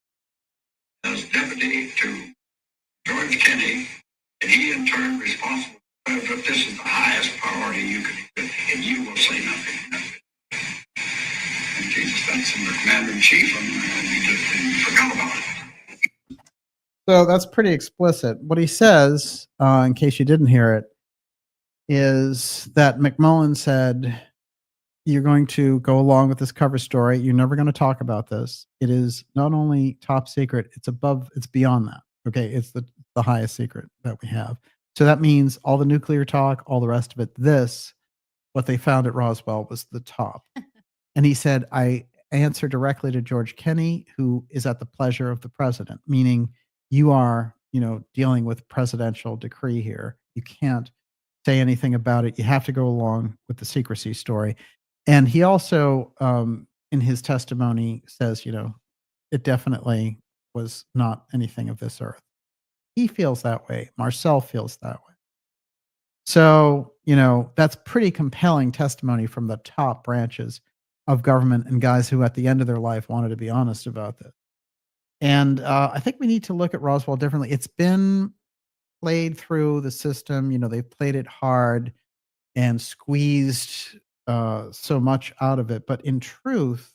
as deputy to George Kennedy, and he in turn responsible. But this is the highest priority you can give, and you will say nothing. And Jesus, that's in the commander-in-chief, and you forgot about it. So that's pretty explicit. What he says, in case you didn't hear it, is that McMullen said, you're going to go along with this cover story. You're never going to talk about this. It is not only top secret, it's beyond that. Okay. It's the highest secret that we have. So that means all the nuclear talk, all the rest of it, what they found at Roswell was the top. And he said, I answer directly to George Kennedy, who is at the pleasure of the president, meaning you are, dealing with presidential decree here. You can't say anything about it. You have to go along with the secrecy story. And he also, in his testimony, says, it definitely was not anything of this earth. He feels that way. Marcel feels that way. So, that's pretty compelling testimony from the top branches of government and guys who at the end of their life wanted to be honest about this. And I think we need to look at Roswell differently. It's been played through the system. They've played it hard and squeezed so much out of it. But in truth,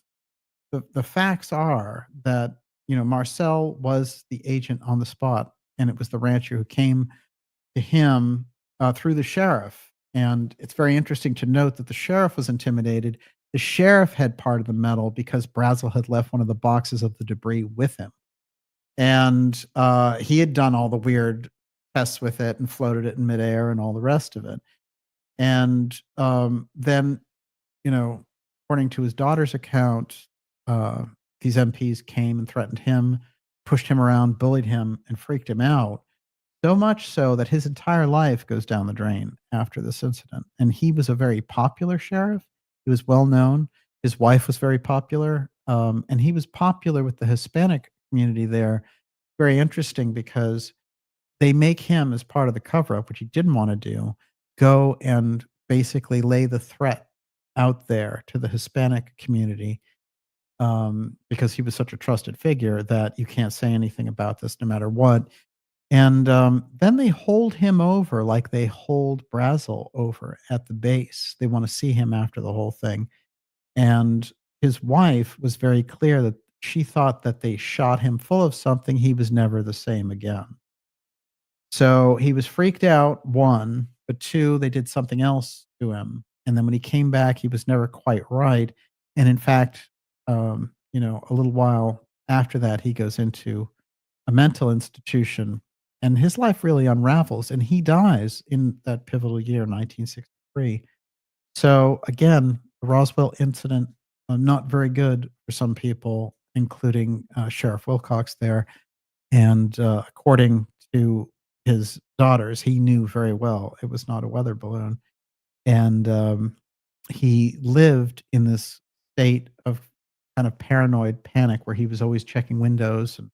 the facts are that, Marcel was the agent on the spot, and it was the rancher who came to him through the sheriff. And it's very interesting to note that the sheriff was intimidated. The sheriff had part of the metal because Brazel had left one of the boxes of the debris with him. And he had done all the weird tests with it and floated it in midair and all the rest of it. And then, according to his daughter's account, these MPs came and threatened him, pushed him around, bullied him, and freaked him out. So much so that his entire life goes down the drain after this incident. And he was a very popular sheriff. He was well known. His wife was very popular. And he was popular with the Hispanic community there. Very interesting because they make him, as part of the cover-up, which he didn't want to do, go and basically lay the threat out there to the Hispanic community, because he was such a trusted figure that you can't say anything about this no matter what. And then they hold him over like they hold Brazel over at the base. They want to see him after the whole thing. And his wife was very clear that she thought that they shot him full of something. He was never the same again. So he was freaked out, one, but two, they did something else to him. And then when he came back, he was never quite right. And in fact, a little while after that, he goes into a mental institution, and his life really unravels, and he dies in that pivotal year, 1963. So again, the Roswell incident, not very good for some people, including Sheriff Wilcox there. And according to his daughters, he knew very well it was not a weather balloon. And he lived in this state of kind of paranoid panic where he was always checking windows and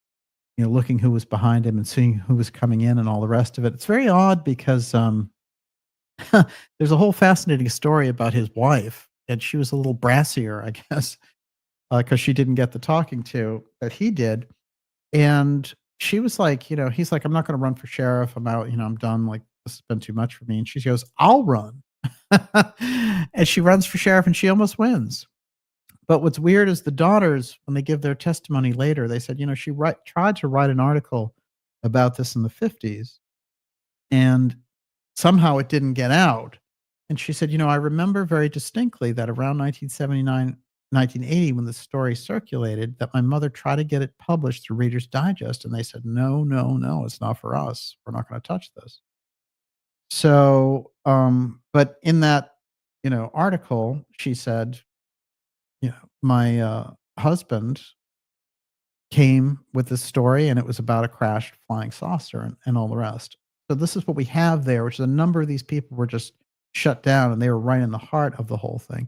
looking who was behind him and seeing who was coming in and all the rest of it. It's very odd because there's a whole fascinating story about his wife, and she was a little brassier, I guess, because she didn't get the talking to that he did. And she was like, he's like, I'm not going to run for sheriff. I'm out, I'm done. Like, this has been too much for me. And she goes, I'll run. And she runs for sheriff and she almost wins. But what's weird is the daughters, when they give their testimony later, they said, she tried to write an article about this in the 50s, and somehow it didn't get out. And she said, I remember very distinctly that around 1979, 1980, when the story circulated, that my mother tried to get it published through Reader's Digest, and they said, no, no, no, it's not for us. We're not going to touch this. So, but in that, article, she said, my husband came with this story, and it was about a crashed flying saucer and all the rest. So this is what we have there, which is a number of these people were just shut down, and they were right in the heart of the whole thing.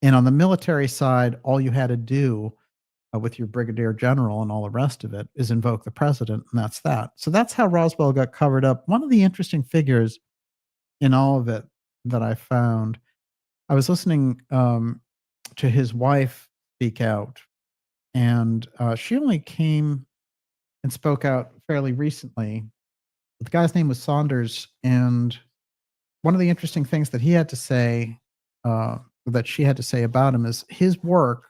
And on the military side, all you had to do with your brigadier general and all the rest of it is invoke the president, and that's that. So that's how Roswell got covered up. One of the interesting figures in all of it that I found, I was listening to his wife speak out, and she only came and spoke out fairly recently. The guy's name was Saunders, and one of the interesting things that he had to say, that she had to say about him, is his work,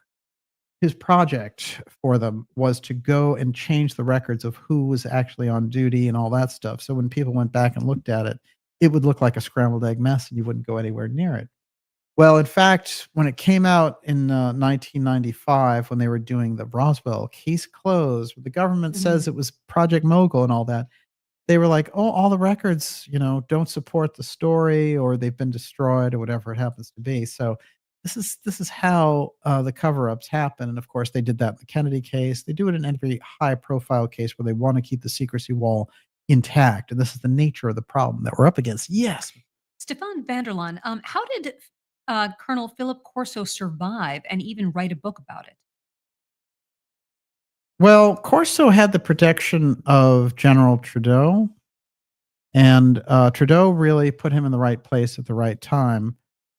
his project for them was to go and change the records of who was actually on duty and all that stuff. So when people went back and looked at it, it would look like a scrambled egg mess and you wouldn't go anywhere near it. Well, in fact, when it came out in 1995, when they were doing the Roswell case closed, the government says it was Project Mogul and all that. They were like, oh, all the records, don't support the story, or they've been destroyed, or whatever it happens to be. So this is how the cover-ups happen. And of course, they did that in the Kennedy case. They do it in every high-profile case where they want to keep the secrecy wall intact. And this is the nature of the problem that we're up against. Yes. Stefan Vanderlaan, how did Colonel Philip Corso survive and even write a book about it? Well, Corso had the protection of General Trudeau, and Trudeau really put him in the right place at the right time.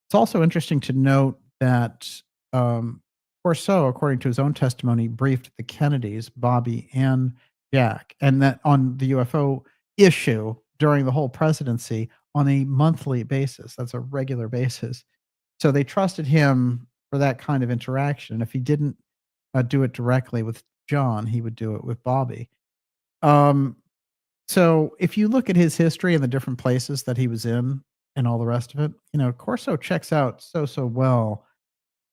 It's also interesting to note that Corso, according to his own testimony, briefed the Kennedys, Bobby and Jack, and that on the UFO issue during the whole presidency on a monthly basis. That's a regular basis. So they trusted him for that kind of interaction. If he didn't do it directly with John, he would do it with Bobby. So if you look at his history and the different places that he was in and all the rest of it, Corso checks out so well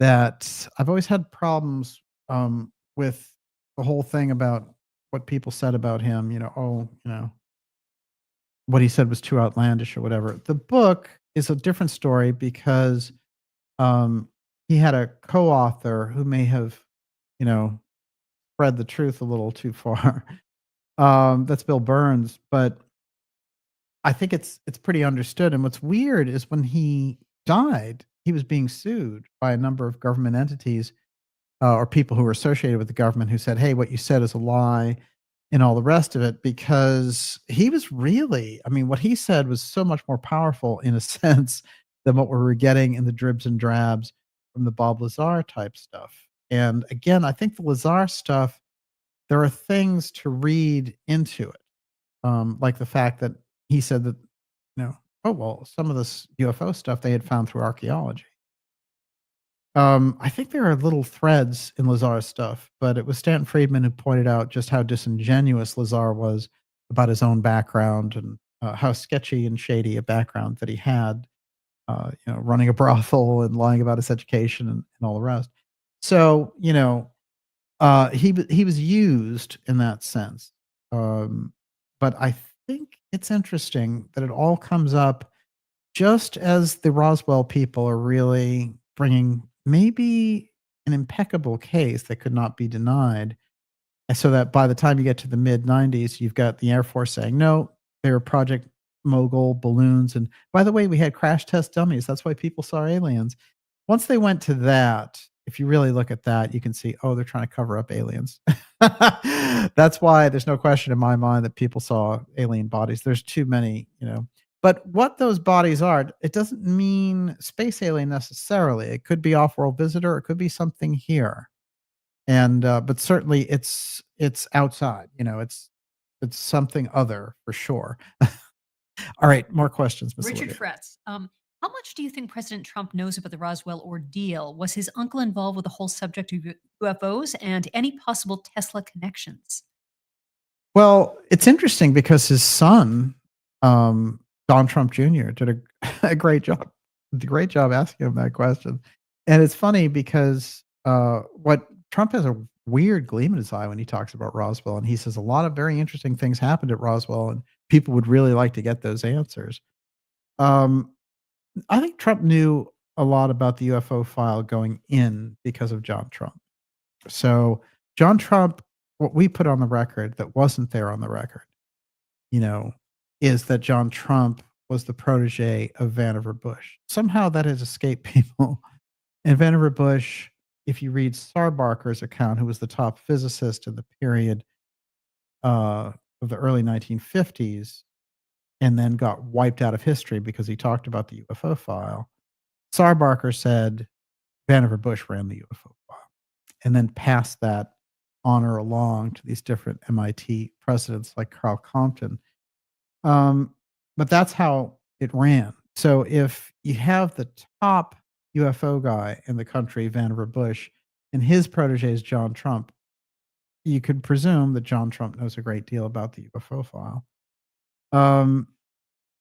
that I've always had problems with the whole thing about what people said about him, what he said was too outlandish or whatever. The book is a different story because he had a co-author who may have, spread the truth a little too far. That's Bill Burns, but I think it's pretty understood. And what's weird is when he died, he was being sued by a number of government entities or people who were associated with the government who said, hey, what you said is a lie and all the rest of it, because he was really, what he said was so much more powerful in a sense than what we were getting in the dribs and drabs from the Bob Lazar type stuff. And again, I think the Lazar stuff, there are things to read into it. Like the fact that he said that, some of this UFO stuff they had found through archaeology. I think there are little threads in Lazar's stuff, but it was Stanton Friedman who pointed out just how disingenuous Lazar was about his own background and how sketchy and shady a background that he had, running a brothel and lying about his education and all the rest. So, He was used in that sense. Um, but I think it's interesting that it all comes up just as the Roswell people are really bringing maybe an impeccable case that could not be denied. And so that by the time you get to the mid 90s, you've got the Air Force saying, no, they were Project Mogul balloons. And by the way, we had crash test dummies. That's why people saw aliens. Once they went to that, if you really look at that, you can see, oh, they're trying to cover up aliens. That's why there's no question in my mind that people saw alien bodies. There's too many, But what those bodies are, it doesn't mean space alien necessarily. It could be off-world visitor. It could be something here. And but certainly it's outside. It's something other for sure. All right, more questions, Miss Richard Olivia. Fretz. How much do you think President Trump knows about the Roswell ordeal? Was his uncle involved with the whole subject of UFOs and any possible Tesla connections? Well, it's interesting because his son, Don Trump Jr., did a great job. Did a great job asking him that question. And it's funny because what Trump has a weird gleam in his eye when he talks about Roswell, and he says a lot of very interesting things happened at Roswell, and people would really like to get those answers. I think Trump knew a lot about the UFO file going in because of John Trump. So John Trump, what we put on the record that wasn't there on the record, is that John Trump was the protege of Vannevar Bush. Somehow that has escaped people. And Vannevar Bush, if you read Sarbarker's account, who was the top physicist in the period of the early 1950s, and then got wiped out of history because he talked about the UFO file. Sarbarker said Vannevar Bush ran the UFO file and then passed that honor along to these different MIT presidents like Carl Compton. But that's how it ran. So if you have the top UFO guy in the country, Vannevar Bush, and his protege is John Trump, you could presume that John Trump knows a great deal about the UFO file.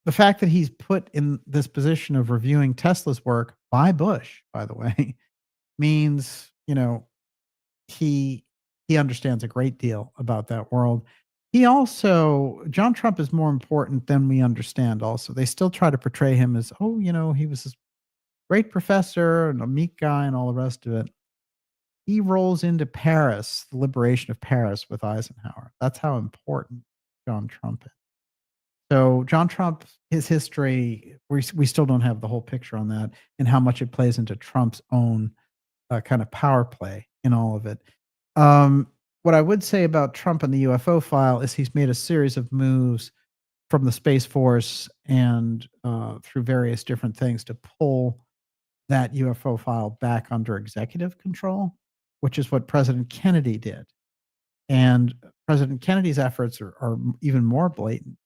The fact that he's put in this position of reviewing Tesla's work by Bush, by the way, means, he understands a great deal about that world. John Trump is more important than we understand also. They still try to portray him as, he was this great professor and a meek guy and all the rest of it. He rolls into Paris, the liberation of Paris with Eisenhower. That's how important John Trump is. So John Trump, his history, we still don't have the whole picture on that and how much it plays into Trump's own kind of power play in all of it. What I would say about Trump and the UFO file is he's made a series of moves from the Space Force and through various different things to pull that UFO file back under executive control, which is what President Kennedy did. And President Kennedy's efforts are even more blatant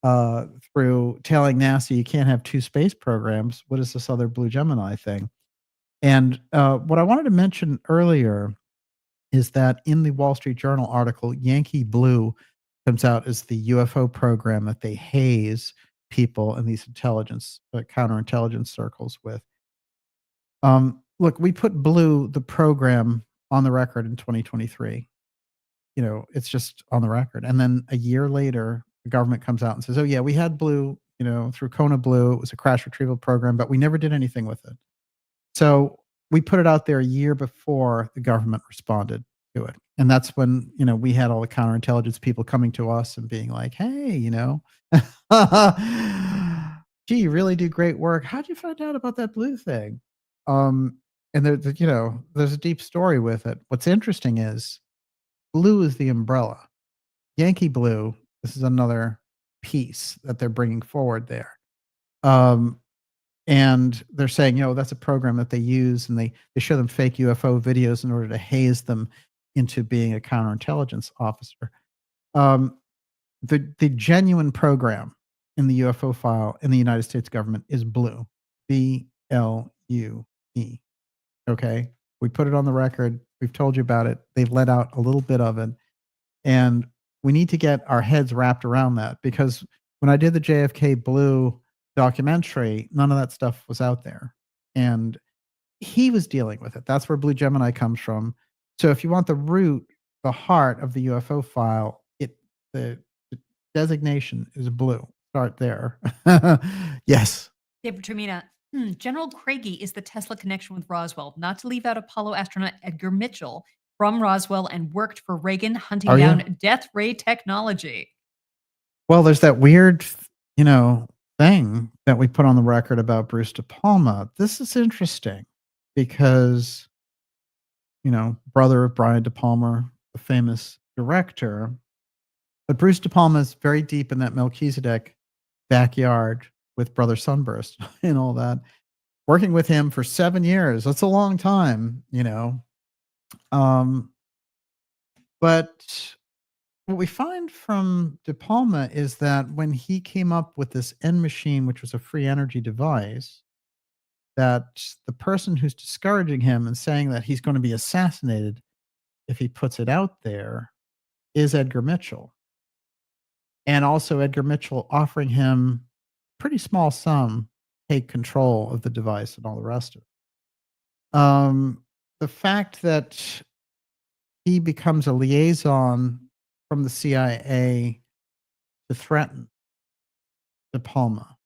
through telling NASA you can't have two space programs. What is this other Blue Gemini thing? And what I wanted to mention earlier is that in the Wall Street Journal article, Yankee Blue comes out as the UFO program that they haze people in these counterintelligence circles with. Look, we put Blue, the program, on the record in 2023. It's just on the record. And then a year later, the government comes out and says, oh, yeah, we had Blue, through Kona Blue. It was a crash retrieval program, but we never did anything with it. So we put it out there a year before the government responded to it. And that's when, we had all the counterintelligence people coming to us and being like, hey, gee, you really do great work. How'd you find out about that Blue thing? And there's a deep story with it. What's interesting is Blue is the umbrella. Yankee Blue, this is another piece that they're bringing forward there. And they're saying, that's a program that they use, and they show them fake UFO videos in order to haze them into being a counterintelligence officer. The genuine program in the UFO file in the United States government is Blue, BLUE. Okay, we put it on the record. We've told you about it. They've let out a little bit of it, and we need to get our heads wrapped around that, because when I did the JFK Blue documentary, none of that stuff was out there, and he was dealing with it. That's where Blue Gemini comes from. So if you want the root, the heart of the UFO file, the designation is blue. Start there. Yes. David Termina, General Craigie is the Tesla connection with Roswell, not to leave out Apollo astronaut Edgar Mitchell from Roswell and worked for Reagan hunting Oh, yeah? down death ray technology. Well, there's that weird, thing that we put on the record about Bruce De Palma. This is interesting because, brother of Brian De Palma, the famous director, but Bruce De Palma is very deep in that Melchizedek backyard with Brother Sunburst and all that. Working with him for 7 years. That's a long time, But what we find from De Palma is that when he came up with this N machine, which was a free energy device, that the person who's discouraging him and saying that he's going to be assassinated if he puts it out there is Edgar Mitchell. And also Edgar Mitchell offering him a pretty small sum to take control of the device and all the rest of it. The fact that he becomes a liaison from the CIA to threaten De Palma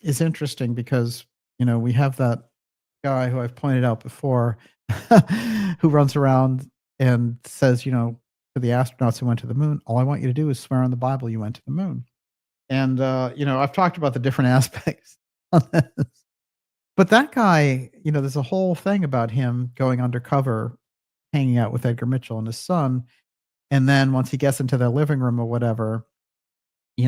is interesting because, we have that guy who I've pointed out before who runs around and says, to the astronauts who went to the moon, all I want you to do is swear on the Bible you went to the moon. And, I've talked about the different aspects on this. But that guy, there's a whole thing about him going undercover, hanging out with Edgar Mitchell and his son. And then once he gets into their living room or whatever, he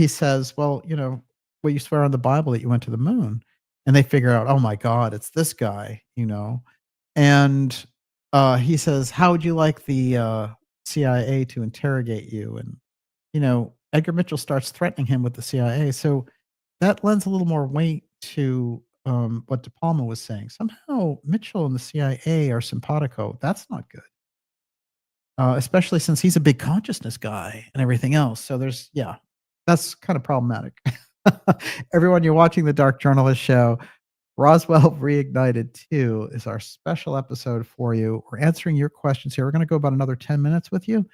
says, well, you swear on the Bible that you went to the moon. And they figure out, oh my God, it's this guy, And he says, how would you like the CIA to interrogate you? And, Edgar Mitchell starts threatening him with the CIA. So that lends a little more weight to what De Palma was saying. Somehow Mitchell and the CIA are simpatico. That's not good. Especially since he's a big consciousness guy and everything else. So that's kind of problematic. Everyone, you're watching the Dark Journalist Show. Roswell Reignited 2 is our special episode for you. We're answering your questions here. We're going to go about another 10 minutes with you.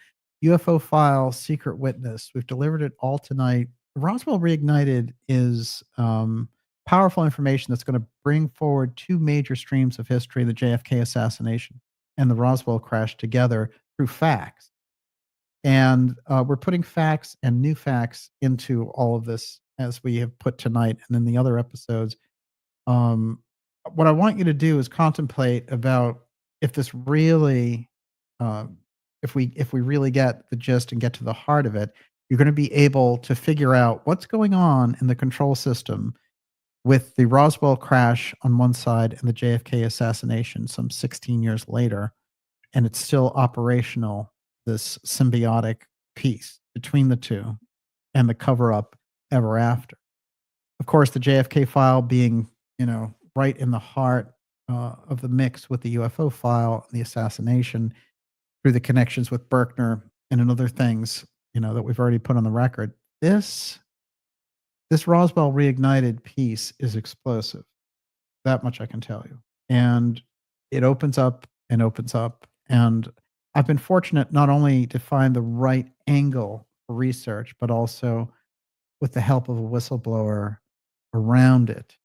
UFO file, secret witness. We've delivered it all tonight. Roswell Reignited is powerful information that's going to bring forward two major streams of history, the JFK assassination and the Roswell crash together through facts. And we're putting facts and new facts into all of this as we have put tonight and in the other episodes. What I want you to do is contemplate about if this really, if we really get the gist and get to the heart of it, you're going to be able to figure out what's going on in the control system with the Roswell crash on one side and the JFK assassination some 16 years later, and it's still operational, this symbiotic piece between the two and the cover-up ever after. Of course, the JFK file being, right in the heart of the mix with the UFO file and the assassination through the connections with Berkner and in other things, that we've already put on the record. This Roswell Reignited piece is explosive. That much I can tell you. And it opens up and opens up. And I've been fortunate not only to find the right angle for research, but also with the help of a whistleblower around it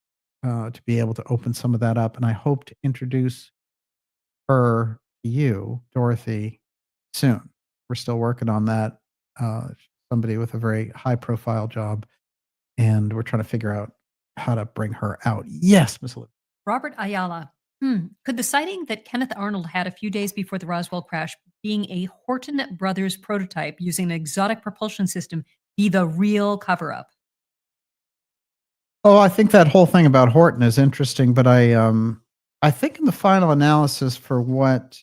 to be able to open some of that up. And I hope to introduce her to you, Dorothy, soon. We're still working on that. Somebody with a very high profile job. And we're trying to figure out how to bring her out. Yes, Miss Olivia. Robert Ayala. Could the sighting that Kenneth Arnold had a few days before the Roswell crash, being a Horton Brothers prototype using an exotic propulsion system, be the real cover-up? Oh, I think that whole thing about Horton is interesting, but I think in the final analysis for what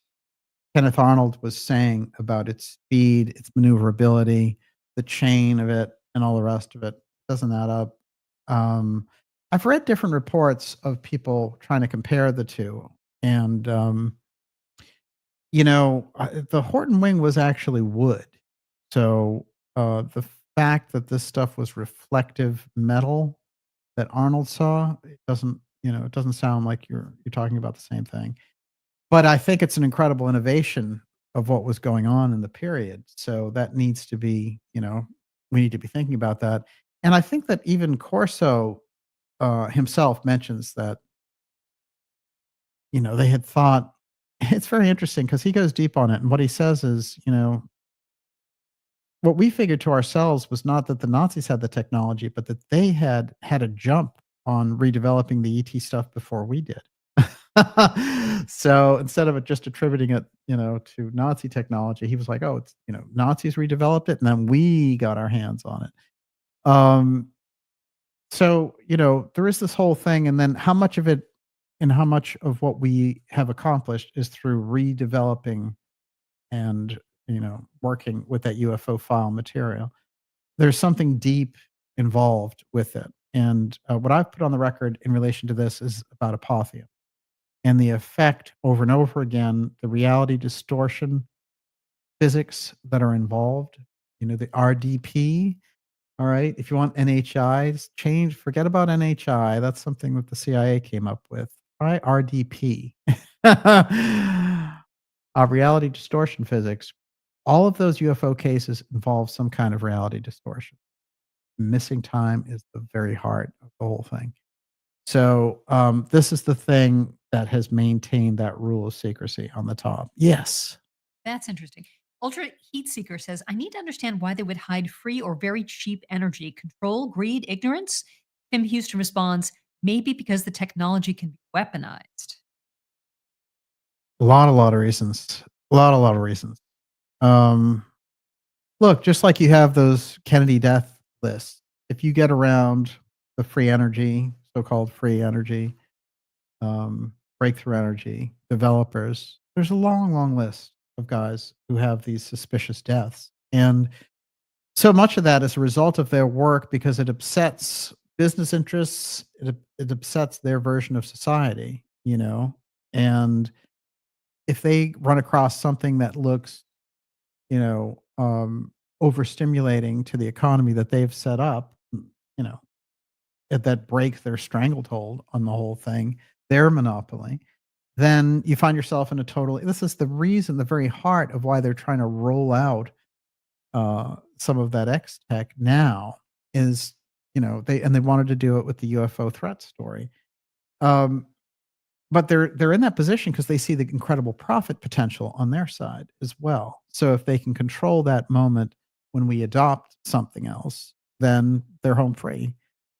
Kenneth Arnold was saying about its speed, its maneuverability, the chain of it, and all the rest of it doesn't add up. I've read different reports of people trying to compare the two, and the Horton wing was actually wood, so the fact that this stuff was reflective metal that Arnold saw, it doesn't sound like you're talking about the same thing. But I think it's an incredible innovation of what was going on in the period. So that needs to be, we need to be thinking about that. And I think that even Corso himself mentions that, they had thought, it's very interesting because he goes deep on it. And what he says is, what we figured to ourselves was not that the Nazis had the technology, but that they had a jump on redeveloping the ET stuff before we did. So instead of it just attributing it, to Nazi technology, he was like, "Oh, it's Nazis redeveloped it, and then we got our hands on it." So there is this whole thing, and then how much of it, and how much of what we have accomplished is through redeveloping and working with that UFO file material. There's something deep involved with it, and what I've put on the record in relation to this is about apothea and the effect over and over again, the reality distortion physics that are involved, the RDP. All right. If you want NHI, forget about NHI. That's something that the CIA came up with. Try RDP. Reality distortion physics. All of those UFO cases involve some kind of reality distortion. Missing time is the very heart of the whole thing. So this is the thing that has maintained that rule of secrecy on the top. Yes. That's interesting. Ultra Heat Seeker says, I need to understand why they would hide free or very cheap energy. Control, greed, ignorance? Tim Houston responds, maybe because the technology can be weaponized. A lot of reasons. A lot of reasons. Look, just like you have those Kennedy death lists, if you get around the free energy, so-called free energy, breakthrough energy developers, there's a long list of guys who have these suspicious deaths. And so much of that is a result of their work because it upsets business interests. It upsets their version of society, and if they run across something that looks, overstimulating to the economy that they've set up, that breaks their stranglehold on the whole thing, their monopoly, then you find yourself in a totally. This is the reason, the very heart of why they're trying to roll out some of that X tech now is, they wanted to do it with the UFO threat story. But they're in that position because they see the incredible profit potential on their side as well. So if they can control that moment when we adopt something else, then they're home free.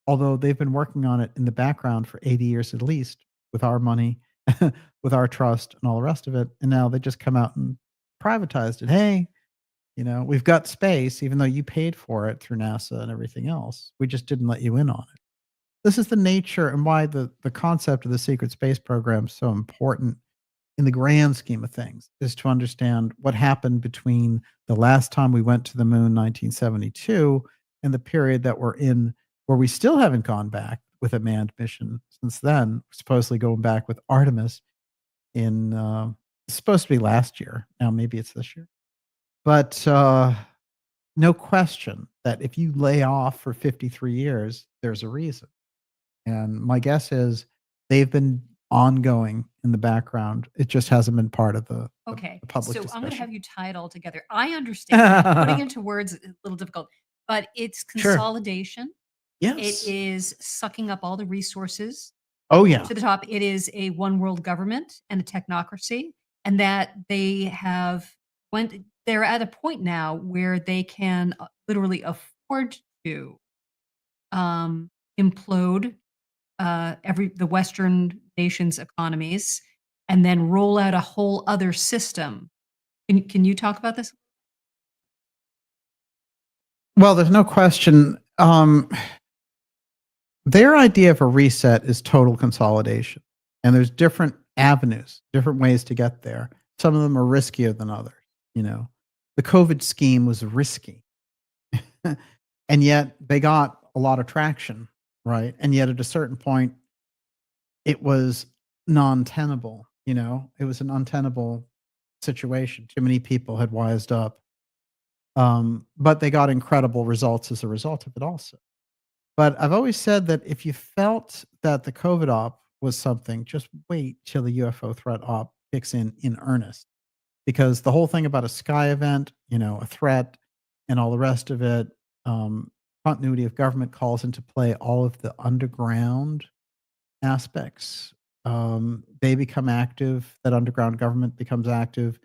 Although they've been working on it in the background for 80 years at least, with our money, with our trust, and all the rest of it. And now they just come out and privatized it. Hey, we've got space, even though you paid for it through NASA and everything else. We just didn't let you in on it. This is the nature and why the concept of the secret space program is so important in the grand scheme of things, is to understand what happened between the last time we went to the moon, 1972, and the period that we're in, where we still haven't gone back with a manned mission since then. We're supposedly going back with Artemis in, it's supposed to be last year. Now maybe it's this year. But no question that if you lay off for 53 years, there's a reason. And my guess is they've been ongoing in the background. It just hasn't been part of the public so discussion. I'm going to have you tie it all together. I understand putting into words is a little difficult, but it's consolidation. Yes. It is sucking up all the resources Oh, yeah. to the top. It is a one world government and a technocracy, and that they're at a point now where they can literally afford to implode the Western nations' economies and then roll out a whole other system. Can you talk about this? Well, there's no question. Their idea of a reset is total consolidation. And there's different avenues, different ways to get there. Some of them are riskier than others. The COVID scheme was risky. And yet they got a lot of traction, right? And yet at a certain point, it was non-tenable. It was an untenable situation. Too many people had wised up. But they got incredible results as a result of it also. But I've always said that if you felt that the COVID op was something, just wait till the UFO threat op kicks in earnest. Because the whole thing about a sky event, a threat, and all the rest of it, continuity of government calls into play all of the underground aspects. They become active, that underground government becomes active,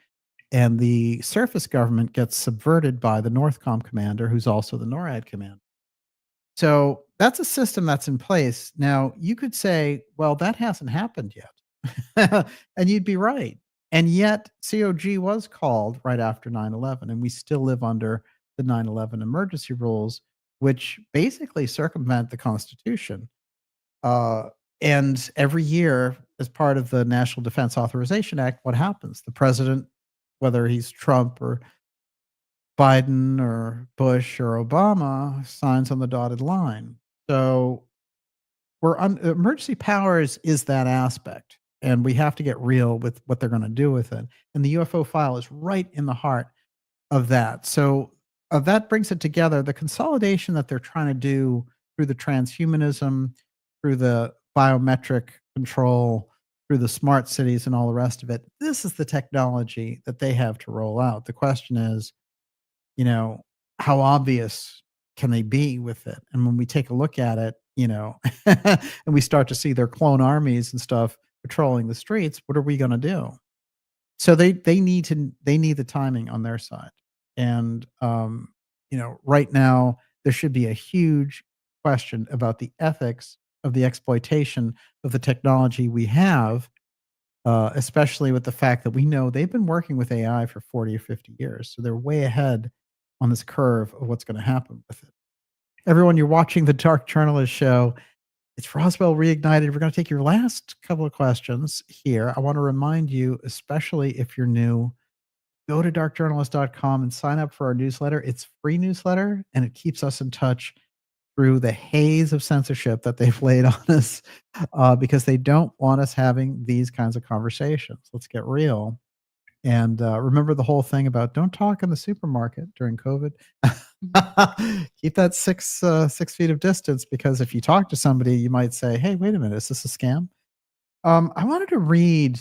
and the surface government gets subverted by the Northcom commander, who's also the NORAD commander. So that's a system that's in place. Now, you could say, well, that hasn't happened yet. And you'd be right. And yet, COG was called right after 9/11, and we still live under the 9/11 emergency rules, which basically circumvent the Constitution. Uh, and every year, as part of the National Defense Authorization Act, what happens? The president, whether he's Trump or Biden or Bush or Obama, signs on the dotted line. So emergency powers is that aspect, and we have to get real with what they're going to do with it. And the UFO file is right in the heart of that. So that brings it together. The consolidation that they're trying to do through the transhumanism, through the biometric control, through the smart cities and all the rest of it. This is the technology that they have to roll out. The question is, how obvious can they be with it? And when we take a look at it, and we start to see their clone armies and stuff patrolling the streets, what are we going to do? So they need the timing on their side. And right now there should be a huge question about the ethics of the exploitation of the technology we have, especially with the fact that we know they've been working with AI for 40 or 50 years. So they're way ahead on this curve of what's going to happen with it. Everyone, you're watching the Dark Journalist Show. It's Roswell Reignited. We're going to take your last couple of questions here. I want to remind you, especially if you're new, go to darkjournalist.com and sign up for our newsletter. It's free newsletter, and it keeps us in touch through the haze of censorship that they've laid on us, because they don't want us having these kinds of conversations. Let's get real. And remember the whole thing about don't talk in the supermarket during COVID. Keep that 6 feet of distance, because if you talk to somebody, you might say, hey, wait a minute, is this a scam? I wanted to read,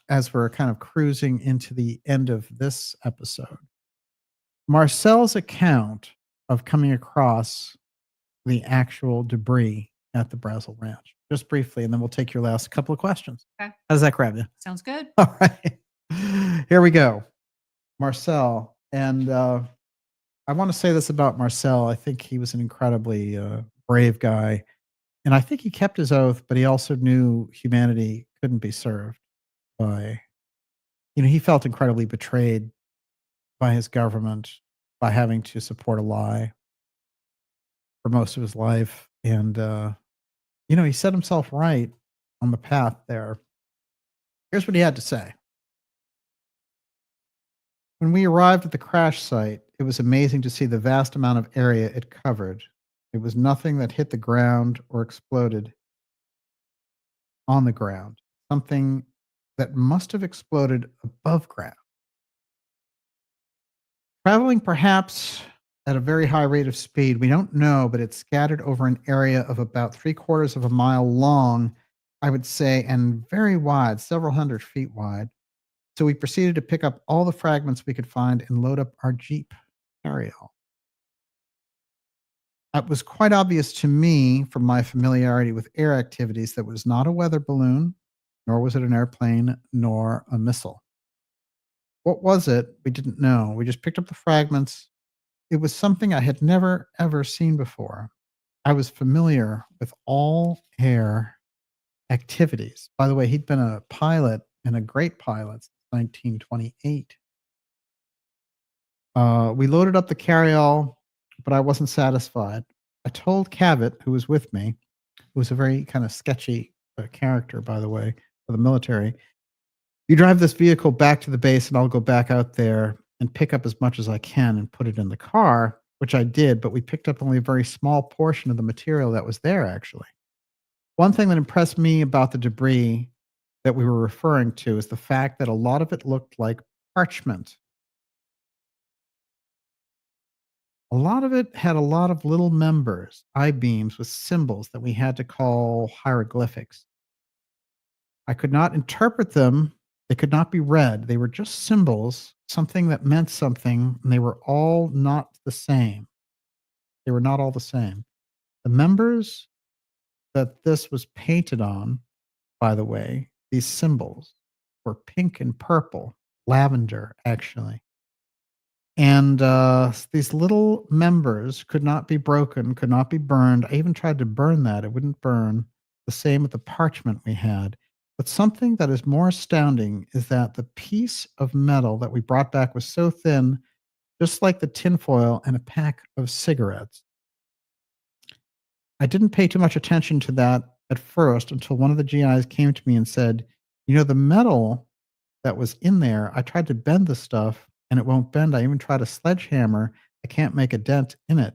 as we're kind of cruising into the end of this episode, Marcel's account of coming across the actual debris at the Brazel Ranch, just briefly, and then we'll take your last couple of questions. Okay. How does that grab you? Sounds good. All right. Here we go. Marcel. And I want to say this about Marcel. I think he was an incredibly brave guy. And I think he kept his oath, but he also knew humanity couldn't be served by, he felt incredibly betrayed by his government by having to support a lie for most of his life. And, he set himself right on the path there. Here's what he had to say. When we arrived at the crash site, it was amazing to see the vast amount of area it covered. It was nothing that hit the ground or exploded on the ground, something that must have exploded above ground. Traveling perhaps at a very high rate of speed, we don't know, but it scattered over an area of about 3/4 of a mile long, I would say, and very wide, several hundred feet wide. So we proceeded to pick up all the fragments we could find and load up our Jeep carryall. It was quite obvious to me from my familiarity with air activities that it was not a weather balloon, nor was it an airplane, nor a missile. What was it? We didn't know. We just picked up the fragments. It was something I had never, ever seen before. I was familiar with all air activities. By the way, he'd been a pilot, and a great pilot, since 1928. We loaded up the carryall, but I wasn't satisfied. I told Cavett, who was with me, who was a very kind of sketchy character, by the way, for the military, you drive this vehicle back to the base and I'll go back out there and pick up as much as I can and put it in the car, which I did, but we picked up only a very small portion of the material that was there, actually. One thing that impressed me about the debris that we were referring to is the fact that a lot of it looked like parchment. A lot of it had a lot of little members, I-beams with symbols that we had to call hieroglyphics. I could not interpret them They could not be read. They were just symbols, something that meant something, and they were all not the same. They were not all the same. The members that this was painted on, by the way, these symbols were pink and purple, lavender, actually. And these little members could not be broken, could not be burned. I even tried to burn that. It wouldn't burn. The same with the parchment we had. But something that is more astounding is that the piece of metal that we brought back was so thin, just like the tinfoil in a pack of cigarettes. I didn't pay too much attention to that at first until one of the GIs came to me and said, you know, the metal that was in there, I tried to bend the stuff and it won't bend. I even tried a sledgehammer. I can't make a dent in it.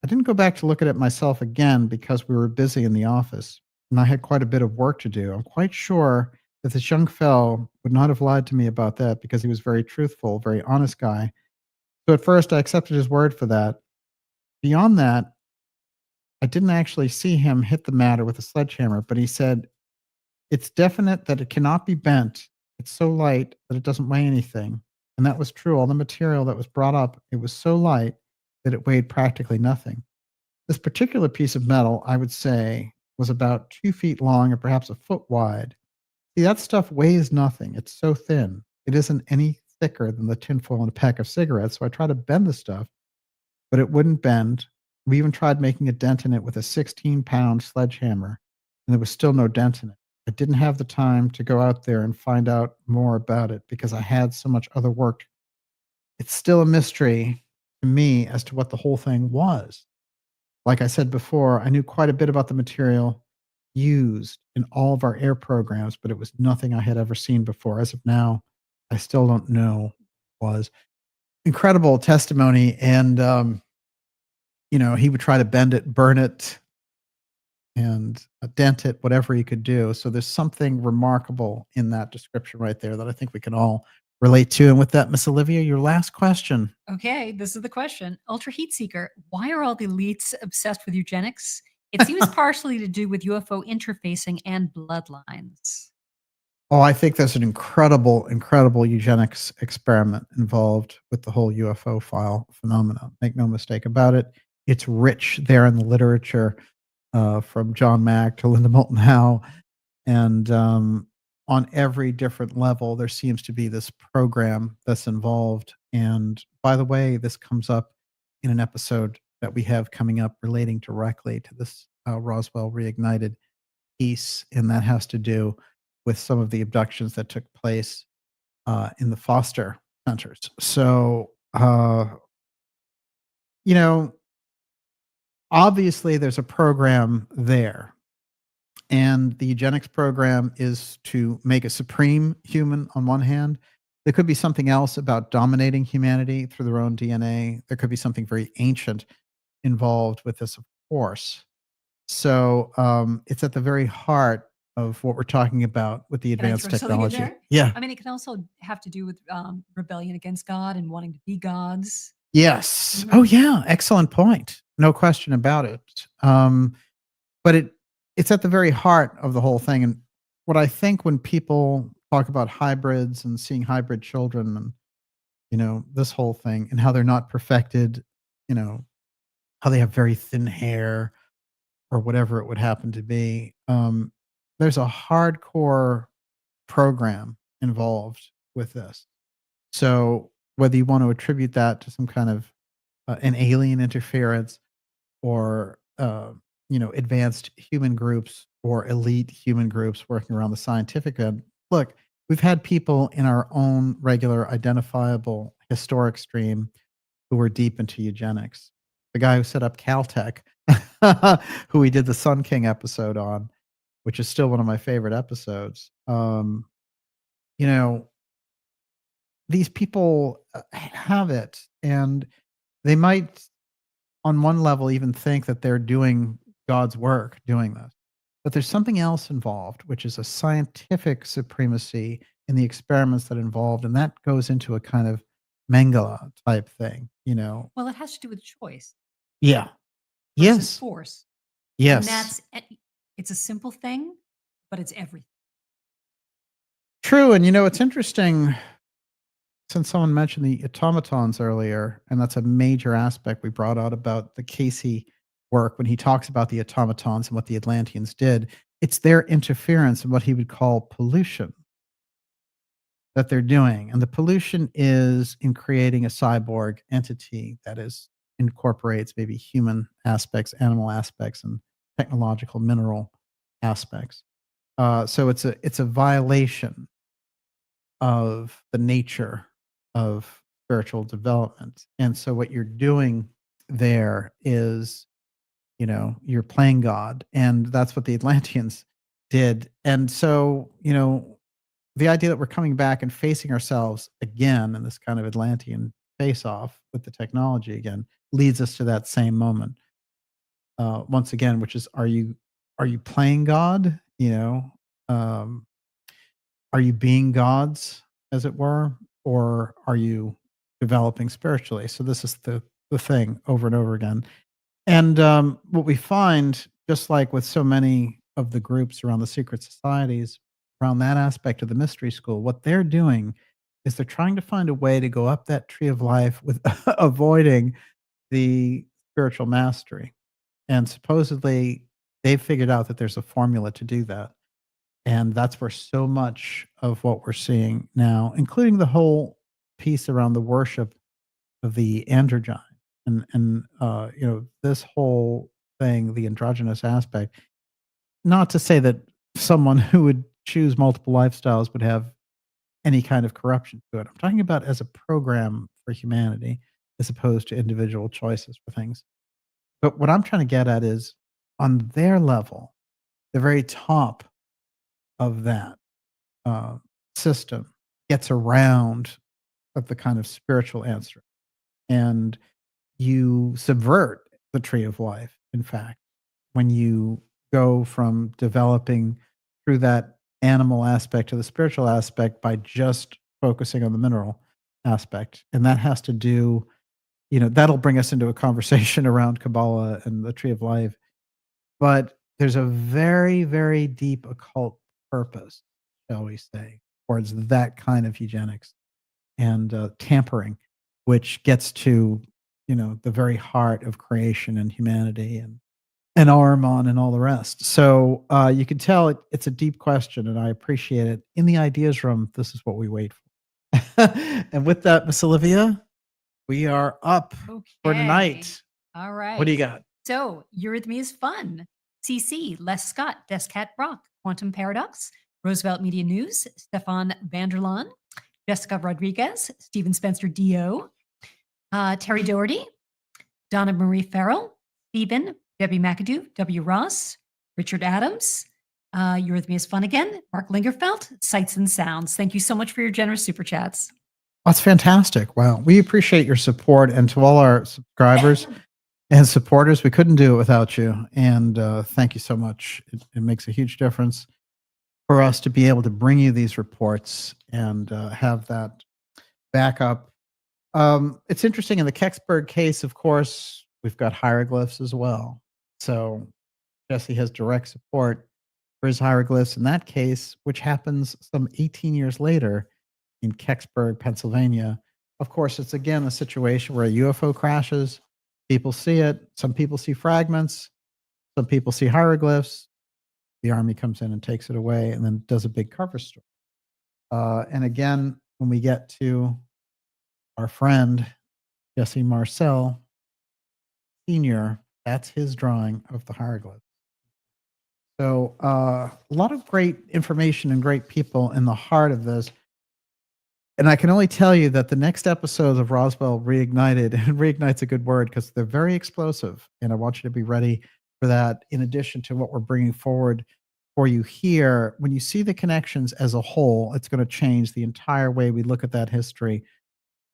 I didn't go back to look at it myself again because we were busy in the office and I had quite a bit of work to do. I'm quite sure that this young fellow would not have lied to me about that because he was very truthful, very honest guy. So at first I accepted his word for that. Beyond that, I didn't actually see him hit the matter with a sledgehammer, but he said, it's definite that it cannot be bent. It's so light that it doesn't weigh anything. And that was true. All the material that was brought up, it was so light that it weighed practically nothing. This particular piece of metal, I would say, was about 2 feet long or perhaps a foot wide. See, that stuff weighs nothing. It's so thin. It isn't any thicker than the tinfoil in a pack of cigarettes. So I tried to bend the stuff, but it wouldn't bend. We even tried making a dent in it with a 16-pound sledgehammer, and there was still no dent in it. I didn't have the time to go out there and find out more about it because I had so much other work. It's still a mystery to me as to what the whole thing was. Like I said before, I knew quite a bit about the material used in all of our air programs, but it was nothing I had ever seen before. As of now, I still don't know what it was. Incredible testimony. And, he would try to bend it, burn it, and dent it, whatever he could do. So there's something remarkable in that description right there that I think we can all relate to. And with that, Miss Olivia, your last question. Okay, this is the question. Ultra Heat Seeker, why are all the elites obsessed with eugenics? It seems partially to do with UFO interfacing and bloodlines. Oh, I think there's an incredible, incredible eugenics experiment involved with the whole UFO file phenomenon. Make no mistake about it. It's rich there in the literature. From John Mack to Linda Moulton Howe. And on every different level, there seems to be this program that's involved. And by the way, this comes up in an episode that we have coming up relating directly to this Roswell Reignited piece. And that has to do with some of the abductions that took place in the foster centers. So, obviously, there's a program there. And the eugenics program is to make a supreme human on one hand. There could be something else about dominating humanity through their own DNA. There could be something very ancient involved with this, of course. So it's at the very heart of what we're talking about with the advanced technology. Yeah. I mean, it can also have to do with rebellion against God and wanting to be gods. Yes. Oh, yeah. Excellent point. No question about it. But it's at the very heart of the whole thing. And what I think when people talk about hybrids and seeing hybrid children and, this whole thing and how they're not perfected, how they have very thin hair or whatever it would happen to be, there's a hardcore program involved with this. So whether you want to attribute that to some kind of an alien interference or advanced human groups or elite human groups working around the scientific end. Look, we've had people in our own regular identifiable historic stream who were deep into eugenics. The guy who set up Caltech, who we did the Sun King episode on, which is still one of my favorite episodes. These people have it, and they might on one level even think that they're doing God's work doing this. But there's something else involved, which is a scientific supremacy in the experiments that involved, and that goes into a kind of Mengele type thing, Well, it has to do with choice. Yeah. Versus Yes. force. Yes. And it's a simple thing, but it's everything. True. And it's interesting, since someone mentioned the automatons earlier, and that's a major aspect we brought out about the Casey work when he talks about the automatons and what the Atlanteans did. It's their interference in what he would call pollution that they're doing. And the pollution is in creating a cyborg entity that incorporates maybe human aspects, animal aspects, and technological mineral aspects. So it's a violation of the nature of spiritual development. And so what you're doing there is, you're playing God, and that's what the Atlanteans did. And so, the idea that we're coming back and facing ourselves again in this kind of Atlantean face off with the technology again leads us to that same moment. Once again, which is, are you playing God? Um, are you being gods, as it were, or are you developing spiritually? So this is the thing over and over again. And what we find, just like with so many of the groups around the secret societies, around that aspect of the mystery school, what they're doing is they're trying to find a way to go up that tree of life with avoiding the spiritual mastery. And supposedly they've figured out that there's a formula to do that. And that's where so much of what we're seeing now, including the whole piece around the worship of the androgyne and this whole thing, the androgynous aspect. Not to say that someone who would choose multiple lifestyles would have any kind of corruption to it. I'm talking about as a program for humanity, as opposed to individual choices for things. But what I'm trying to get at is, on their level, the very top of that system gets around of the kind of spiritual answer, and you subvert the tree of life, in fact, when you go from developing through that animal aspect to the spiritual aspect by just focusing on the mineral aspect. And that has to do, that'll bring us into a conversation around Kabbalah and the tree of life. But there's a very, very deep occult purpose, shall we say, towards that kind of eugenics and tampering, which gets to, the very heart of creation and humanity and Ahriman and all the rest. So you can tell it's a deep question, and I appreciate it. In the ideas room, this is what we wait for. And with that, Miss Olivia, we are up for tonight. All right. What do you got? So, Eurythmy is fun. CC, Les Scott, Descat Rock, Quantum Paradox, Roosevelt Media News, Stefan Vanderlaan, Jessica Rodriguez, Stephen Spencer D.O., Terry Doherty, Donna Marie Farrell, Stephen, Debbie McAdoo, W. Ross, Richard Adams, Eurythmy is fun again, Mark Lingerfeld, Sights and Sounds. Thank you so much for your generous super chats. That's fantastic. Wow. We appreciate your support, and to all our subscribers and supporters, we couldn't do it without you. And thank you so much. It makes a huge difference for us to be able to bring you these reports and have that backup. It's interesting in the Kecksburg case, of course, we've got hieroglyphs as well. So Jesse has direct support for his hieroglyphs in that case, which happens some 18 years later in Kecksburg, Pennsylvania. Of course, it's again a situation where a UFO crashes. People see it. Some people see fragments. Some people see hieroglyphs. The Army comes in and takes it away and then does a big cover story. And again, when we get to our friend, Jesse Marcel Sr., that's his drawing of the hieroglyphs. So a lot of great information and great people in the heart of this. And I can only tell you that the next episodes of Roswell Reignited, and reignite's a good word because they're very explosive, and I want you to be ready for that, in addition to what we're bringing forward for you here. When you see the connections as a whole, it's going to change the entire way we look at that history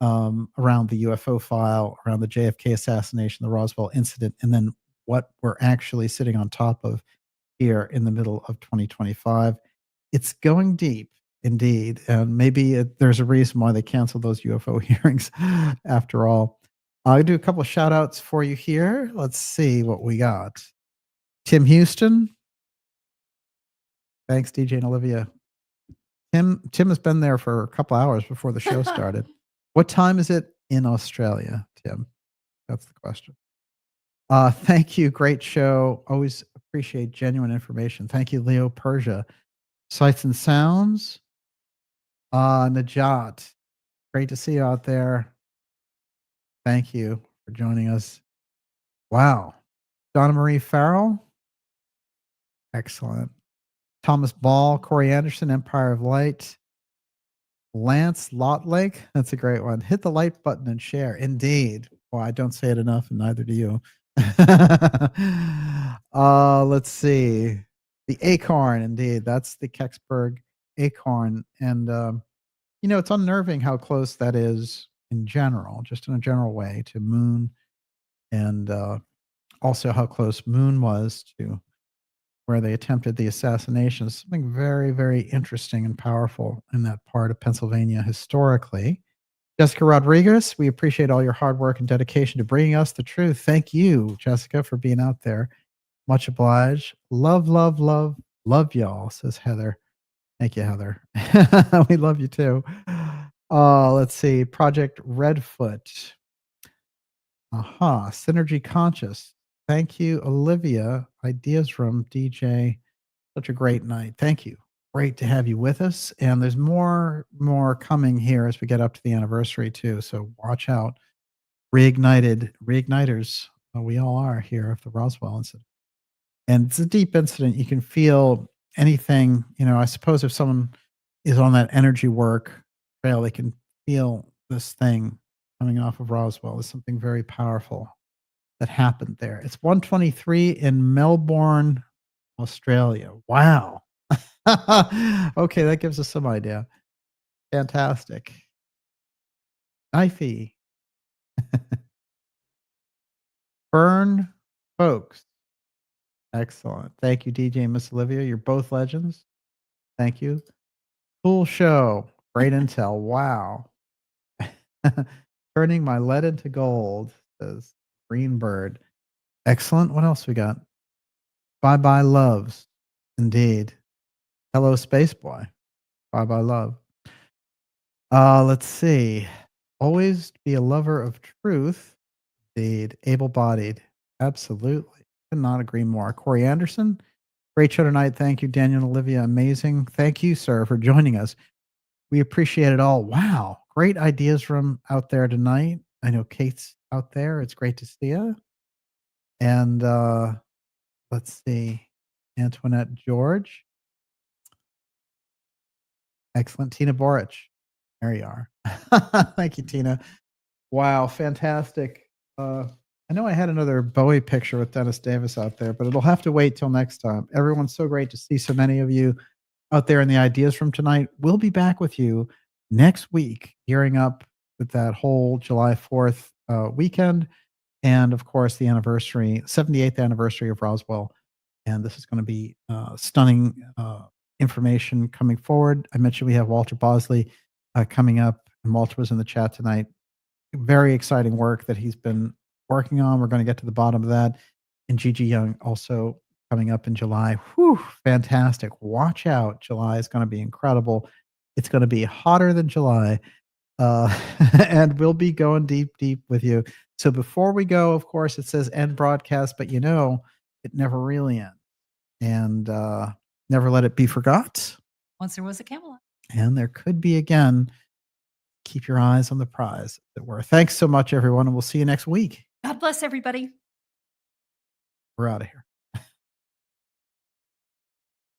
around the UFO file, around the JFK assassination, the Roswell incident, and then what we're actually sitting on top of here in the middle of 2025. It's going deep. Indeed. And maybe there's a reason why they canceled those UFO hearings after all. I'll do a couple of shout outs for you here. Let's see what we got. Tim Houston. Thanks, DJ and Olivia. Tim has been there for a couple hours before the show started. What time is it in Australia, Tim? That's the question. Thank you. Great show. Always appreciate genuine information. Thank you, Leo Persia. Sights and Sounds. Najat. Great to see you out there. Thank you for joining us. Wow. Donna Marie Farrell. Excellent. Thomas Ball, Corey Anderson, Empire of Light. Lance Lotlake. That's a great one. Hit the like button and share. Indeed. Well, I don't say it enough, and neither do you. Let's see. The Acorn, indeed. That's the Kecksburg Acorn. And, it's unnerving how close that is in general, just in a general way, to Moon. And also how close Moon was to where they attempted the assassination. Something very, very interesting and powerful in that part of Pennsylvania historically. Jessica Rodriguez, we appreciate all your hard work and dedication to bringing us the truth. Thank you, Jessica, for being out there. Much obliged. Love, love, love, love y'all, says Heather. Thank you, Heather. We love you too. Let's see. Project Redfoot. Synergy Conscious. Thank you, Olivia. Ideas from DJ. Such a great night. Thank you. Great to have you with us. And there's more coming here as we get up to the anniversary too. So watch out. Reigniters. We all are here of the Roswell incident. And it's a deep incident. You can feel anything, I suppose if someone is on that energy work trail, they can feel this thing coming off of Roswell. There's something very powerful that happened there. It's 1:23 in Melbourne, Australia. Wow. Okay, that gives us some idea. Fantastic. Knifey. Burn folks. Excellent. Thank you, DJ and Miss Olivia. You're both legends. Thank you. Cool show. Great intel. Wow. Turning my lead into gold, says Green Bird. Excellent. What else we got? Bye bye loves. Indeed. Hello, Space Boy. Bye bye love. Let's see. Always be a lover of truth. Indeed. Able bodied. Absolutely. Could not agree more. Corey Anderson. Great show tonight. Thank you, Daniel and Olivia. Amazing. Thank you, sir, for joining us. We appreciate it all. Wow. Great ideas from out there tonight. I know Kate's out there. It's great to see you. And let's see. Antoinette George. Excellent. Tina Boric. There you are. Thank you, Tina. Wow. Fantastic. I know I had another Bowie picture with Dennis Davis out there, but it'll have to wait till next time. Everyone's so great to see so many of you out there in the ideas from tonight. We'll be back with you next week, gearing up with that whole July 4th weekend. And of course, the 78th anniversary of Roswell. And this is going to be stunning information coming forward. I mentioned we have Walter Bosley coming up, and Walter was in the chat tonight. Very exciting work that he's been working on. We're going to get to the bottom of that. And Gigi Young also coming up in July. Whew, fantastic. Watch out. July is going to be incredible. It's going to be hotter than July. And we'll be going deep, deep with you. So before we go, of course, it says end broadcast, but it never really ends. And never let it be forgot. Once there was a Camelot. And there could be again. Keep your eyes on the prize, as it were. Thanks so much, everyone, and we'll see you next week. God bless everybody. We're out of here.